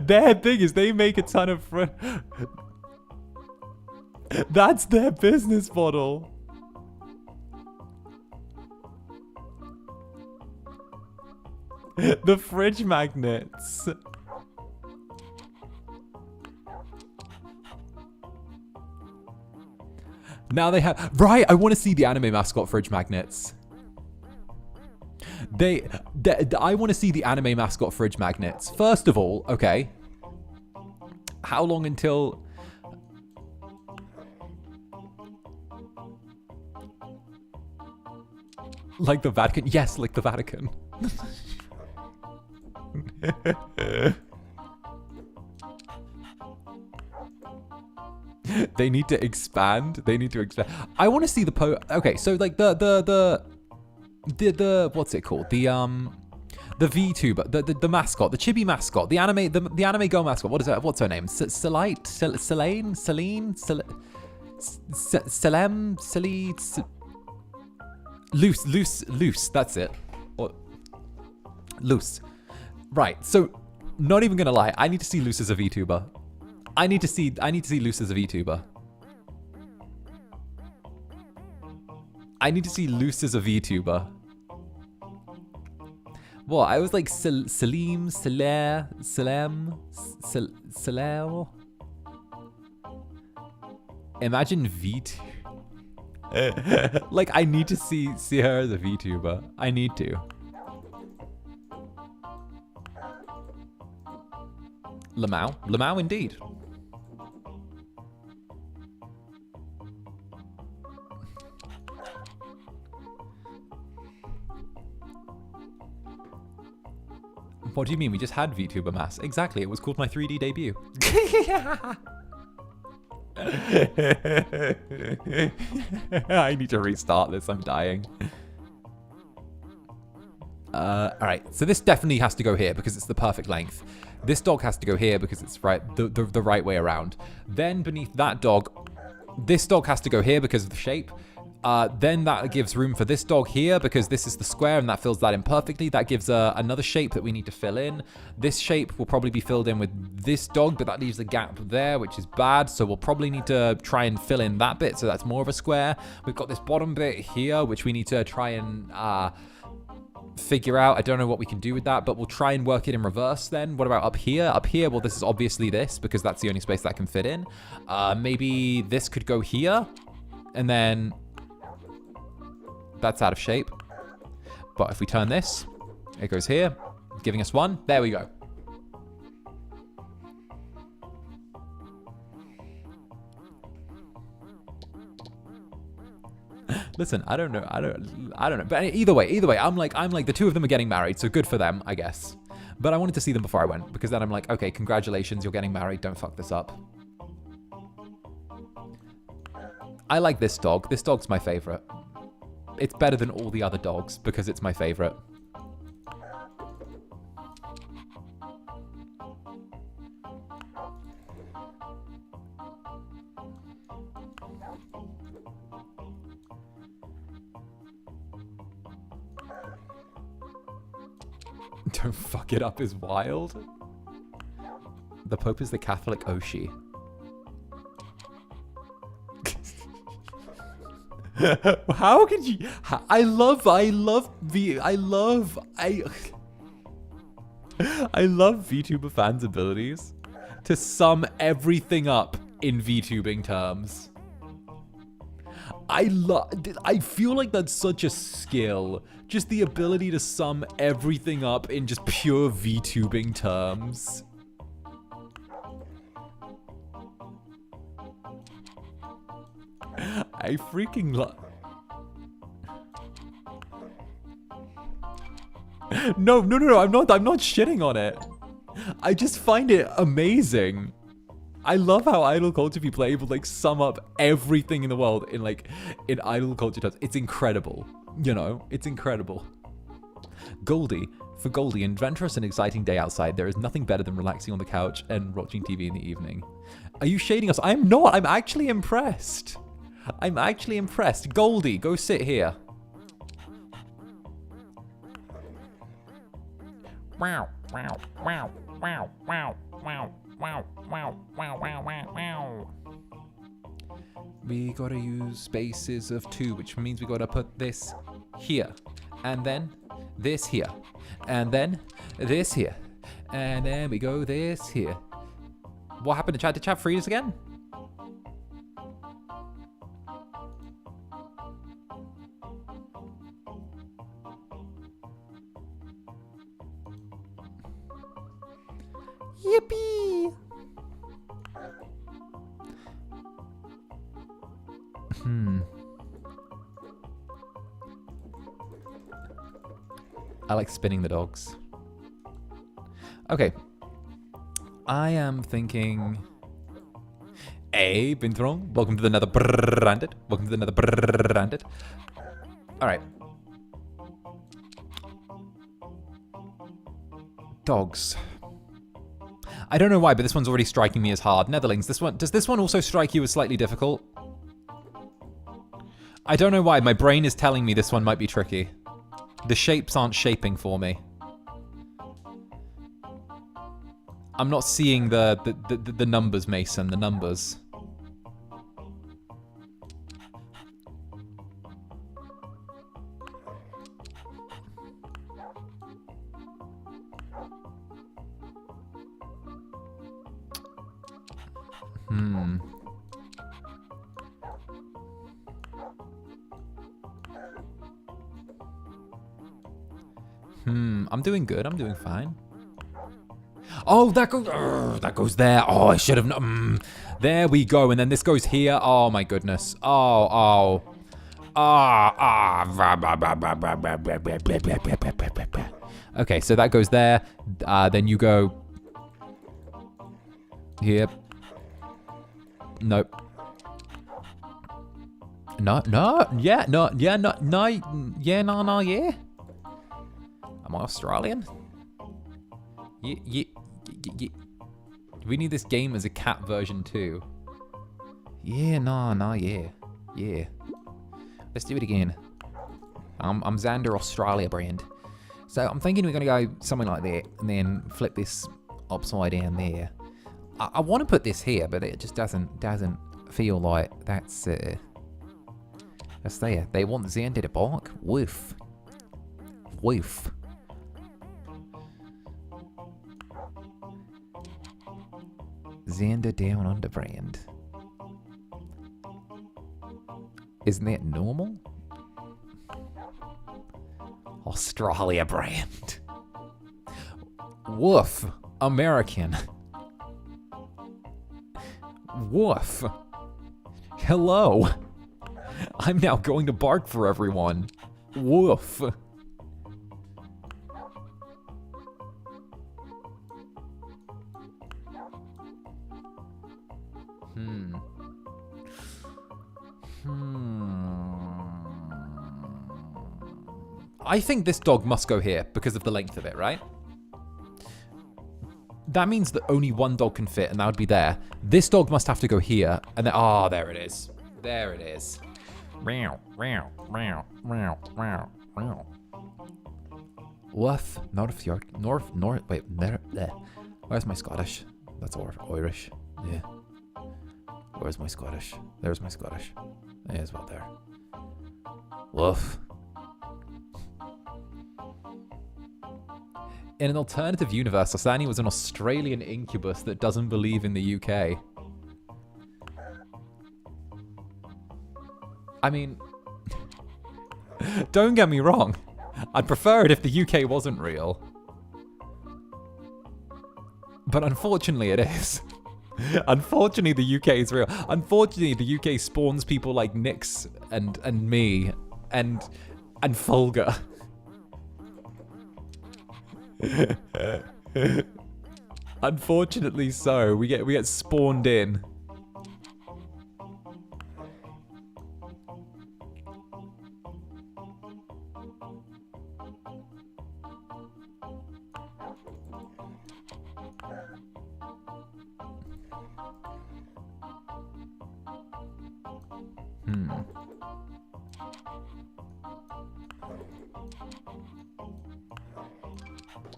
Their thing is they make a ton of that's their business model. The fridge magnets. Now they have, right, I want to see the anime mascot fridge magnets. I want to see the anime mascot fridge magnets. First of all, okay. How long until... Like the Vatican? Yes, like the Vatican. They need to expand. I want to see the okay, so like the what's it called? The VTuber, the mascot, the chibi mascot, the anime girl mascot. What is that? What's her name? Celine, Loose. That's it. Or Loose. Right. So, not even gonna lie, I need to see Loose as a VTuber. I need to see Loose as a VTuber. I need to see Loose as a VTuber. What? I was like Salim. Imagine VTuber. Like, I need to see her as a VTuber. I need to. Lamau indeed. What do you mean? We just had VTuber Mass. Exactly, it was called my 3D debut. I need to restart this, I'm dying. Alright, so this definitely has to go here because it's the perfect length. This dog has to go here because it's the right way around. Then beneath that dog, this dog has to go here because of the shape. Then that gives room for this dog here because this is the square and that fills that in perfectly. That gives another shape that we need to fill in. This shape will probably be filled in with this dog, but that leaves a gap there, which is bad. So we'll probably need to try and fill in that bit. So that's more of a square. We've got this bottom bit here, which we need to try and figure out. I don't know what we can do with that, but we'll try and work it in reverse then. What about up here? Up here, well, this is obviously this because that's the only space that can fit in. Maybe this could go here and then... That's out of shape. But if we turn this, it goes here, giving us 1. There we go. Listen, I don't know. I don't know. But either way, I'm like the two of them are getting married, so good for them, I guess. But I wanted to see them before I went because then I'm like, okay, congratulations, you're getting married. Don't fuck this up. I like this dog. This dog's my favorite. It's better than all the other dogs because it's my favorite. Don't fuck it up is wild. The Pope is the Catholic Oshi. How could you? I love VTuber fans' abilities to sum everything up in VTubing terms. I feel like that's such a skill. Just the ability to sum everything up in just pure VTubing terms. I freaking love... No, I'm not shitting on it. I just find it amazing. I love how idol culture people are able to like sum up everything in the world in idol culture terms. It's incredible. You know, it's incredible. 𝓂𝓸𝓾𝓻. For 𝓂𝓸𝓾, an adventurous and exciting day outside, there is nothing better than relaxing on the couch and watching TV in the evening. Are you shading us? I'm not. I'm actually impressed. I'm actually impressed. 𝓂𝓸𝓾𝓻, go sit here. Wow, wow, wow, wow, wow, wow, wow, wow, wow, wow, wow. We gotta use spaces of 2, which means we gotta put this here, and then this here, and then this here, and then we go this here. What happened to chat? Did chat freeze again? Yippee! I like spinning the dogs. Okay. I am thinking... Hey, Binthrong. Welcome to the Netherbrand. Welcome to the Netherbrand. Alright. Dogs. I don't know why, but this one's already striking me as hard. Netherlings, does this one also strike you as slightly difficult? I don't know why, my brain is telling me this one might be tricky. The shapes aren't shaping for me. I'm not seeing the numbers, Mason, the numbers. I'm doing good. I'm doing fine. Oh, that goes there. Oh, I should have. There we go. And then this goes here. Oh my goodness. Oh. Okay, so that goes there. Then you go here. Nope. No. Yeah. Am I Australian? Yeah. We need this game as a cat version too. Yeah, yeah. Let's do it again. I'm Zander 𝓂𝓸𝓼𝓽. So I'm thinking we're going to go something like that and then flip this upside down there. I want to put this here, but it just doesn't feel like that's there. They want Zander to bark. Woof. Woof. Zander down under brand. Isn't that normal? Australia brand. Woof. American. Woof. Hello. I'm now going to bark for everyone. Woof. I think this dog must go here because of the length of it, right? That means that only one dog can fit, and that would be there. This dog must have to go here, and then, oh, there it is. There it is. Woof. North York. Wait, there. Where's my Scottish? That's Irish. Yeah. Where's my Scottish? There's my Scottish. There's what there. Woof. In an alternative universe, Asani was an Australian incubus that doesn't believe in the UK. I mean, don't get me wrong. I'd prefer it if the UK wasn't real. But unfortunately it is. Unfortunately the UK is real. Unfortunately the UK spawns people like Nyx and me and Fulgur. Unfortunately so, we get spawned in.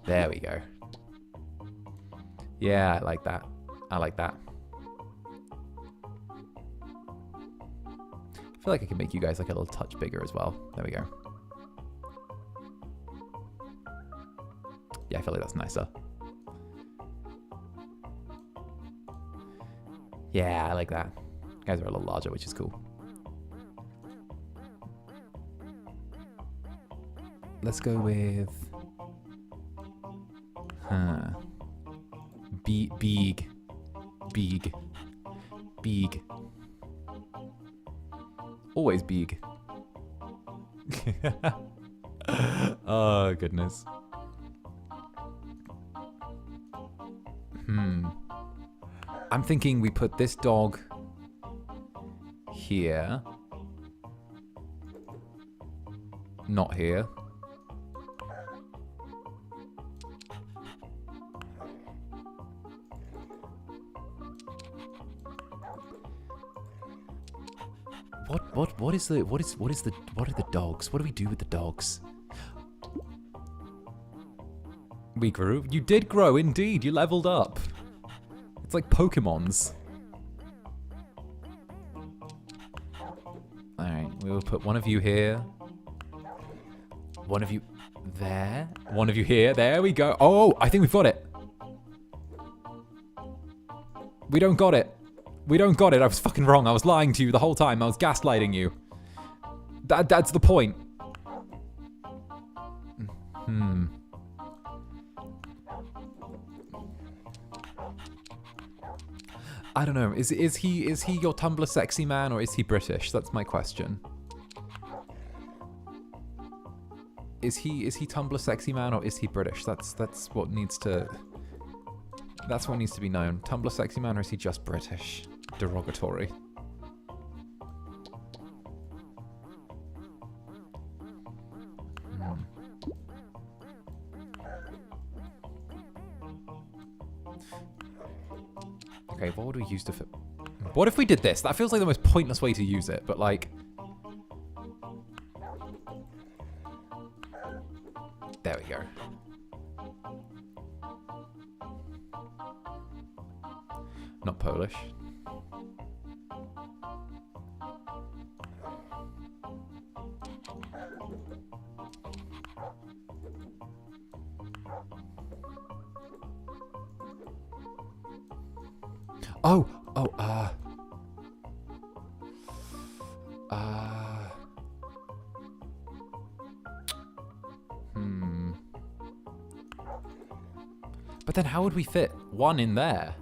There we go. Yeah, I like that. I like that. I feel like I can make you guys like a little touch bigger as well. There we go. Yeah, I feel like that's nicer. Yeah, I like that. You guys are a little larger, which is cool. Let's go with... Beeg. Always beeg. Oh, goodness. I'm thinking we put this dog here. Not here. What are the dogs? What do we do with the dogs? We grew. You did grow, indeed. You leveled up. It's like Pokemons. Alright, we will put one of you here. One of you there. One of you here. There we go. Oh, I think we've got it. We don't got it. We don't got it. I was fucking wrong. I was lying to you the whole time. I was gaslighting you. That's the point. I don't know. Is he your Tumblr sexy man or is he British? That's my question. Is he Tumblr sexy man or is he British? That's what needs to be known. Tumblr sexy man or is he just British? Derogatory. Okay, what would we use to fit? What if we did this? That feels like the most pointless way to use it, but like... Not Polish. Oh, But then how would we fit one in there?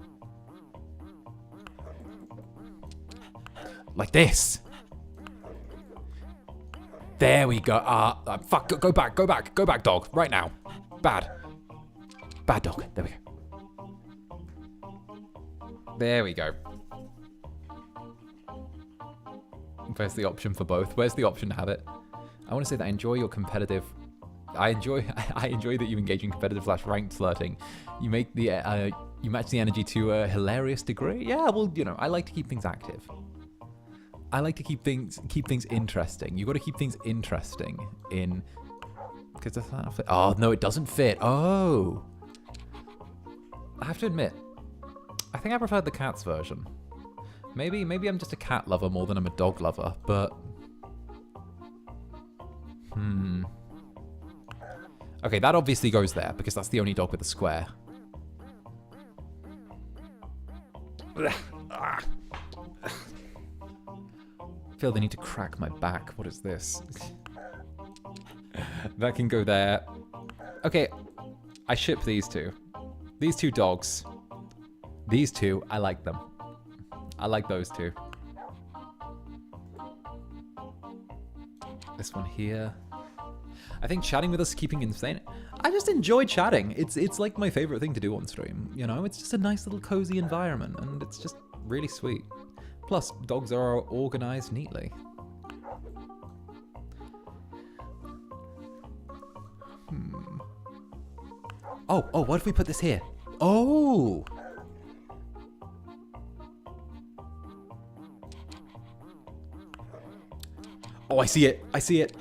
Like this. There we go. Fuck, go back, dog, right now. Bad dog, there we go. There we go. Where's the option for both? Where's the option to have it? I want to say that I enjoy your competitive... I enjoy that you engage in competitive / ranked flirting. You make the... you match the energy to a hilarious degree. Yeah, well, you know, I like to keep things active. I like to keep things interesting. You got to keep things interesting in... Because does that not fit? Oh, no, it doesn't fit. Oh. I have to admit, I think I preferred the cat's version. Maybe I'm just a cat lover more than I'm a dog lover, but... Okay, that obviously goes there, because that's the only dog with a square. I feel the need to crack my back. What is this? That can go there. Okay, I ship these two. These two dogs. These two, I like them. I like those two. This one here. I think chatting with us, keeping insane. I just enjoy chatting. It's like my favorite thing to do on stream. You know, it's just a nice little cozy environment, and it's just really sweet. Plus, dogs are organized neatly. Oh, what if we put this here? Oh! Oh, I see it. I see it.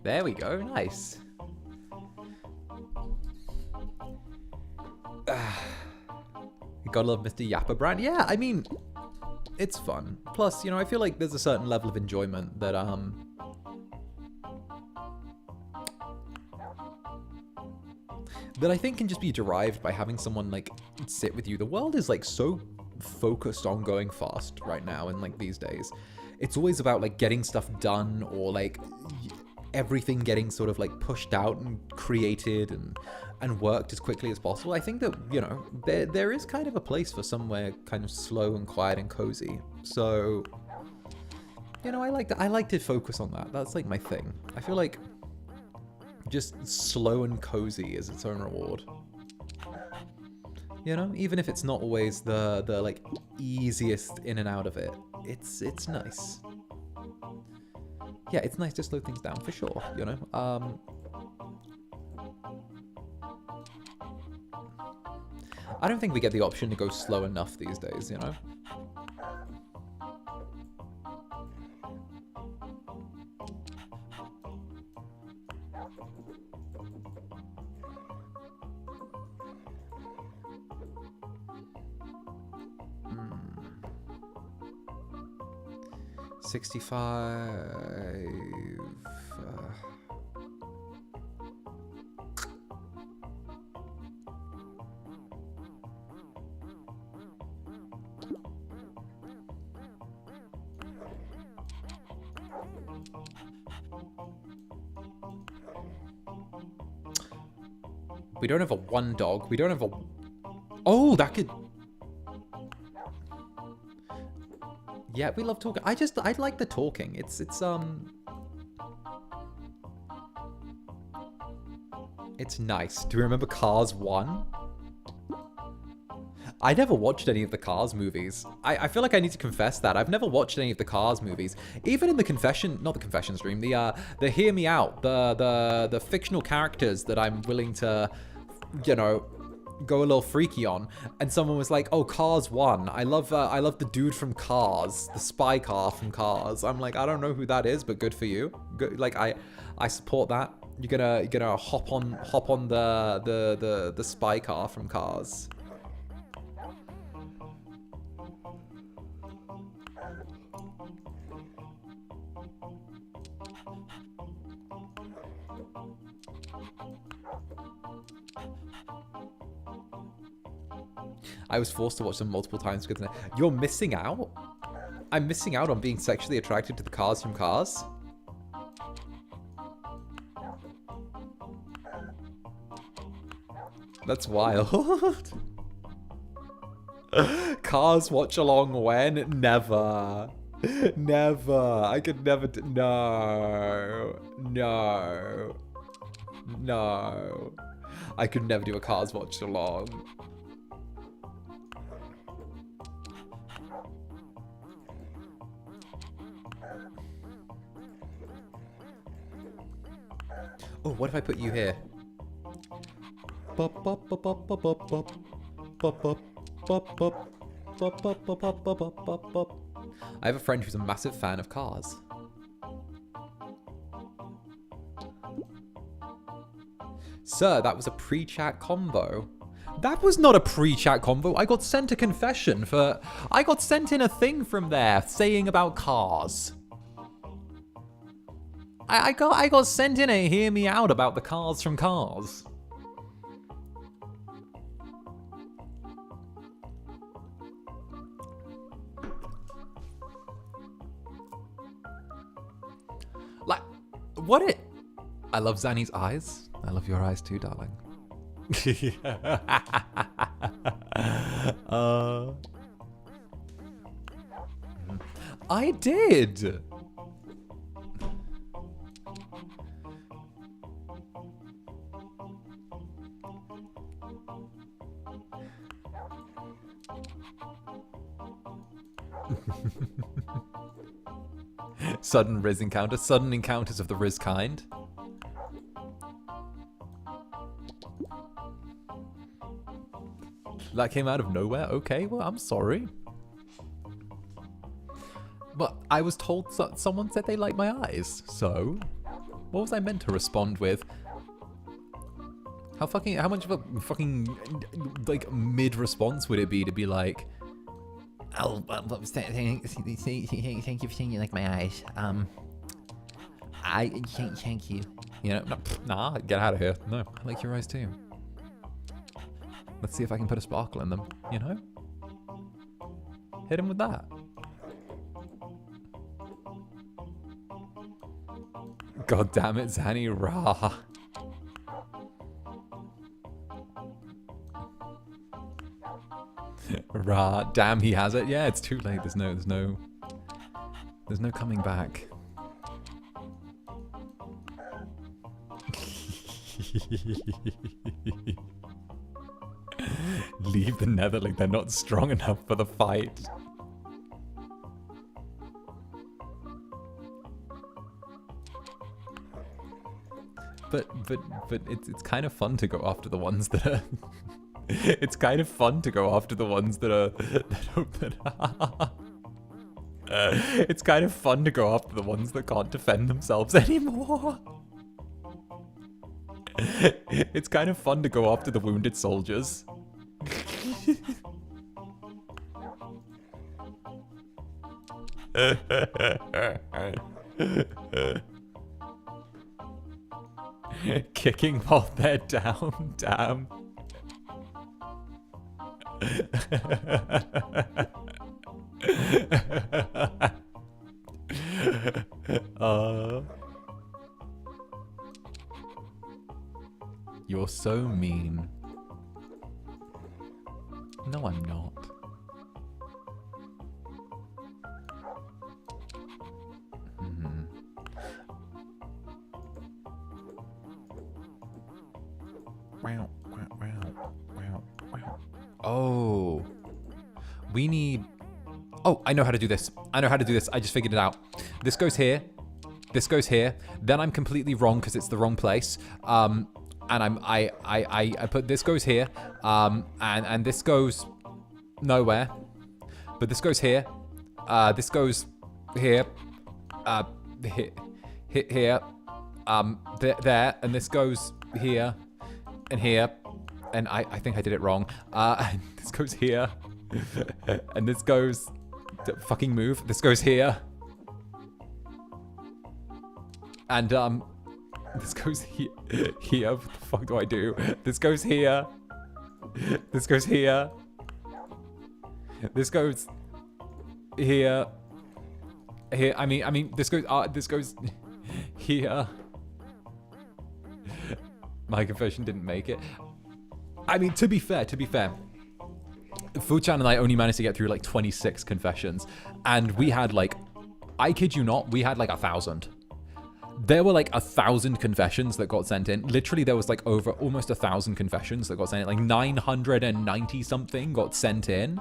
There we go. Nice. You gotta love Mr. Yapperbrand. Yeah, I mean, it's fun. Plus, you know, I feel like there's a certain level of enjoyment that that I think can just be derived by having someone like sit with you. The world is like so focused on going fast right now, and like these days, it's always about like getting stuff done, or like everything getting sort of like pushed out and created and worked as quickly as possible. I think that, you know, there is kind of a place for somewhere kind of slow and quiet and cozy. So, you know, I like to focus on that. That's like my thing. I feel like just slow and cozy is its own reward. You know, even if it's not always the like easiest in and out of it, it's nice. Yeah, it's nice to slow things down for sure, you know. I don't think we get the option to go slow enough these days, you know. Hmm. 65... We don't have a one dog. We don't have a... Oh, that could... Yeah, we love talking. I like the talking. It's nice. Do you remember Cars 1? I never watched any of the Cars movies. I feel like I need to confess that. I've never watched any of the Cars movies. Even in the confession, not the confession stream, the Hear Me Out, the fictional characters that I'm willing to, you know, go a little freaky on, and someone was like, "Oh, Cars 1. I love the dude from Cars, the spy car from Cars." I'm like, I don't know who that is, but good for you. Good, like I support that. You're gonna hop on the spy car from Cars. I was forced to watch them multiple times because you're missing out. I'm missing out on being sexually attracted to the cars from Cars. That's wild. Cars watch along when? Never. Never. I could never do. No. No. No. I could never do a Cars watch along. Oh, what if I put you here? I have a friend who's a massive fan of Cars. Sir, that was a pre-chat combo. That was not a pre-chat combo. I got sent a confession for... I got sent in a thing from there saying about Cars. I got sent in a hear me out about the cars from Cars. Like, what it... I love Zanny's eyes. I love your eyes too, darling. I did! Sudden Riz encounter. Sudden encounters of the Riz kind. That came out of nowhere? Okay, well, I'm sorry. But I was told someone said they liked my eyes, so... What was I meant to respond with? How much of a fucking, like, mid-response would it be to be like... Oh, thank you for saying you like my eyes. Thank you. You know, no, nah, get out of here. No, I like your eyes too. Let's see if I can put a sparkle in them, you know? Hit him with that. God damn it, Zanny, rah. Rah, damn, he has it. Yeah, it's too late. There's no coming back. Leave the Netherling. They're not strong enough for the fight. But it's kind of fun to go after the ones that are. It's kind of fun to go after the ones that are. It's kind of fun to go after the ones that can't defend themselves anymore. It's kind of fun to go after the wounded soldiers. Kicking while they're down, damn. You're so mean. No, I'm not. Wow, wow, wow, wow, wow. Oh. We need... Oh, I know how to do this. I know how to do this. I just figured it out. This goes here. This goes here. Then I'm completely wrong because it's the wrong place. and I put this goes here, and this goes nowhere, but this goes here, this goes here, here, there, and this goes here, and here, and I think I did it wrong. And this goes here, and this goes, fucking move. This goes here, and this goes here. Here, what the fuck do I do? This goes here. This goes here. This goes here. Here. I mean, this goes here. My confession didn't make it. I mean, to be fair, 𝓂𝓸𝓾𝓻 and I only managed to get through like 26 confessions, and we had like, I kid you not, we had like 1,000. There were like 1,000 confessions that got sent in. Literally, there was like over almost 1,000 confessions that got sent in. Like 990 something got sent in.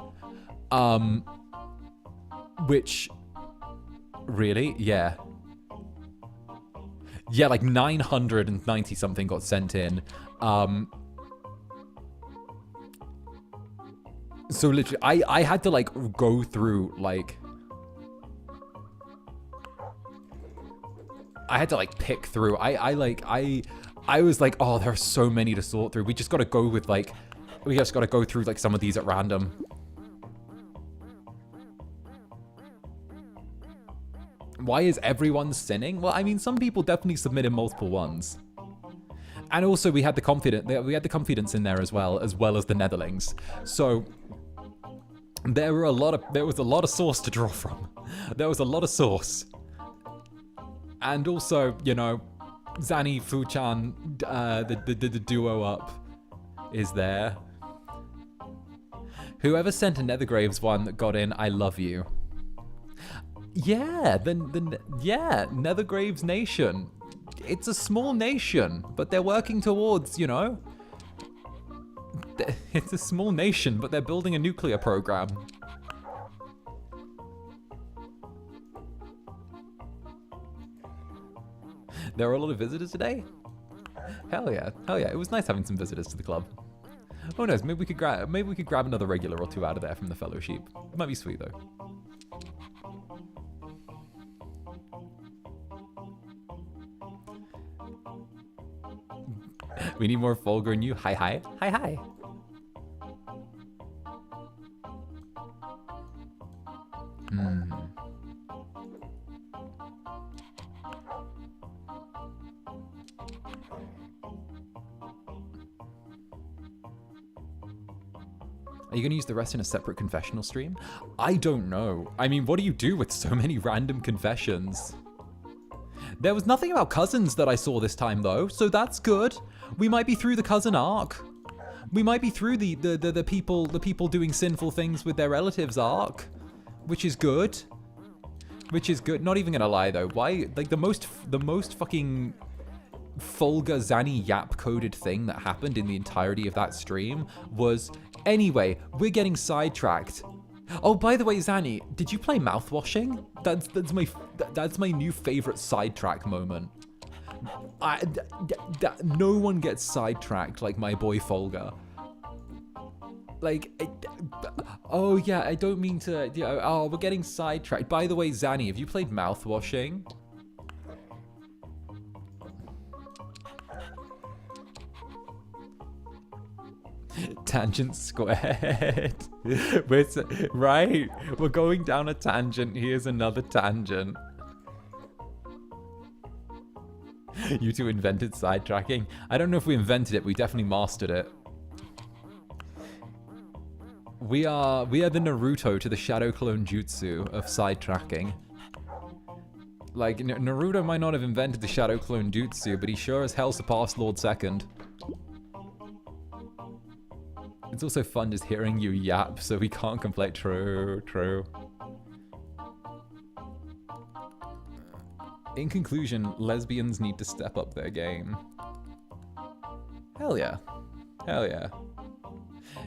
Which, really? Yeah. Yeah, like 990 something got sent in. So literally, I had to like go through like, I had to like pick through. I was like, oh, there are so many to sort through. We just got to go with like, we just got to go through like some of these at random. Why is everyone sinning? Well, I mean, some people definitely submitted multiple ones. And also we had the confidence in there as well as the Netherlings. So there was a lot of source to draw from. There was a lot of source. And also, you know, Zanny, 𝓂𝓸𝓾, the duo up is there. Whoever sent a Nethergraves one that got in, I love you. Yeah, yeah, Nethergraves Nation. It's a small nation, but they're working towards, you know, it's a small nation, but they're building a nuclear program. There were a lot of visitors today? Hell yeah, hell yeah. It was nice having some visitors to the club. Who knows, maybe we could grab another regular or two out of there from the fellowship. It might be sweet though. We need more Fulgur and you. Hi, hi. Hi, hi. Are you going to use the rest in a separate confessional stream? I don't know. I mean, what do you do with so many random confessions? There was nothing about cousins that I saw this time though, so that's good. We might be through the cousin arc. We might be through the people doing sinful things with their relatives arc, which is good. Which is good. Not even gonna lie though. Why, like the most fucking Fulgur Zanny yap coded thing that happened in the entirety of that stream was, anyway, we're getting sidetracked. Oh, by the way, Zanny, did you play mouthwashing? That's my new favorite sidetrack moment. No one gets sidetracked like my boy Fulgur. Like, oh yeah, I don't mean to. You know, oh, we're getting sidetracked. By the way, Zanny, have you played mouthwashing? Tangent squared. Right, we're going down a tangent. Here's another tangent. You two invented sidetracking. I don't know if we invented it, we definitely mastered it. We are the Naruto to the 𝓱𝓸𝓾𝓻 jutsu of sidetracking. Like, Naruto might not have invented the 𝓱𝓸𝓾𝓻 jutsu, but he sure as hell surpassed Lord Second. It's also fun just hearing you yap, so we can't complain. True, true. In conclusion, lesbians need to step up their game. Hell yeah. Hell yeah.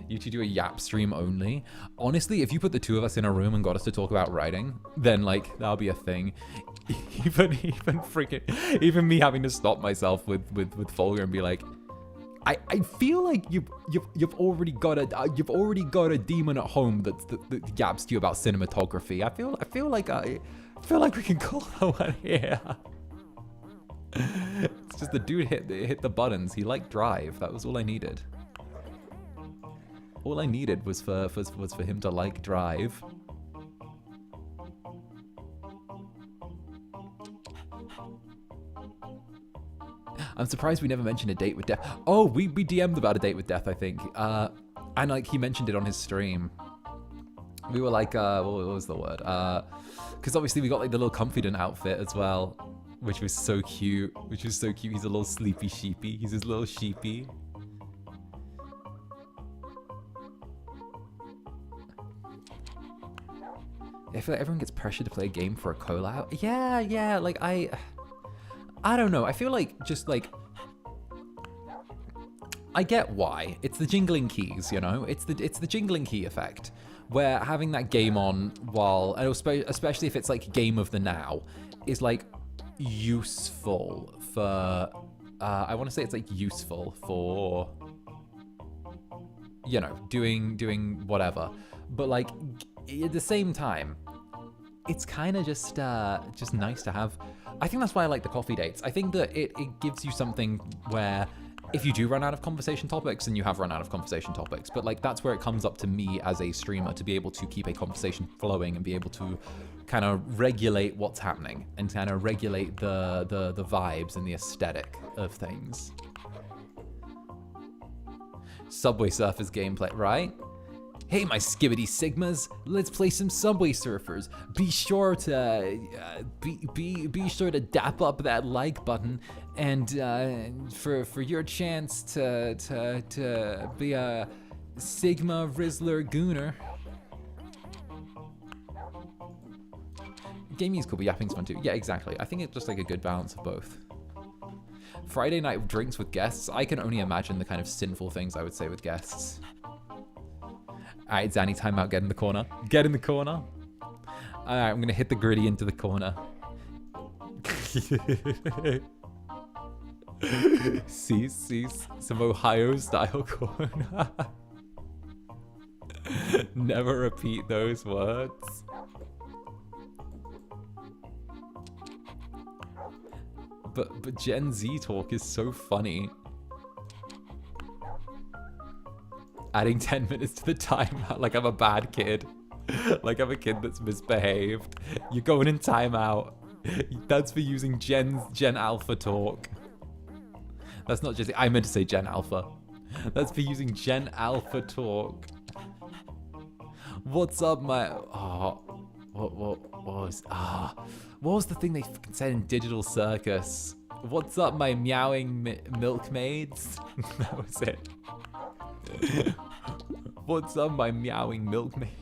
You two do a yap stream only? Honestly, if you put the two of us in a room and got us to talk about writing, then like, that'll be a thing. Even me having to stop myself with Fulgur and be like, I feel like you've already got a demon at home that yaps to you about cinematography. I feel like we can call that one here. It's just the dude hit the buttons. He liked Drive. That was all I needed. All I needed was for him to like Drive. I'm surprised we never mentioned a date with Death. Oh, we DM'd about a date with Death, I think. And like he mentioned it on his stream. We were like, what was the word? Because obviously we got like the little confident outfit as well, which was so cute. He's a little sleepy sheepy. He's his little sheepy. I feel like everyone gets pressured to play a game for a collab. Yeah, like I don't know. I feel like just like I get why. It's the jingling keys, you know? It's the jingling key effect, where having that game on while, and especially if it's like game of the now, is like useful for I want to say it's like useful for, you know, doing whatever. But like at the same time, it's kind of just nice to have. I think that's why I like the coffee dates. I think that it gives you something where if you do run out of conversation topics, and you have run out of conversation topics, but like that's where it comes up to me as a streamer to be able to keep a conversation flowing and be able to kind of regulate what's happening and kind of regulate the vibes and the aesthetic of things. Subway Surfers gameplay, right? Hey, my skibbity sigmas, let's play some Subway Surfers. Be sure to be sure to dap up that like button, and for your chance to be a Sigma Rizzler Gooner. Gaming's cool, but yapping's fun too. Yeah, exactly. I think it's just like a good balance of both. Friday night drinks with guests. I can only imagine the kind of sinful things I would say with guests. Alright, Zanny, time out. Get in the corner. Get in the corner. Alright, I'm gonna hit the gritty into the corner. See, some Ohio style corner. Never repeat those words. But Gen Z talk is so funny. Adding 10 minutes to the timeout like I'm a bad kid. Like I'm a kid that's misbehaved. You're going in timeout. That's for using Gen Alpha talk. That's not just, I meant to say Gen Alpha. That's for using Gen Alpha talk. What's up, my, oh, what was the thing they said in Digital Circus? What's up, my meowing milkmaids? That was it. What's up, my meowing milkmaids?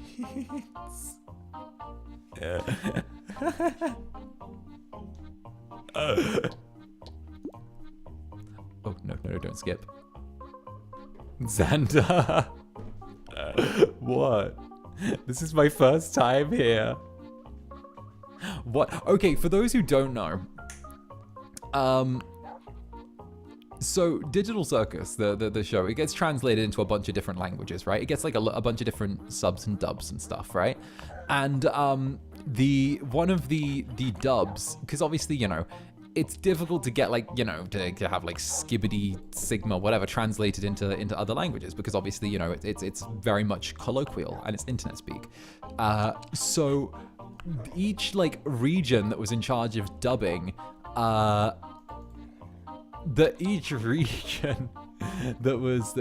Oh, no, don't skip. Zander. What? This is my first time here. What? Okay, for those who don't know, so Digital Circus, the show, it gets translated into a bunch of different languages, right? It gets like a bunch of different subs and dubs and stuff, right? And one of the dubs, because obviously, you know, it's difficult to get like, you know, to have like skibbity, sigma, whatever translated into other languages, because obviously, you know, it's very much colloquial and it's internet speak. So each like region that was in charge of dubbing, each region that was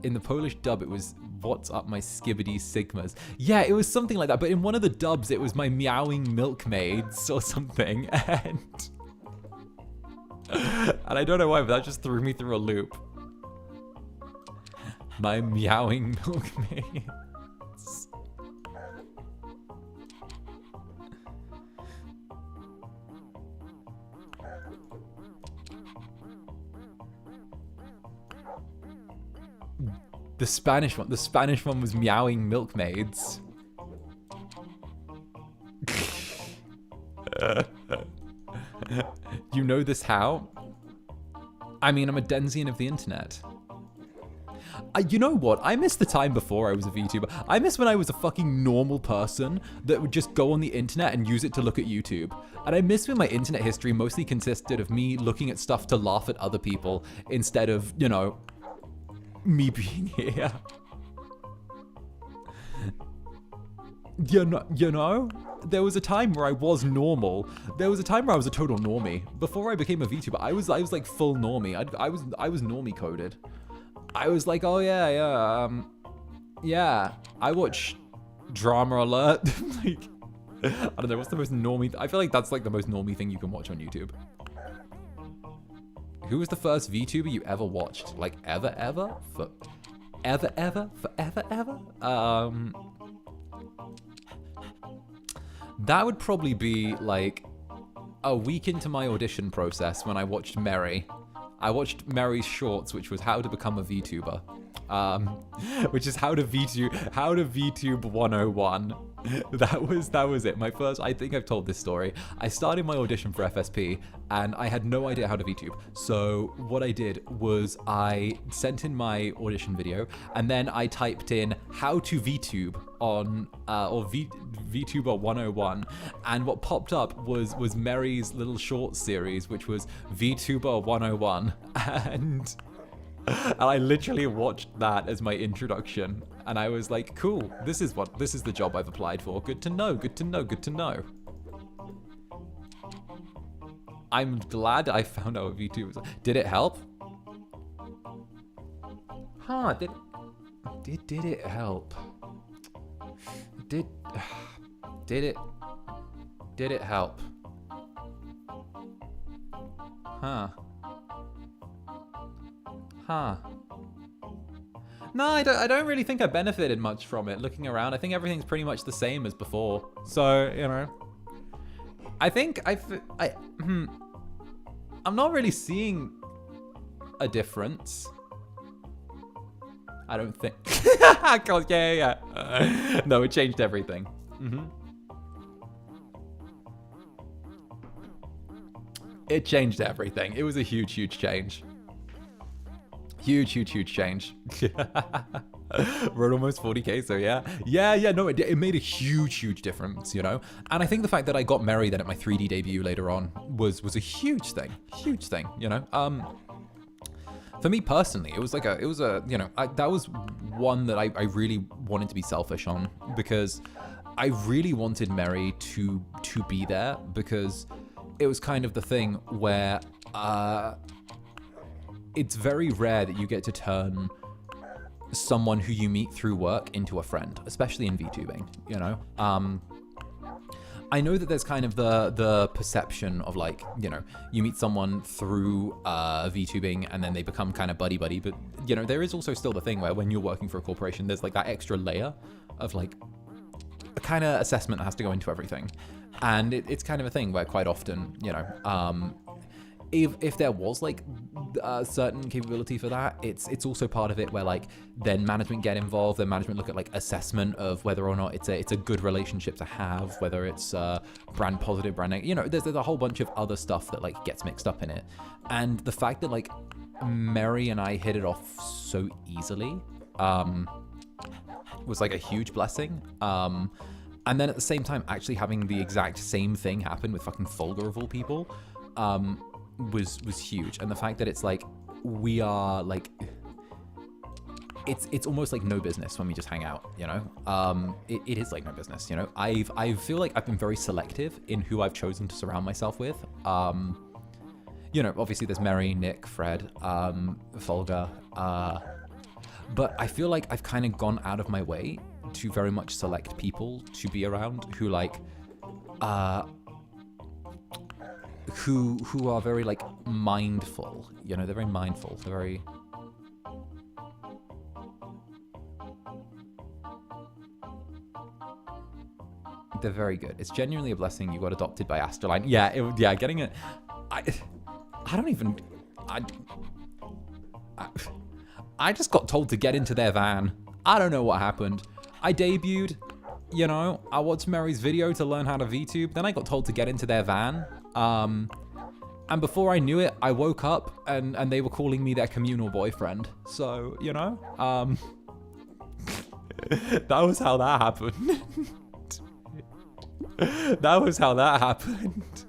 in the Polish dub, it was what's up my skibbity sigmas. Yeah, it was something like that, but in one of the dubs it was my meowing milkmaids or something, and I don't know why, but that just threw me through a loop. My meowing milkmaids. The Spanish one was meowing milkmaids. You know this how? I mean, I'm a Denzian of the internet. You know what? I miss the time before I was a VTuber. I miss when I was a fucking normal person that would just go on the internet and use it to look at YouTube. And I miss when my internet history mostly consisted of me looking at stuff to laugh at other people instead of, you know, me being here. You know? There was a time where I was normal. There was a time where I was a total normie. Before I became a VTuber, I was like full normie. I was normie coded. I was like, oh yeah, I watch Drama Alert. Like, I don't know, what's the most normie? I feel like that's like the most normie thing you can watch on YouTube. Who was the first VTuber you ever watched? Like ever? Forever? That would probably be like a week into my audition process when I watched Mary. I watched Mary's shorts, which was how to become a VTuber, which is how to VTube 101. That was it. My first, I think I've told this story. I started my audition for FSP and I had no idea how to VTube. So what I did was I sent in my audition video and then I typed in how to VTube on, VTuber 101. And what popped up was Mary's little short series, which was VTuber 101. And I literally watched that as my introduction. And I was like, cool, this is the job I've applied for. Good to know. I'm glad I found out what VTubers are. Did it help? Huh, did it help? Did it help? Huh. No, I don't really think I benefited much from it. Looking around, I think everything's pretty much the same as before. So, you know, I think I'm not really seeing a difference. I don't think. Yeah. No, it changed everything. It changed everything. It was a huge change. Huge change. Wrote almost 40k, so yeah, no, it made a huge difference, you know. And I think the fact that I got Mary then at my 3D debut later on was a huge thing, you know. For me personally, it was a you know, that was one that I really wanted to be selfish on, because I really wanted Mary to be there, because it was kind of the thing where it's very rare that you get to turn someone who you meet through work into a friend, especially in VTubing, you know? I know that there's kind of the perception of like, you know, you meet someone through VTubing and then they become kind of buddy-buddy, but, you know, there is also still the thing where when you're working for a corporation, there's like that extra layer of like a kind of assessment that has to go into everything. And it's kind of a thing where quite often, you know, if there was like a certain capability for that, it's also part of it where like then management get involved, then management look at like assessment of whether or not it's a good relationship to have, whether it's brand positive, brand negative, you know, there's a whole bunch of other stuff that like gets mixed up in it. And the fact that like Mary and I hit it off so easily was like a huge blessing. And then at the same time actually having the exact same thing happen with fucking 𝓂𝓸𝓾𝓻 of all people was huge. And the fact that it's like we are like it's almost like no business when we just hang out, you know. It is like no business, you know. I feel like I've been very selective in who I've chosen to surround myself with. You know, obviously there's Mary, Nick, Fred, 𝓂𝓸𝓾, but I feel like I've kind of gone out of my way to very much select people to be around who like who are very like mindful, you know. They're very mindful, they're very good. It's genuinely a blessing you got adopted by Astroline. Yeah, getting it. I just got told to get into their van. I don't know what happened. I debuted, you know, I watched Mary's video to learn how to VTube, then I got told to get into their van. And before I knew it, I woke up and they were calling me their communal boyfriend. So, you know, that was how that happened. That was how that happened.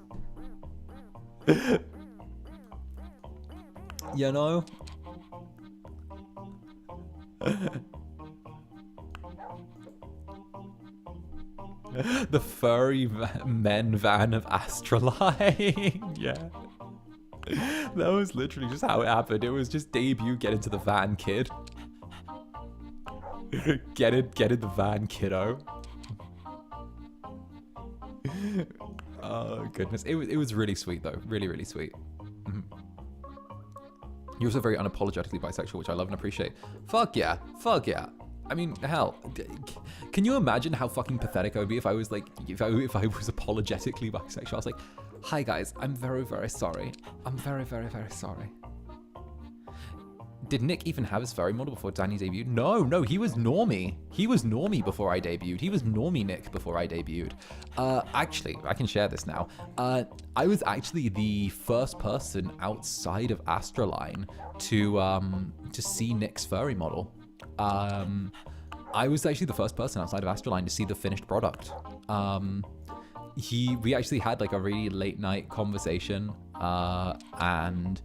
You know? The furry men van of Astraline. Yeah. That was literally just how it happened. It was just debut, get into the van, kid. Get in the van, kiddo. Oh goodness, it was really sweet though, really sweet. You're also very unapologetically bisexual, which I love and appreciate. Fuck yeah. I mean, hell, can you imagine how fucking pathetic I would be if I was like, if I was apologetically bisexual? I was like, hi guys, I'm very sorry. I'm very sorry. Did Nick even have his furry model before Danny debuted? No, he was normie. He was normie before I debuted. He was normie Nick before I debuted. Actually, I can share this now. I was actually the first person outside of Astraline to see Nick's furry model. I was actually the first person outside of Astraline to see the finished product. We actually had like a really late night conversation, and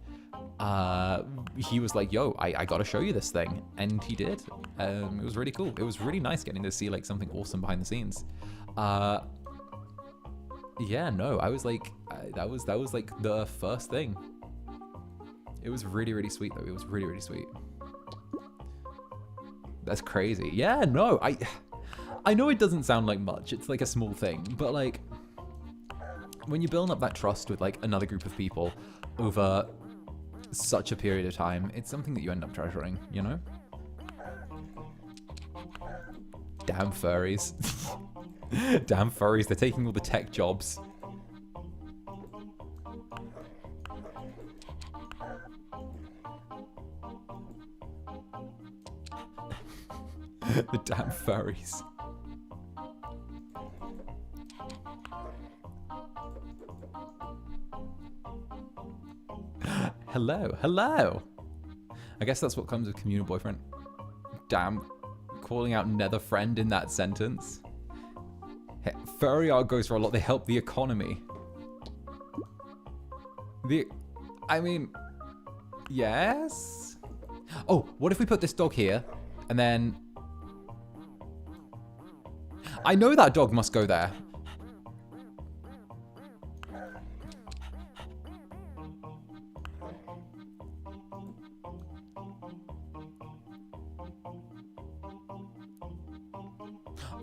he was like, yo, I gotta show you this thing, and he did. It was really cool. It was really nice getting to see like something awesome behind the scenes. Yeah, no, I was like, that was like the first thing. It was really sweet though. It was really sweet. That's crazy. Yeah, no, I know it doesn't sound like much. It's like a small thing, but like when you're building up that trust with like another group of people over such a period of time, it's something that you end up treasuring, you know? Damn furries. Damn furries, they're taking all the tech jobs. The damn furries. Hello. I guess that's what comes with communal boyfriend. Damn, calling out nether friend in that sentence. Hey, furry art goes for a lot. They help the economy. I mean, yes. Oh, what if we put this dog here and then... I know that dog must go there.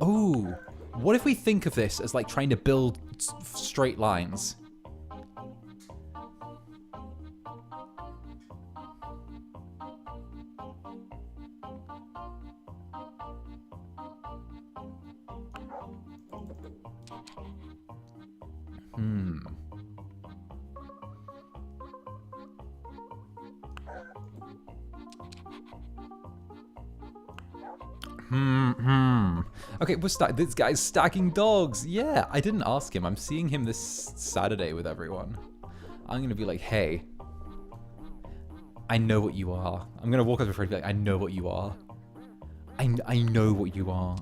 Oh, what if we think of this as like trying to build straight lines? Okay, this guy's stacking dogs. Yeah, I didn't ask him. I'm seeing him this Saturday with everyone. I'm gonna be like, hey, I know what you are. I'm gonna walk up to Fred and be like, I know what you are. I know what you are.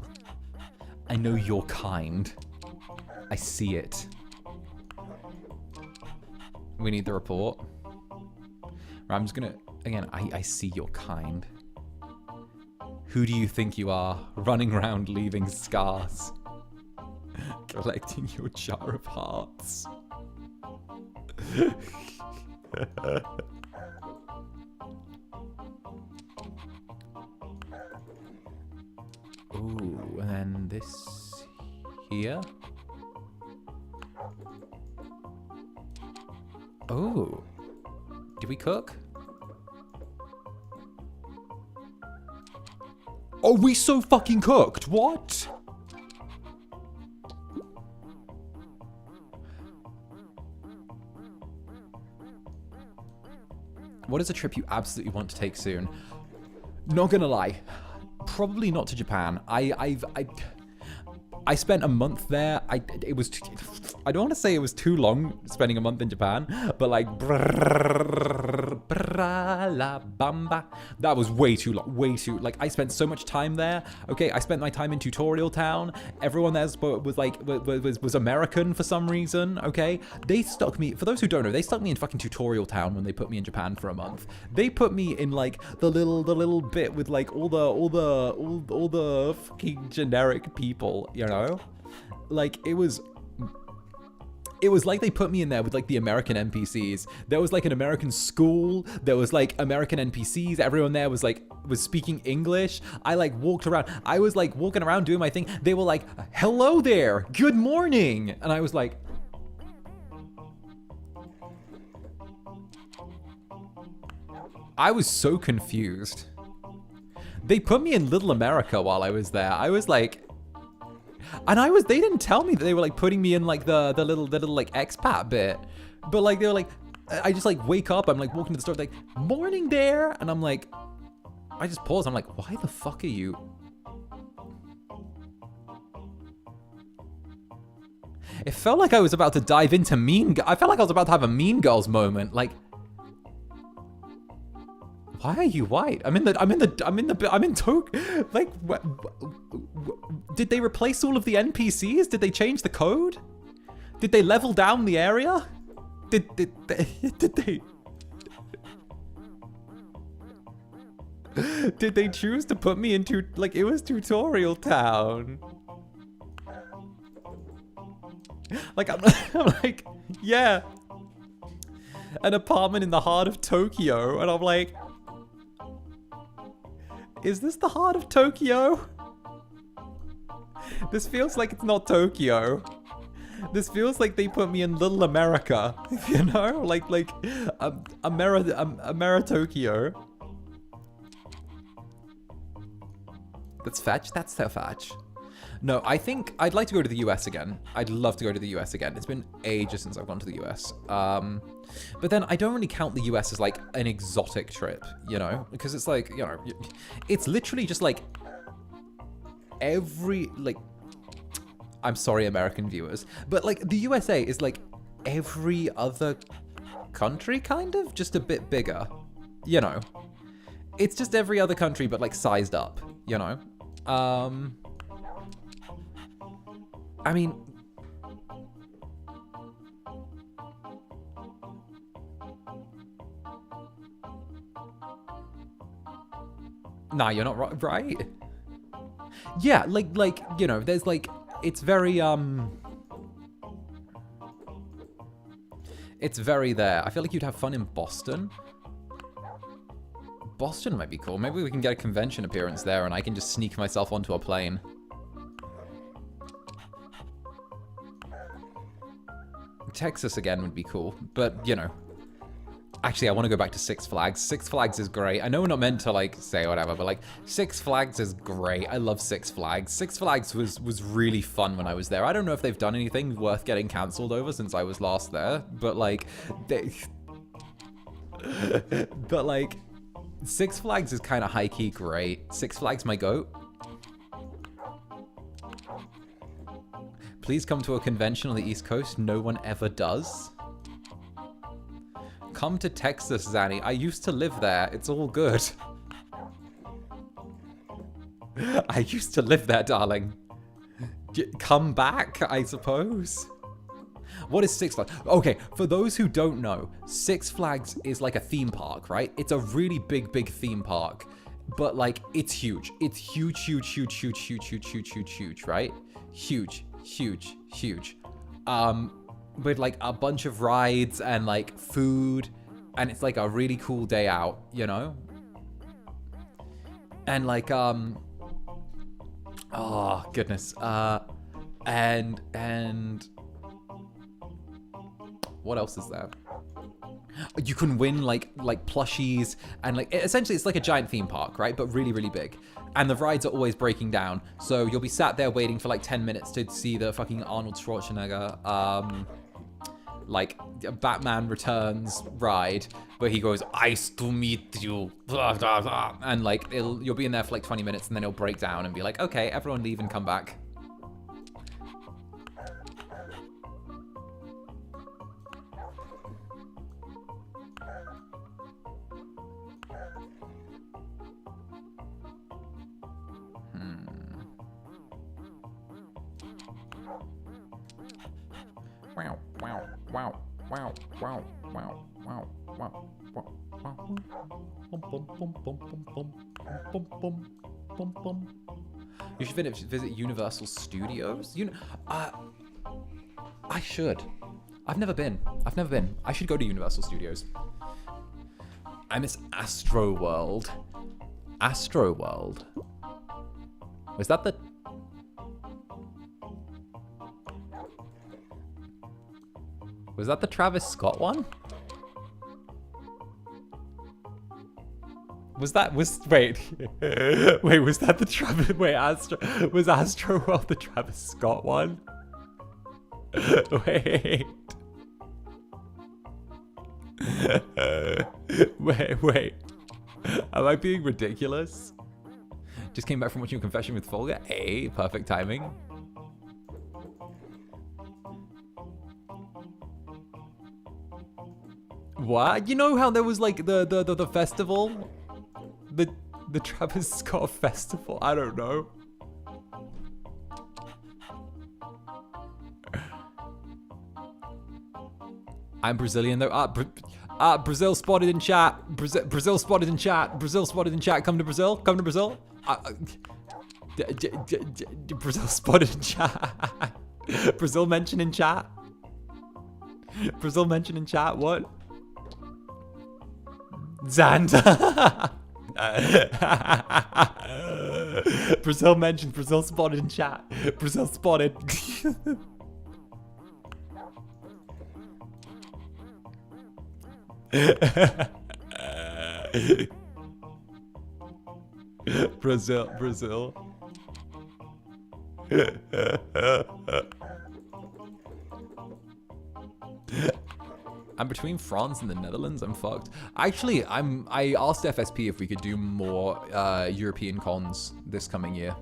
I know your kind. I see it. We need the report. Right, I'm just gonna, again, I see your kind. Who do you think you are, running around leaving scars? Collecting your jar of hearts. Ooh, and then this here. Oh, did we cook? Oh, we so fucking cooked. What? What is a trip you absolutely want to take soon? Not gonna lie, probably not to Japan. I spent a month there. I don't want to say it was too long spending a month in Japan, but like, that was way too long, like, I spent so much time there. Okay, I spent my time in Tutorial Town. Everyone there was American for some reason, okay? They stuck me, for those who don't know, they stuck me in fucking Tutorial Town when they put me in Japan for a month. They put me in like the little bit with like all the fucking generic people, you know? Like, it was like they put me in there with like the American NPCs. There was like an American school. There was like American NPCs. Everyone there was speaking English. I like walked around. I was like walking around doing my thing. They were like, hello there, good morning. And I was like, I was so confused. They put me in Little America while I was there. I was like, and they didn't tell me that they were like putting me in like the little like expat bit. But like, they were like, I just like wake up, I'm like walking to the store, like, morning there. And I'm like, I just pause. I'm like, why the fuck are you? It felt like I was about to dive into I felt like I was about to have a Mean Girls moment. Like, why are you white? I'm in Tokyo. Like, did they replace all of the NPCs? Did they change the code? Did they level down the area? Did they? Did they choose to put me into, like, it was Tutorial Town? Like, I'm like, yeah. An apartment in the heart of Tokyo. And I'm like, is this the heart of Tokyo? This feels like it's not Tokyo. This feels like they put me in Little America, you know? Like Tokyo. That's fetch? That's so fetch. No, I think I'd like to go to the US again. I'd love to go to the US again. It's been ages since I've gone to the US. But then I don't really count the US as like an exotic trip, you know? Because it's like, you know, it's literally just like I'm sorry, American viewers, but like the USA is like every other country, kind of, just a bit bigger, you know? It's just every other country, but like sized up, you know? I mean, nah, you're not right. Yeah, like, you know, there's like, it's very there. I feel like you'd have fun in Boston. Boston might be cool. Maybe we can get a convention appearance there and I can just sneak myself onto a plane. Texas again would be cool, but you know. Actually, I want to go back to Six Flags. Six Flags is great. I know we're not meant to like say whatever, but like Six Flags is great. I love Six Flags. Six Flags was really fun when I was there. I don't know if they've done anything worth getting cancelled over since I was last there, but like but like Six Flags is kind of high-key great. Six Flags my goat. Please come to a convention on the East Coast. No one ever does. Come to Texas, Zanny. I used to live there. It's all good. I used to live there, darling. Come back, I suppose. What is Six Flags? Okay, for those who don't know, Six Flags is like a theme park, right? It's a really big theme park. But like, it's huge. It's huge, right? Huge. With like a bunch of rides and like food, and it's like a really cool day out, you know? And like oh goodness, and what else is there? You can win like plushies, and like essentially it's like a giant theme park, right? But really big. And the rides are always breaking down, so you'll be sat there waiting for like 10 minutes to see the fucking Arnold Schwarzenegger like Batman Returns ride, where he goes, "Nice to meet you," blah, blah, blah. And like you'll be in there for like 20 minutes, and then it'll break down and be like, "Okay, everyone leave and come back." Wow, wow, wow, wow, wow, wow, wow, wow, wow, wow. Bum, bum, bum, bum, bum, bum, bum, bum, bum, bum. You should visit Universal Studios. I should. I've never been. I should go to Universal Studios. I miss Astro World. Astro World. Was that the... Was that the Travis Scott one? Wait, was that the Travis, was Astro World the Travis Scott one? Wait. Wait. Am I being ridiculous? Just came back from watching a confession with Folga. Hey, perfect timing. What? You know how there was like the festival? The Travis Scott festival? I don't know. I'm Brazilian though. Brazil spotted in chat. Brazil spotted in chat. Brazil spotted in chat. Come to Brazil. Come to Brazil. Brazil spotted in chat. Brazil mentioned in chat. Brazil mentioned in chat. What? Zander. Brazil mentioned. Brazil spotted in chat. Brazil spotted. Brazil. I'm between France and the Netherlands. I'm fucked. Actually, I asked FSP if we could do more European cons this coming year.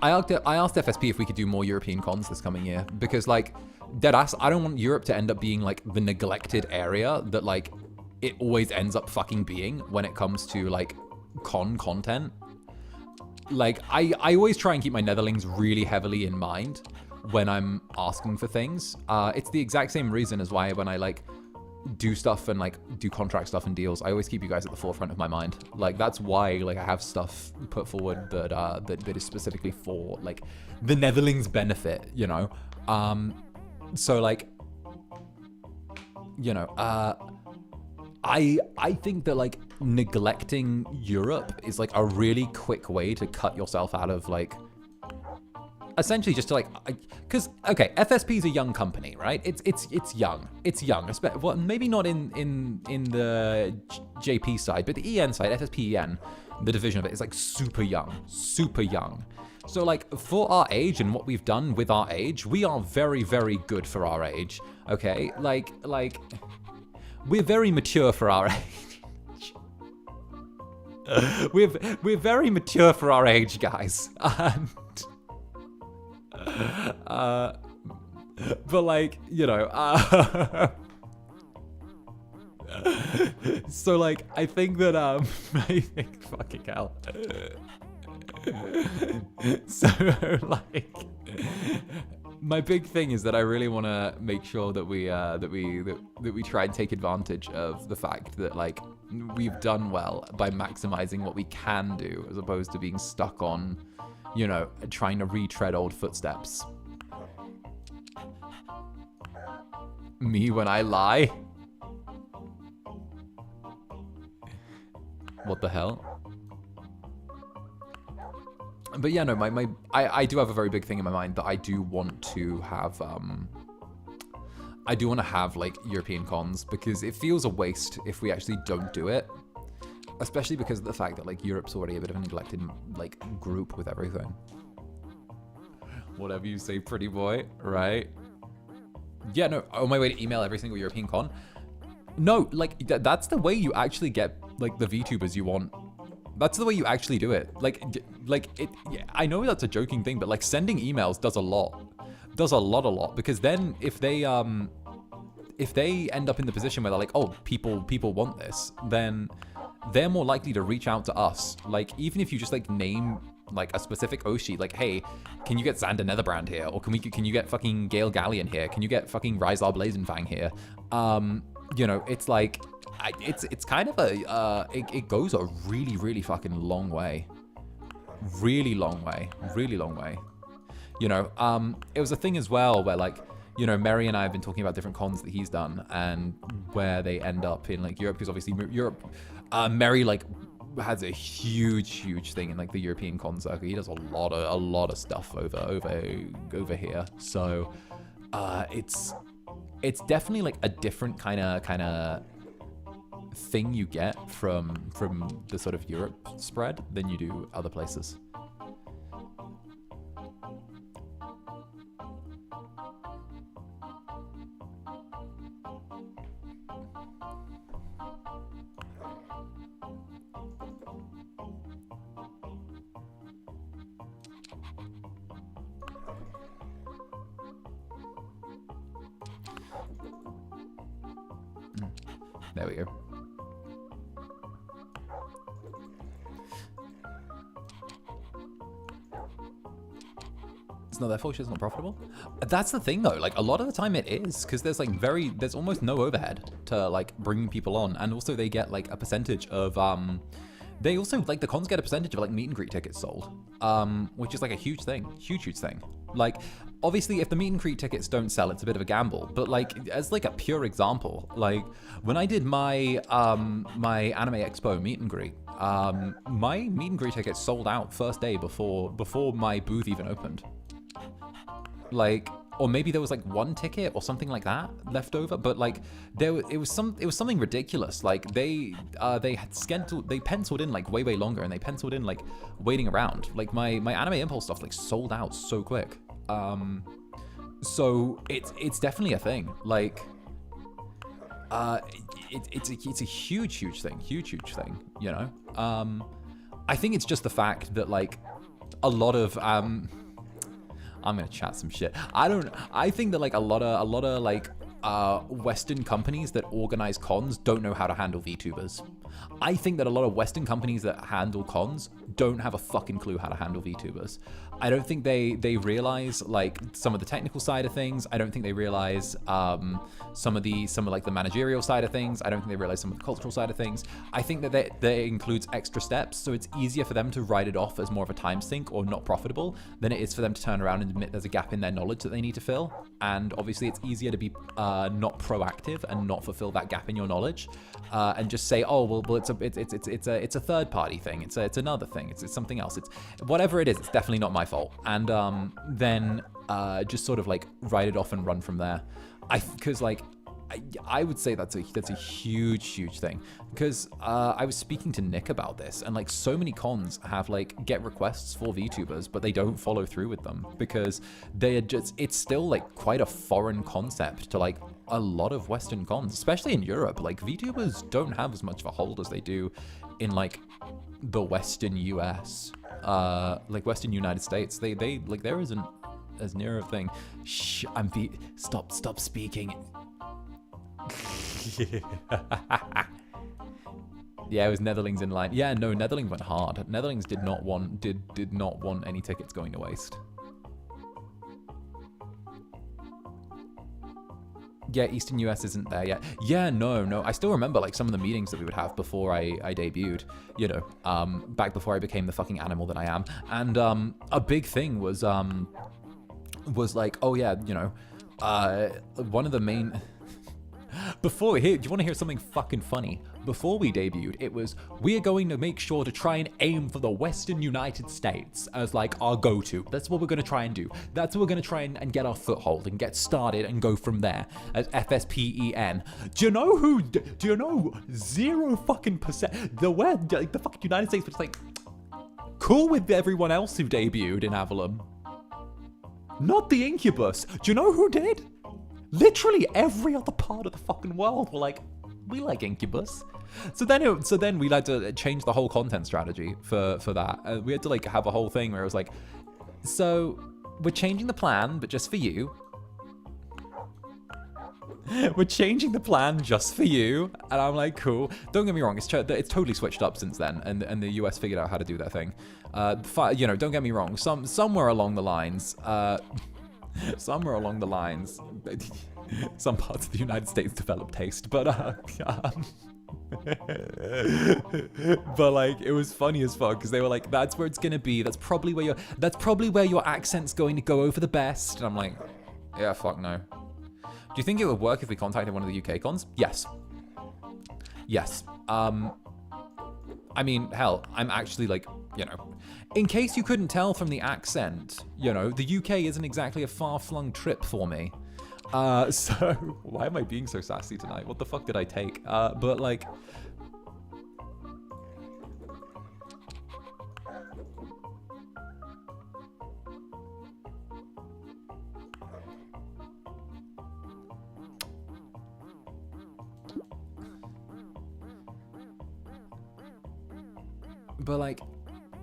I asked FSP if we could do more European cons this coming year because, like, deadass, I don't want Europe to end up being like the neglected area that like it always ends up fucking being when it comes to like content. Like I always try and keep my Netherlings really heavily in mind when I'm asking for things. It's the exact same reason as why when I like do stuff and like do contract stuff and deals, I always keep you guys at the forefront of my mind. Like that's why like I have stuff put forward that that is specifically for like the Netherlings benefit, you know. So like, you know, I think that like neglecting Europe is like a really quick way to cut yourself out of like, essentially just to like, because okay, FSP is a young company, right? It's young, well, maybe not in the JP side, but the EN side, FSP EN, the division of it is like super young. So like for our age and what we've done with our age, we are very, very good for our age. Okay, like we're very mature for our age. We're very mature for our age, guys. And but like, you know, so like I think that I think fucking hell. So like my big thing is that I really want to make sure that we try and take advantage of the fact that like we've done well by maximizing what we can do as opposed to being stuck on, you know, trying to retread old footsteps. Me when I lie? What the hell? But yeah, no, I do have a very big thing in my mind that I do want to have, like European cons because it feels a waste if we actually don't do it. Especially because of the fact that like Europe's already a bit of a neglected like group with everything. Whatever you say, pretty boy, right? Yeah, no, on my way to email every single European con. No, like that's the way you actually get like the VTubers you want. That's the way you actually do it. Like it. Yeah, I know that's a joking thing, but like sending emails does a lot. Does a lot. Because then if they end up in the position where they're like, oh, people want this, then they're more likely to reach out to us. Like even if you just like name like a specific Oshi, like, hey, can you get Zander Netherbrand here? Or can you get fucking 𝓂𝓸𝓽 here? Can you get fucking 𝓱𝓸𝓼𝓽 here? You know, it's like, it's kind of a, it goes a really, really fucking long way. Really long way. Really long way. You know, it was a thing as well where, like, you know, Mary and I have been talking about different cons that he's done and where they end up in, like, Europe, because obviously Europe, Mary, like, has a huge thing in, like, the European con circuit. He does a lot of stuff over here. So, it's definitely, like, a different kind of thing you get from the sort of Europe spread than you do other places. There we go. It's not their fault, it's not profitable. That's the thing though, like a lot of the time it is, because there's like there's almost no overhead to like bringing people on, and also they get like a percentage of, they also, like the cons get a percentage of like meet and greet tickets sold, which is like a huge thing, huge thing. Like, obviously if the meet and greet tickets don't sell, it's a bit of a gamble, but like, as like a pure example, like when I did my, my Anime Expo meet and greet, my meet and greet tickets sold out first day before my booth even opened. Like, or maybe there was like one ticket or something like that left over, but like it was something ridiculous. Like they penciled in like way longer, and they penciled in like waiting around. Like my Anime Impulse stuff like sold out so quick. So it's definitely a thing. Like it's a huge thing, huge thing, you know. I think it's just the fact that like a lot of I'm gonna chat some shit. I think that like a lot of like Western companies that organize cons don't know how to handle VTubers. I think that a lot of Western companies that handle cons don't have a fucking clue how to handle VTubers. I don't think they realize like some of the technical side of things. I don't think they realize some of like the managerial side of things. I don't think they realize some of the cultural side of things. I think that that includes extra steps, so it's easier for them to write it off as more of a time sink or not profitable than it is for them to turn around and admit there's a gap in their knowledge that they need to fill. And obviously it's easier to be not proactive and not fulfill that gap in your knowledge, and just say, oh well it's a third party thing, it's another thing, it's something else, it's whatever it is, it's definitely not my fault, and then just sort of like write it off and run from there. Because like I would say that's a huge thing, because I was speaking to Nick about this, and like so many cons have like get requests for VTubers, but they don't follow through with them because it's still like quite a foreign concept to like a lot of Western cons, especially in Europe. Like VTubers don't have as much of a hold as they do in like the Western US, like Western United States. They like there isn't as near a thing. Shh, stop speaking. Yeah, it was Netherlings in line. Yeah, no, Netherlings went hard. Netherlings did not want any tickets going to waste. Yeah, Eastern US isn't there yet. Yeah, no. I still remember like some of the meetings that we would have before I debuted, you know, back before I became the fucking animal that I am. And a big thing was like, oh yeah, you know, one of the main before here, do you want to hear something fucking funny? Before we debuted, it was, we are going to make sure to try and aim for the Western United States as like our go-to. That's what we're going to try and do. That's what we're going to try and get our foothold and get started and go from there as FSPEN. Do you know 0% the fucking United States was like cool with everyone else who debuted in Avalon. Not the Incubus. Do you know who did? Literally every other part of the fucking world were like, we like Incubus. So then we had to change the whole content strategy for that. We had to like have a whole thing where it was like, so we're changing the plan, but just for you. We're changing the plan just for you. And I'm like, cool. Don't get me wrong, it's totally switched up since then, and the US figured out how to do that thing. You know, don't get me wrong, somewhere along the lines, some parts of the United States developed taste, but but like, it was funny as fuck because they were like, that's where it's gonna be. That's probably where your accent's going to go over the best. And I'm like, yeah, fuck no. Do you think it would work if we contacted one of the UK cons? Yes. Yes. I mean, hell, I'm actually like, you know, in case you couldn't tell from the accent, you know, the UK isn't exactly a far-flung trip for me. So why am I being so sassy tonight? What the fuck did I take? But like,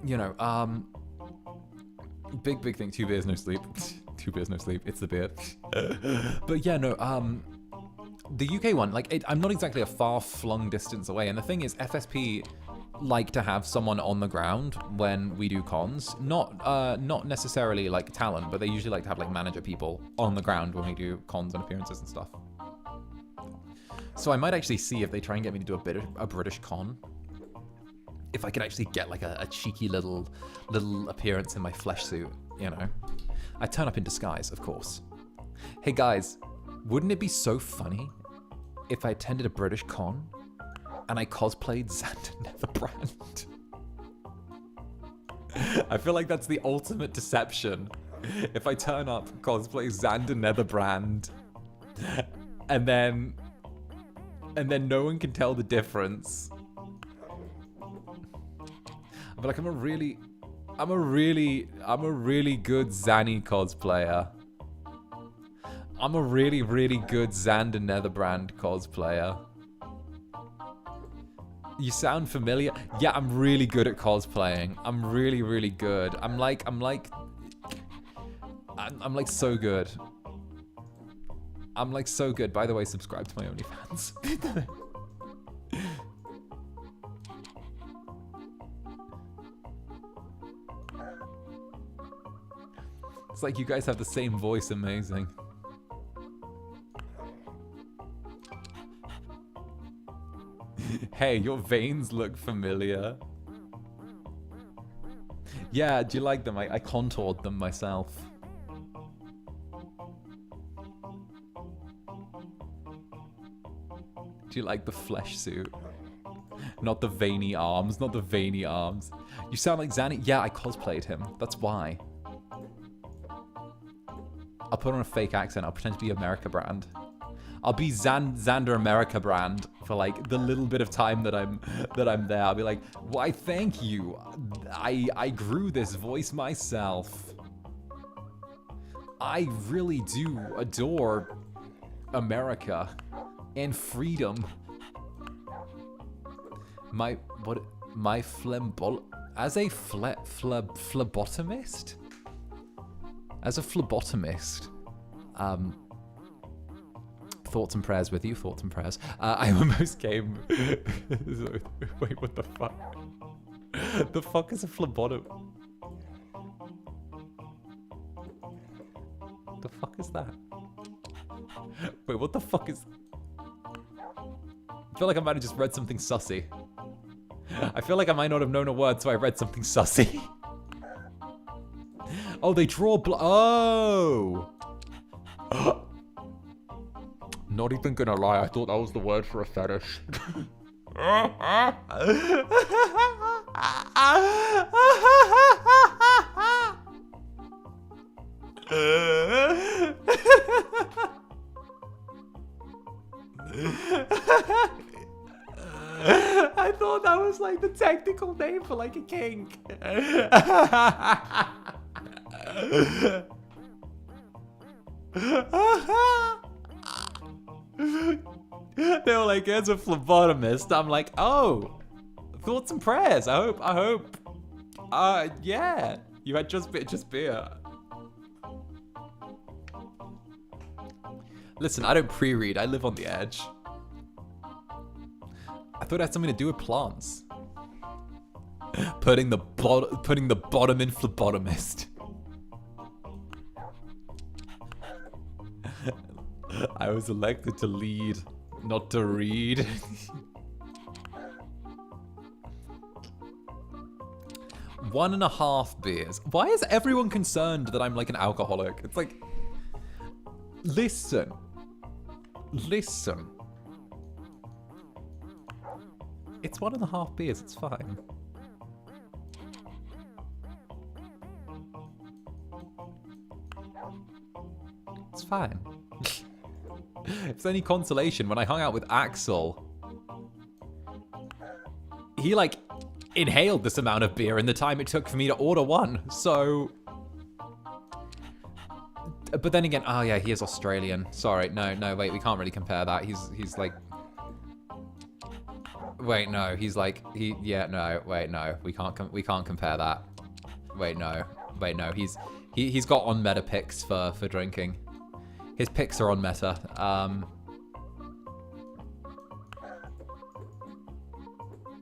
you know, big thing. 2 beers, no sleep. 2 beers, no sleep. It's the beer. But yeah, no, the UK one, like, I'm not exactly a far-flung distance away. And the thing is, FSP like to have someone on the ground when we do cons. Not necessarily like talent, but they usually like to have like manager people on the ground when we do cons and appearances and stuff. So I might actually see if they try and get me to do a British con. If I could actually get like a cheeky little appearance in my flesh suit, you know. I turn up in disguise, of course. Hey guys, wouldn't it be so funny if I attended a British con and I cosplayed Zander Netherbrand? I feel like that's the ultimate deception. If I turn up, cosplay Zander Netherbrand, and then no one can tell the difference. But like, I'm a really good Zanny cosplayer. I'm a really good Zander Netherbrand cosplayer. You sound familiar? Yeah, I'm really good at cosplaying. I'm really good. I'm like so good. I'm like so good. By the way, subscribe to my OnlyFans. It's like you guys have the same voice, amazing. Hey, your veins look familiar. Yeah, do you like them? I contoured them myself. Do you like the flesh suit? Not the veiny arms, not the veiny arms. You sound like Zanny. Yeah, I cosplayed him. That's why. I'll put on a fake accent. I'll pretend to be America Brand. I'll be Zander America Brand for like the little bit of time that I'm there. I'll be like, why, thank you. I grew this voice myself. I really do adore America and freedom. As a phlebotomist? As a phlebotomist, thoughts and prayers with you, thoughts and prayers. I almost came... Wait, what the fuck? The fuck is a phlebotom? The fuck is that? Wait, what the fuck is... I feel like I might have just read something sussy. I feel like I might not have known a word, so I read something sussy. Oh, they draw blood. Oh! Not even gonna lie, I thought that was the word for a fetish. I thought that was like the technical name for like a kink. They were like, "It's a phlebotomist." I'm like, "Oh, thoughts and prayers. I hope. Yeah, you had just beer." Listen, I don't pre-read. I live on the edge. I thought it had something to do with plants. Putting the bottom in phlebotomist. I was elected to lead, not to read. One and a half beers. Why is everyone concerned that I'm like an alcoholic? It's like, listen. It's 1.5 beers, it's fine. It's fine. If it's any consolation, when I hung out with Axel, he like inhaled this amount of beer in the time it took for me to order one, so... But then again, oh yeah, he is Australian. Sorry, no, wait, we can't really compare that. He's like... Wait, no, he's like, yeah, no, wait, no, we can't compare that. Wait, no, he's got on meta picks for drinking. His picks are on meta.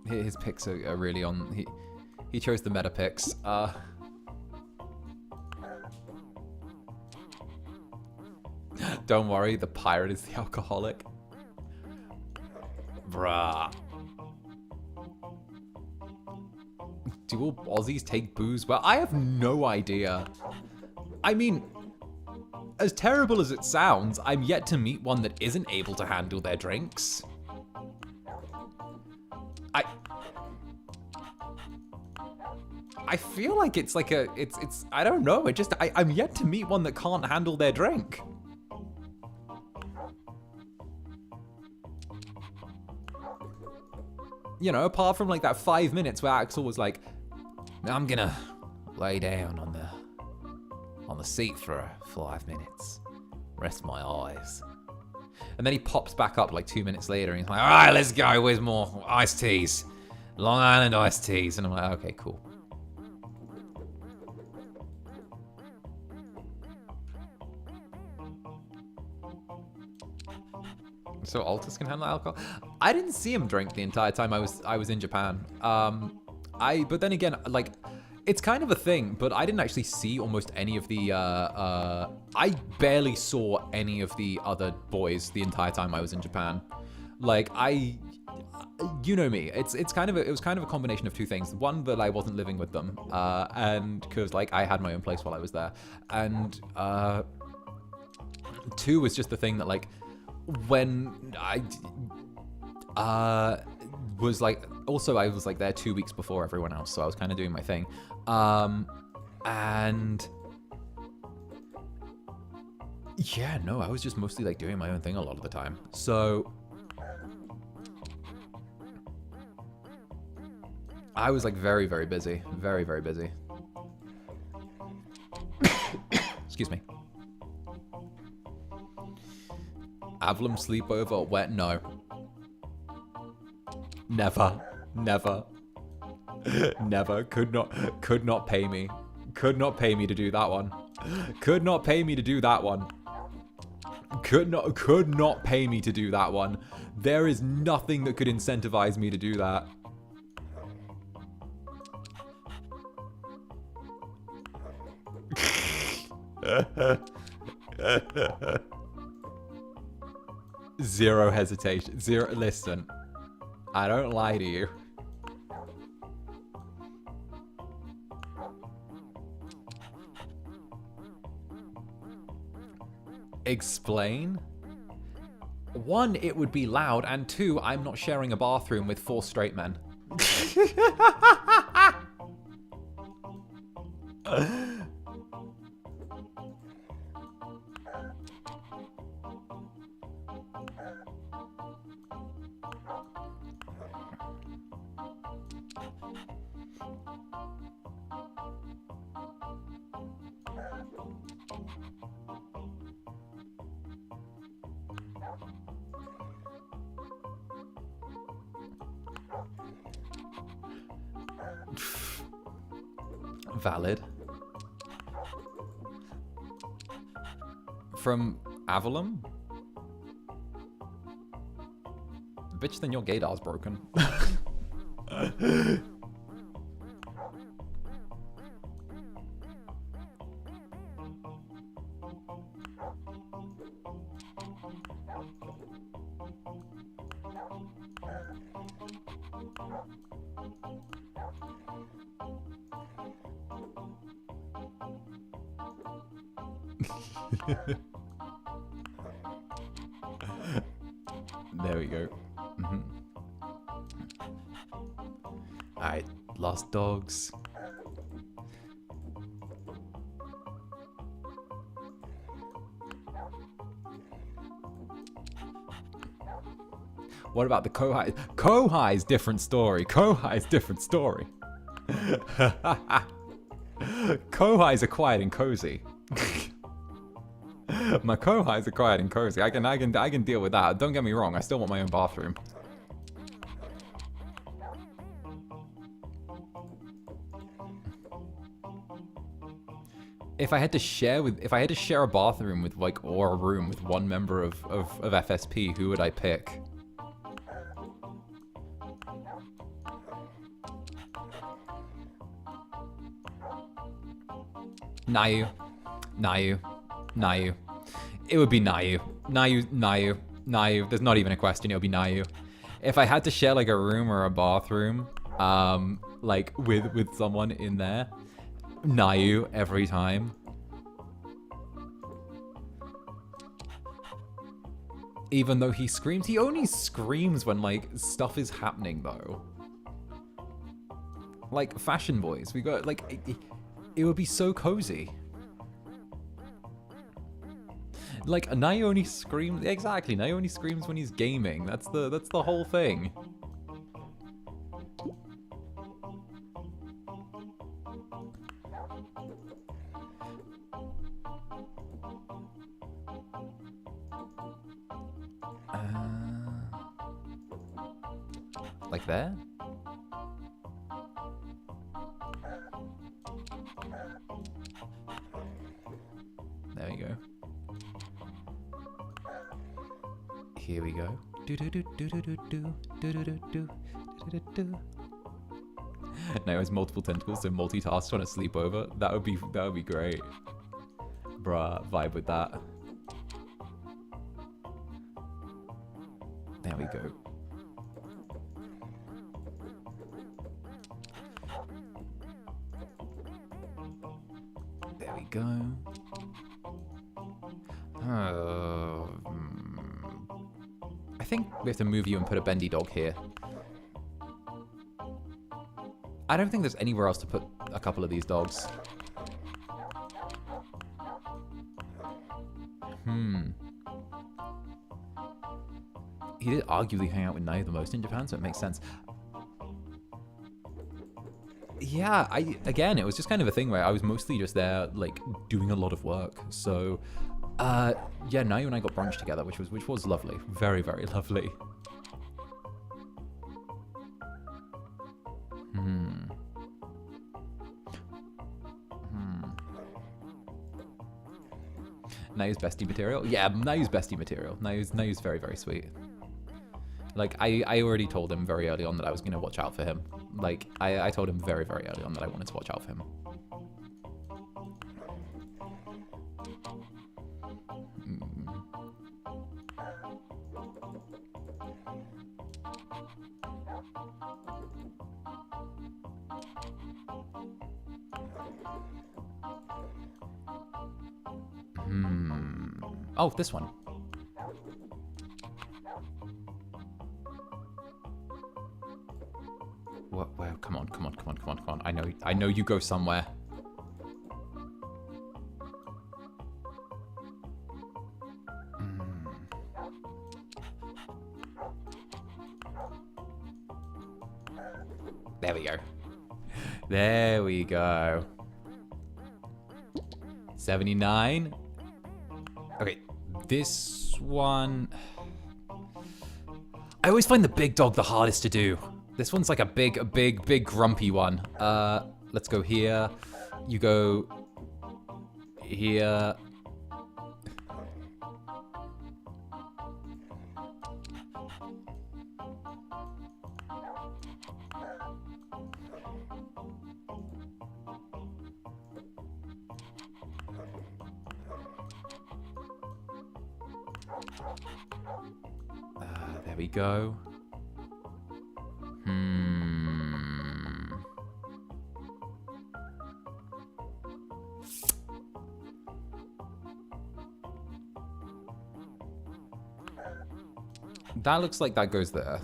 His picks are really on, he chose the meta picks. Don't worry, the pirate is the alcoholic. Bruh. Do all Aussies take booze? Well, I have no idea. I mean, as terrible as it sounds, I'm yet to meet one that isn't able to handle their drinks. I feel like it's like it's I don't know, I'm yet to meet one that can't handle their drink. You know, apart from like that 5 minutes where Axel was like, I'm gonna lay down on the seat for 5 minutes, rest my eyes. And then he pops back up like 2 minutes later and he's like, all right, let's go, where's more iced teas? Long Island iced teas. And I'm like, okay, cool. So Altus can handle alcohol? I didn't see him drink the entire time I was in Japan. But then again, like, it's kind of a thing, but I didn't actually see almost any of the, I barely saw any of the other boys the entire time I was in Japan. Like, you know me, it was kind of a combination of two things. One, that I wasn't living with them, and because like I had my own place while I was there. And two was just the thing that like, when I was like, also I was like there 2 weeks before everyone else, so I was kind of doing my thing, and yeah, no, I was just mostly like doing my own thing a lot of the time. So I was like very, very busy, very, very busy. Excuse me. Avlum sleepover? Where? No. Never. Never. Never. Could not pay me. Could not pay me to do that one. Could not pay me to do that one. Could not pay me to do that one. There is nothing that could incentivize me to do that. Zero hesitation. Zero. Listen, I don't lie to you. Explain? One, it would be loud, and two, I'm not sharing a bathroom with 4 straight men. Valid. From Avalon? Bitch, then your gaydar's broken. There we go. Alright, lost dogs. What about the Kohai? Kohai's different story. Kohai's different story. Kohai's are quiet and cozy. My Kohai's are quiet and cozy. I can deal with that. Don't get me wrong. I still want my own bathroom. If I had to share a bathroom with or a room with one member of FSP, who would I pick? Nayu. It would be Nayu. Nayu. There's not even a question. It would be Nayu. If I had to share like a room or a bathroom, like with someone in there, Nayu every time. Even though he screams, he only screams when like stuff is happening though. Like fashion boys, we got like it would be so cozy. Like Nayu only screams exactly. Nayu only screams when he's gaming. That's the whole thing. Like there? There we go. Here we go. Now has multiple tentacles, so multitasks on a sleepover. That would be great. Bruh, vibe with that. There we go. There we go. I think we have to move you and put a bendy dog here. I don't think there's anywhere else to put a couple of these dogs. He did arguably hang out with Nayu the most in Japan, so it makes sense. Yeah, again, it was just kind of a thing where I was mostly just there, like, doing a lot of work. So, yeah, Nayu and I got brunch together, which was lovely. Very, very lovely. Nayu's bestie material? Yeah, Nayu's bestie material. Nayu's very, very sweet. Like, I already told him very early on that I was going to watch out for him. Like, I told him very, very early on that I wanted to watch out for him. Oh, this one. What? Well, come on. I know you go somewhere. There we go. There we go. 79. Okay, this one... I always find the big dog the hardest to do. This one's like a big grumpy one. Let's go here. You go here. There we go. That looks like that goes there.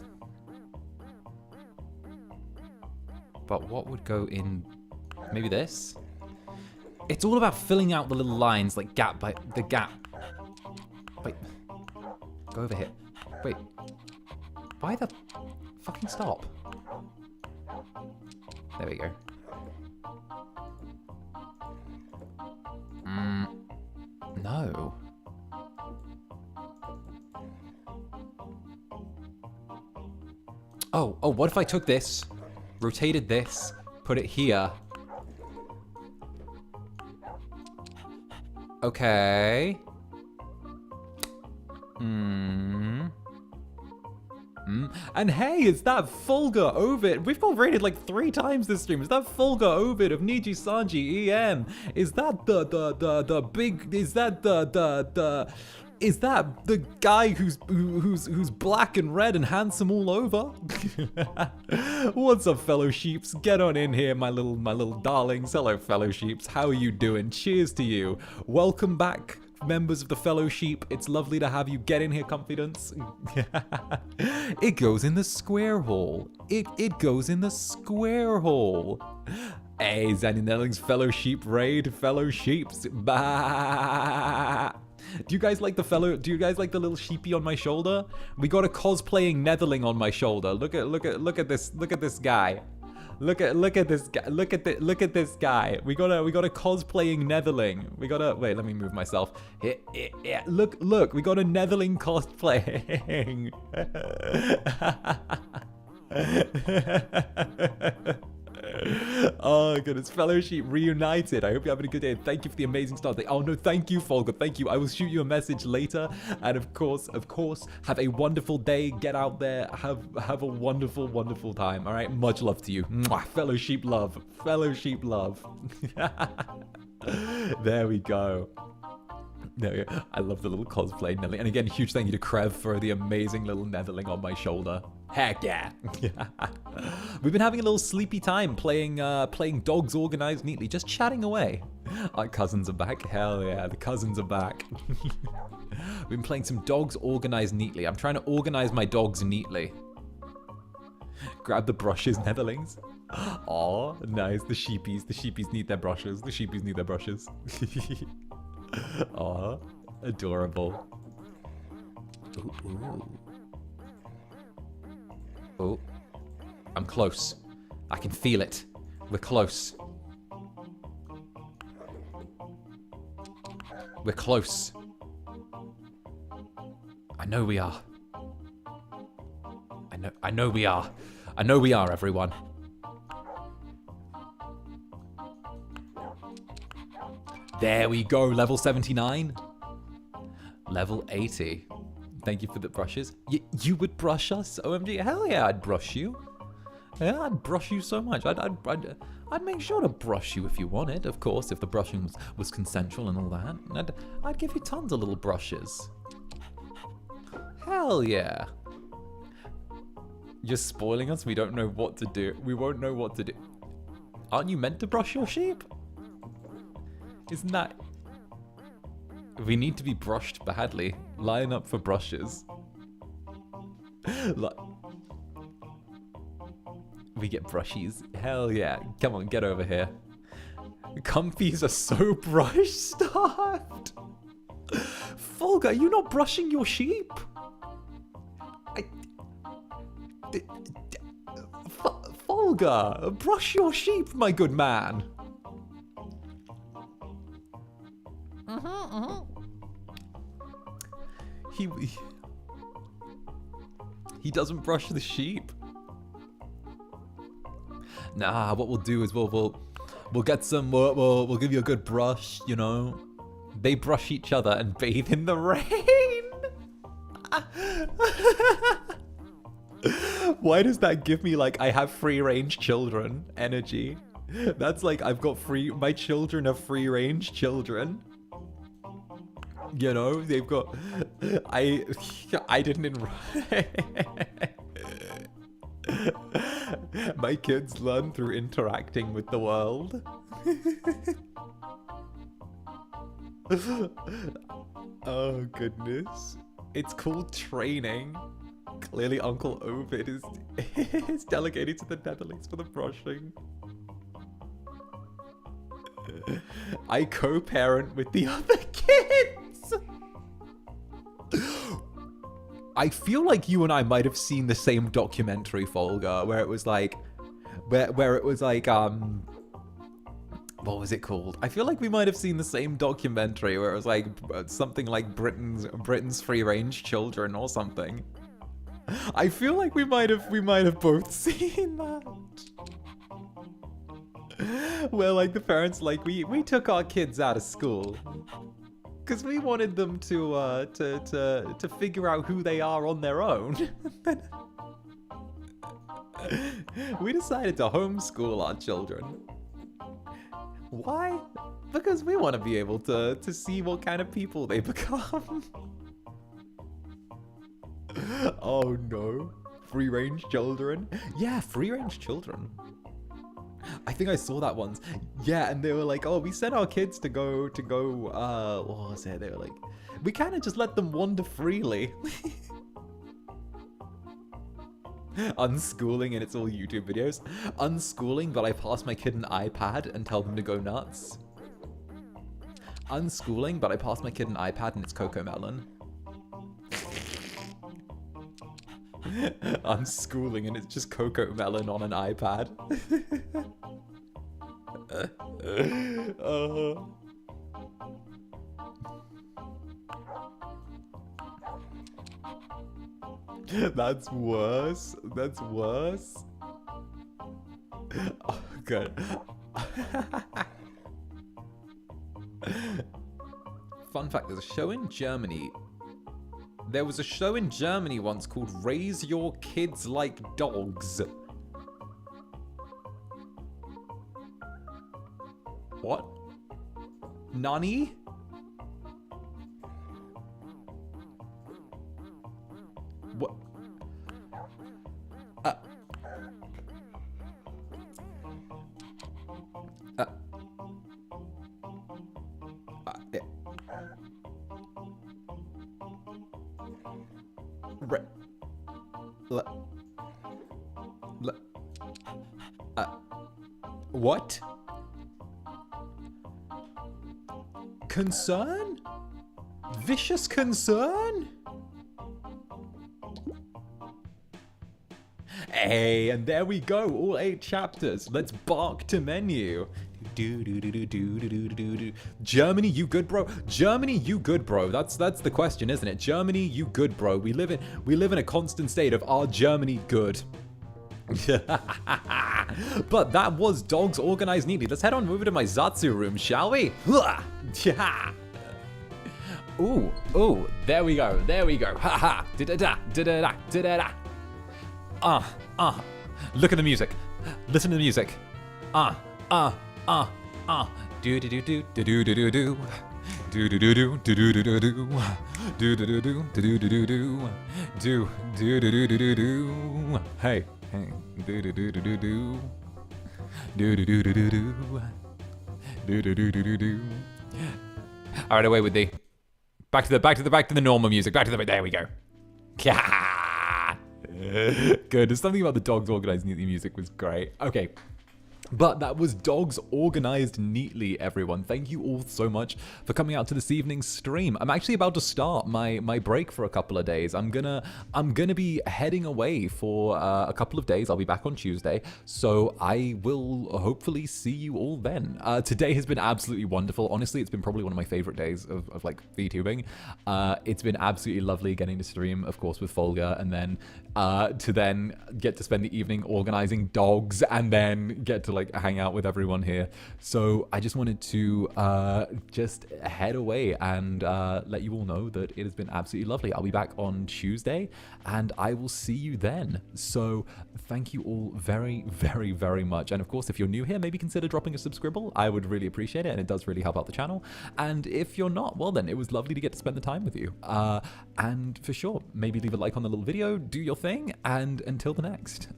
But what would go in? Maybe this? It's all about filling out the little lines, like gap by the gap. Wait. Go over here. Wait. Why the fucking stop? There we go. No. Oh, what if I took this, rotated this, put it here? Okay. And hey, it's that 𝔂𝓸𝓾𝓻 Ovid. We've got rated like 3 times this stream. Is that 𝔂𝓸𝓾𝓻 Ovid of Niji Sanji EM? Is that the big? Is that Is that the guy who's black and red and handsome all over? What's up, fellow sheeps? Get on in here, my little darlings. Hello, fellow sheeps. How are you doing? Cheers to you. Welcome back, members of the fellow sheep. It's lovely to have you. Get in here, confidence. It goes in the square hole. It goes in the square hole. Hey, Zander Nelling's fellow sheep raid, fellow sheeps. Bah. Do you guys like the little sheepy on my shoulder? We got a cosplaying Netherling on my shoulder. Look at this guy. Look at this guy. We got a cosplaying Netherling. Wait, let me move myself. Yeah, look, we got a Netherling cosplaying. Oh goodness, fellow sheep reunited. I hope you're having a good day. Thank you for the amazing start day. Oh no, thank you, 𝔂𝓸𝓾𝓻. Thank you. I will shoot you a message later. And of course, have a wonderful day. Get out there. Have a wonderful, wonderful time. All right. Much love to you. Mwah. Fellow sheep love. Fellow sheep love. There we go. There we go. I love the little cosplay Netherling. And again, huge thank you to 𝓻𝓻 for the amazing little Netherling on my shoulder. Heck yeah. We've been having a little sleepy time playing Dogs Organized Neatly, just chatting away. Our cousins are back. Hell yeah, the cousins are back. We've been playing some Dogs Organized Neatly. I'm trying to organize my dogs neatly. Grab the brushes, Netherlings. Oh, nice. The sheepies need their brushes. The sheepies need their brushes. Oh, adorable. Ooh. Oh, I'm close. I can feel it. We're close. We're close. I know we are. I know we are. I know we are, everyone. There we go, level 79. Level 80. Thank you for the brushes. You would brush us, OMG? Hell yeah, I'd brush you. Yeah, I'd brush you so much. I'd make sure to brush you if you wanted, of course, if the brushing was consensual and all that. I'd give you tons of little brushes. Hell yeah. You're spoiling us. We don't know what to do. We won't know what to do. Aren't you meant to brush your sheep? Isn't that... We need to be brushed badly. Line up for brushes. We get brushies. Hell yeah. Come on, get over here. Comfies are so brush starved. 𝔂𝓸𝓾𝓻, are you not brushing your sheep? 𝔂𝓸𝓾𝓻, brush your sheep, my good man. He doesn't brush the sheep. Nah, what we'll do is we'll get some. We'll give you a good brush. You know, they brush each other and bathe in the rain. Why does that give me like I have free-range children energy? That's like I've got my children are free-range children. You know, they've got I didn't My kids learn through interacting with the world. Oh goodness. It's called training. Clearly Uncle Ovid is delegated to the Netherlands for the brushing. I co-parent with the other kids. I feel like you and I might have seen the same documentary, 𝔂𝓸𝓾𝓻, where it was like, where it was like, what was it called? I feel like we might have seen the same documentary where it was like something like Britain's free-range children or something. I feel like we might have both seen that. Where like the parents like we took our kids out of school because we wanted them to figure out who they are on their own. We decided to homeschool our children. Why? Because we want to be able to see what kind of people they become. Oh no. Free-range children? Yeah, free-range children. I think I saw that once. Yeah, and they were like, oh, we sent our kids to go, what was it? They were like, we kind of just let them wander freely. Unschooling, and it's all YouTube videos. Unschooling, but I pass my kid an iPad and tell them to go nuts. Unschooling, but I pass my kid an iPad and it's 𝓂𝓻𝓻𝓻. Unschooling and it's just 𝓂𝓻𝓻𝓻 on an iPad. That's worse. That's worse. Oh, good. Fun fact, there's a show in Germany. There was a show in Germany once called Raise Your Kids Like Dogs. What? Nani? What? What? Concern? Vicious concern? Hey, and there we go, all 8 chapters. Let's bark to menu. Germany, you good, bro? Germany, you good, bro? That's the question, isn't it? Germany, you good, bro? We live in a constant state of are Germany good? But that was dogs organized neatly. Let's head on over to my Zatsu room, shall we? Ooh, there we go, there we go. Ha ha, da-da-da, da-da-da, da-da-da. Look at the music. Listen to the music. Do do do do do do do do. Do do do do do do do do do. Do do do do do do do do. Do do do do do do. Hey. Do do do do do do. Do do do do do do. Do do do do do do. All right, away with thee. Back to the normal music. There we go. Good. There's something about the dogs organized neatly music was great. Okay. But that was dogs organized neatly, everyone. Thank you all so much for coming out to this evening's stream. I'm actually about to start my break for a couple of days. I'm gonna be heading away for a couple of days. I'll be back on Tuesday, so I will hopefully see you all then. Today has been absolutely wonderful. Honestly, it's been probably one of my favorite days of like VTubing. It's been absolutely lovely getting to stream, of course, with 𝔂𝓸𝓾𝓻, and then to then get to spend the evening organizing dogs, and then get to like like hang out with everyone here. So I just wanted to just head away and let you all know that it has been absolutely lovely. I'll be back on Tuesday and I will see you then. So thank you all very, very, very much. And of course, if you're new here, maybe consider dropping a subscribble. I would really appreciate it, and it does really help out the channel. And if you're not, well then, it was lovely to get to spend the time with you. And for sure, maybe leave a like on the little video, do your thing, and until the next.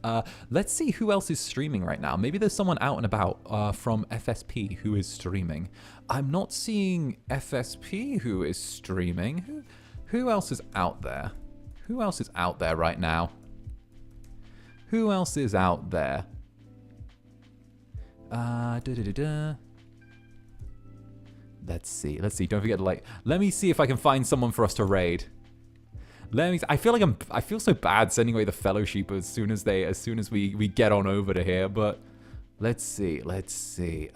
Let's see who else is streaming right now. Maybe there's someone out and about from FSP who is streaming. I'm not seeing FSP who is streaming. Who else is out there? Who else is out there right now? Who else is out there? Let's see. Don't forget to like. Let me see if I can find someone for us to raid. I feel so bad sending away the fellowship as soon as we get on over to here. But let's see. Let's see.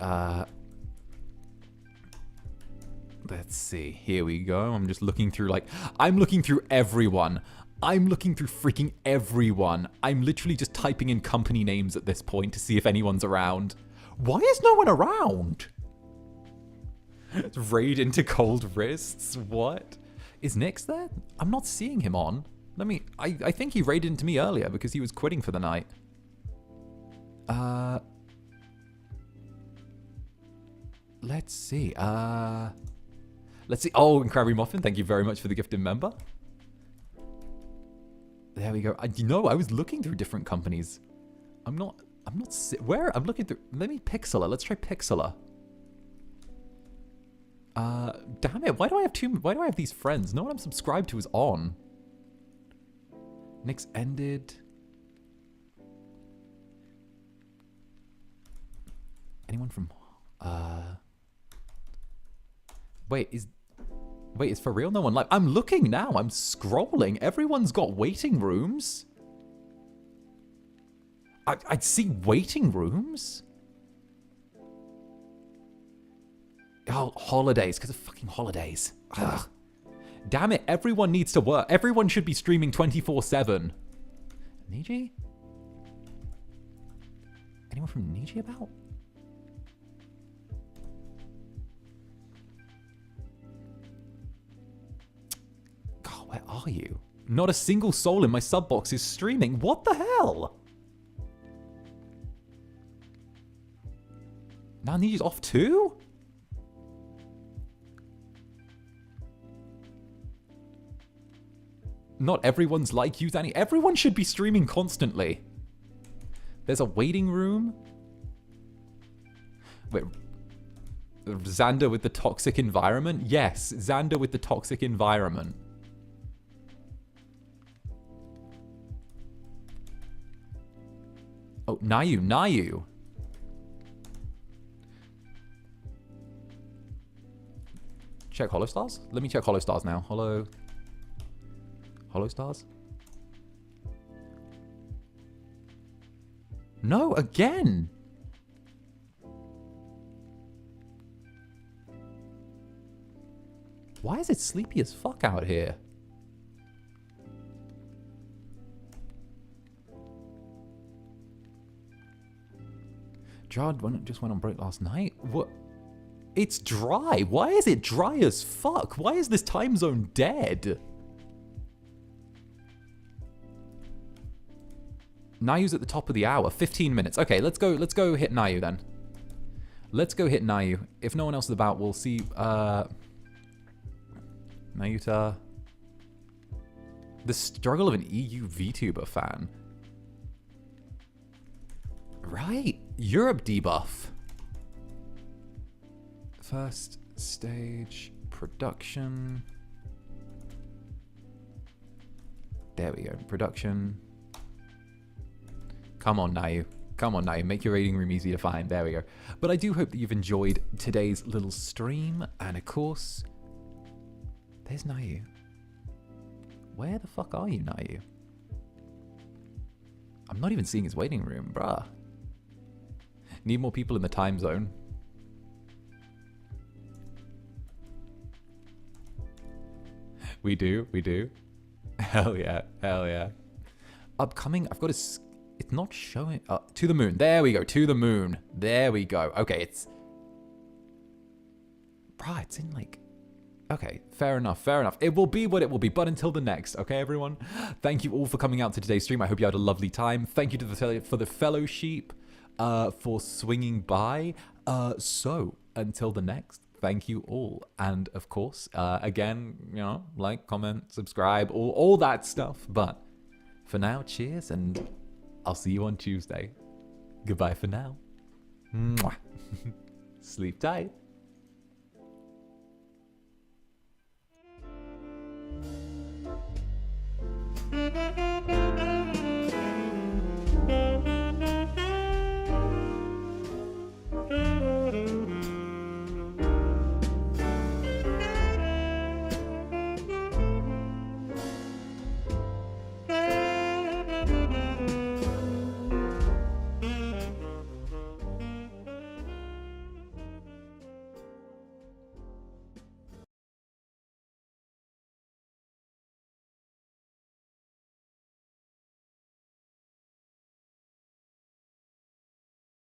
Here we go. I'm just looking through I'm looking through everyone. I'm looking through freaking everyone. I'm literally just typing in company names at this point to see if anyone's around. Why is no one around? Raid into cold wrists? What? Is Nyx there? I'm not seeing him on. I think he raided into me earlier because he was quitting for the night. Let's see. Let's see. Oh, and Crabby Muffin, thank you very much for the gifted member. There we go. I was looking through different companies. I'm looking through. Let me Pixela. Let's try Pixela. Damn it. Why do I have these friends? No one I'm subscribed to is on. Nyx ended. Anyone from Wait, is for real no one live? I'm looking now. I'm scrolling. Everyone's got waiting rooms. I'd see waiting rooms. Oh, holidays, because of fucking holidays. Ugh. Damn it, everyone needs to work. Everyone should be streaming 24/7. Niji? Anyone from Niji about? God, where are you? Not a single soul in my sub box is streaming. What the hell? Now Niji's off too? Not everyone's like you, Danny. Everyone should be streaming constantly. There's a waiting room. Wait. Zander with the toxic environment? Yes, Zander with the toxic environment. Oh, Nayu. Check Hollow Stars? Let me check Hollow Stars now. Hollow Stars? No, again! Why is it sleepy as fuck out here? Jard just went on break last night? What? It's dry. Why is it dry as fuck? Why is this time zone dead? Nayu's at the top of the hour. 15 minutes. Okay, let's go hit Nayu then. Let's go hit Nayu. If no one else is about, we'll see Nayuta. The struggle of an EU VTuber fan. Right. Europe debuff. First stage production. There we go. Production. Come on, Nayu. Come on, Nayu. Make your rating room easy to find. There we go. But I do hope that you've enjoyed today's little stream. And of course, there's Nayu. Where the fuck are you, Nayu? I'm not even seeing his waiting room, bruh. Need more people in the time zone. We do. Hell yeah. Upcoming, I've got It's not showing. To the moon. There we go. To the moon. There we go. Okay, it's. Right, it's in like. Okay, fair enough, fair enough. It will be what it will be, but until the next, okay, everyone? Thank you all for coming out to today's stream. I hope you had a lovely time. Thank you to for the fellow sheep for swinging by. So, until the next, thank you all. And, of course, again, you know, like, comment, subscribe, all that stuff. But for now, cheers, and I'll see you on Tuesday. Goodbye for now. Mwah. Sleep tight.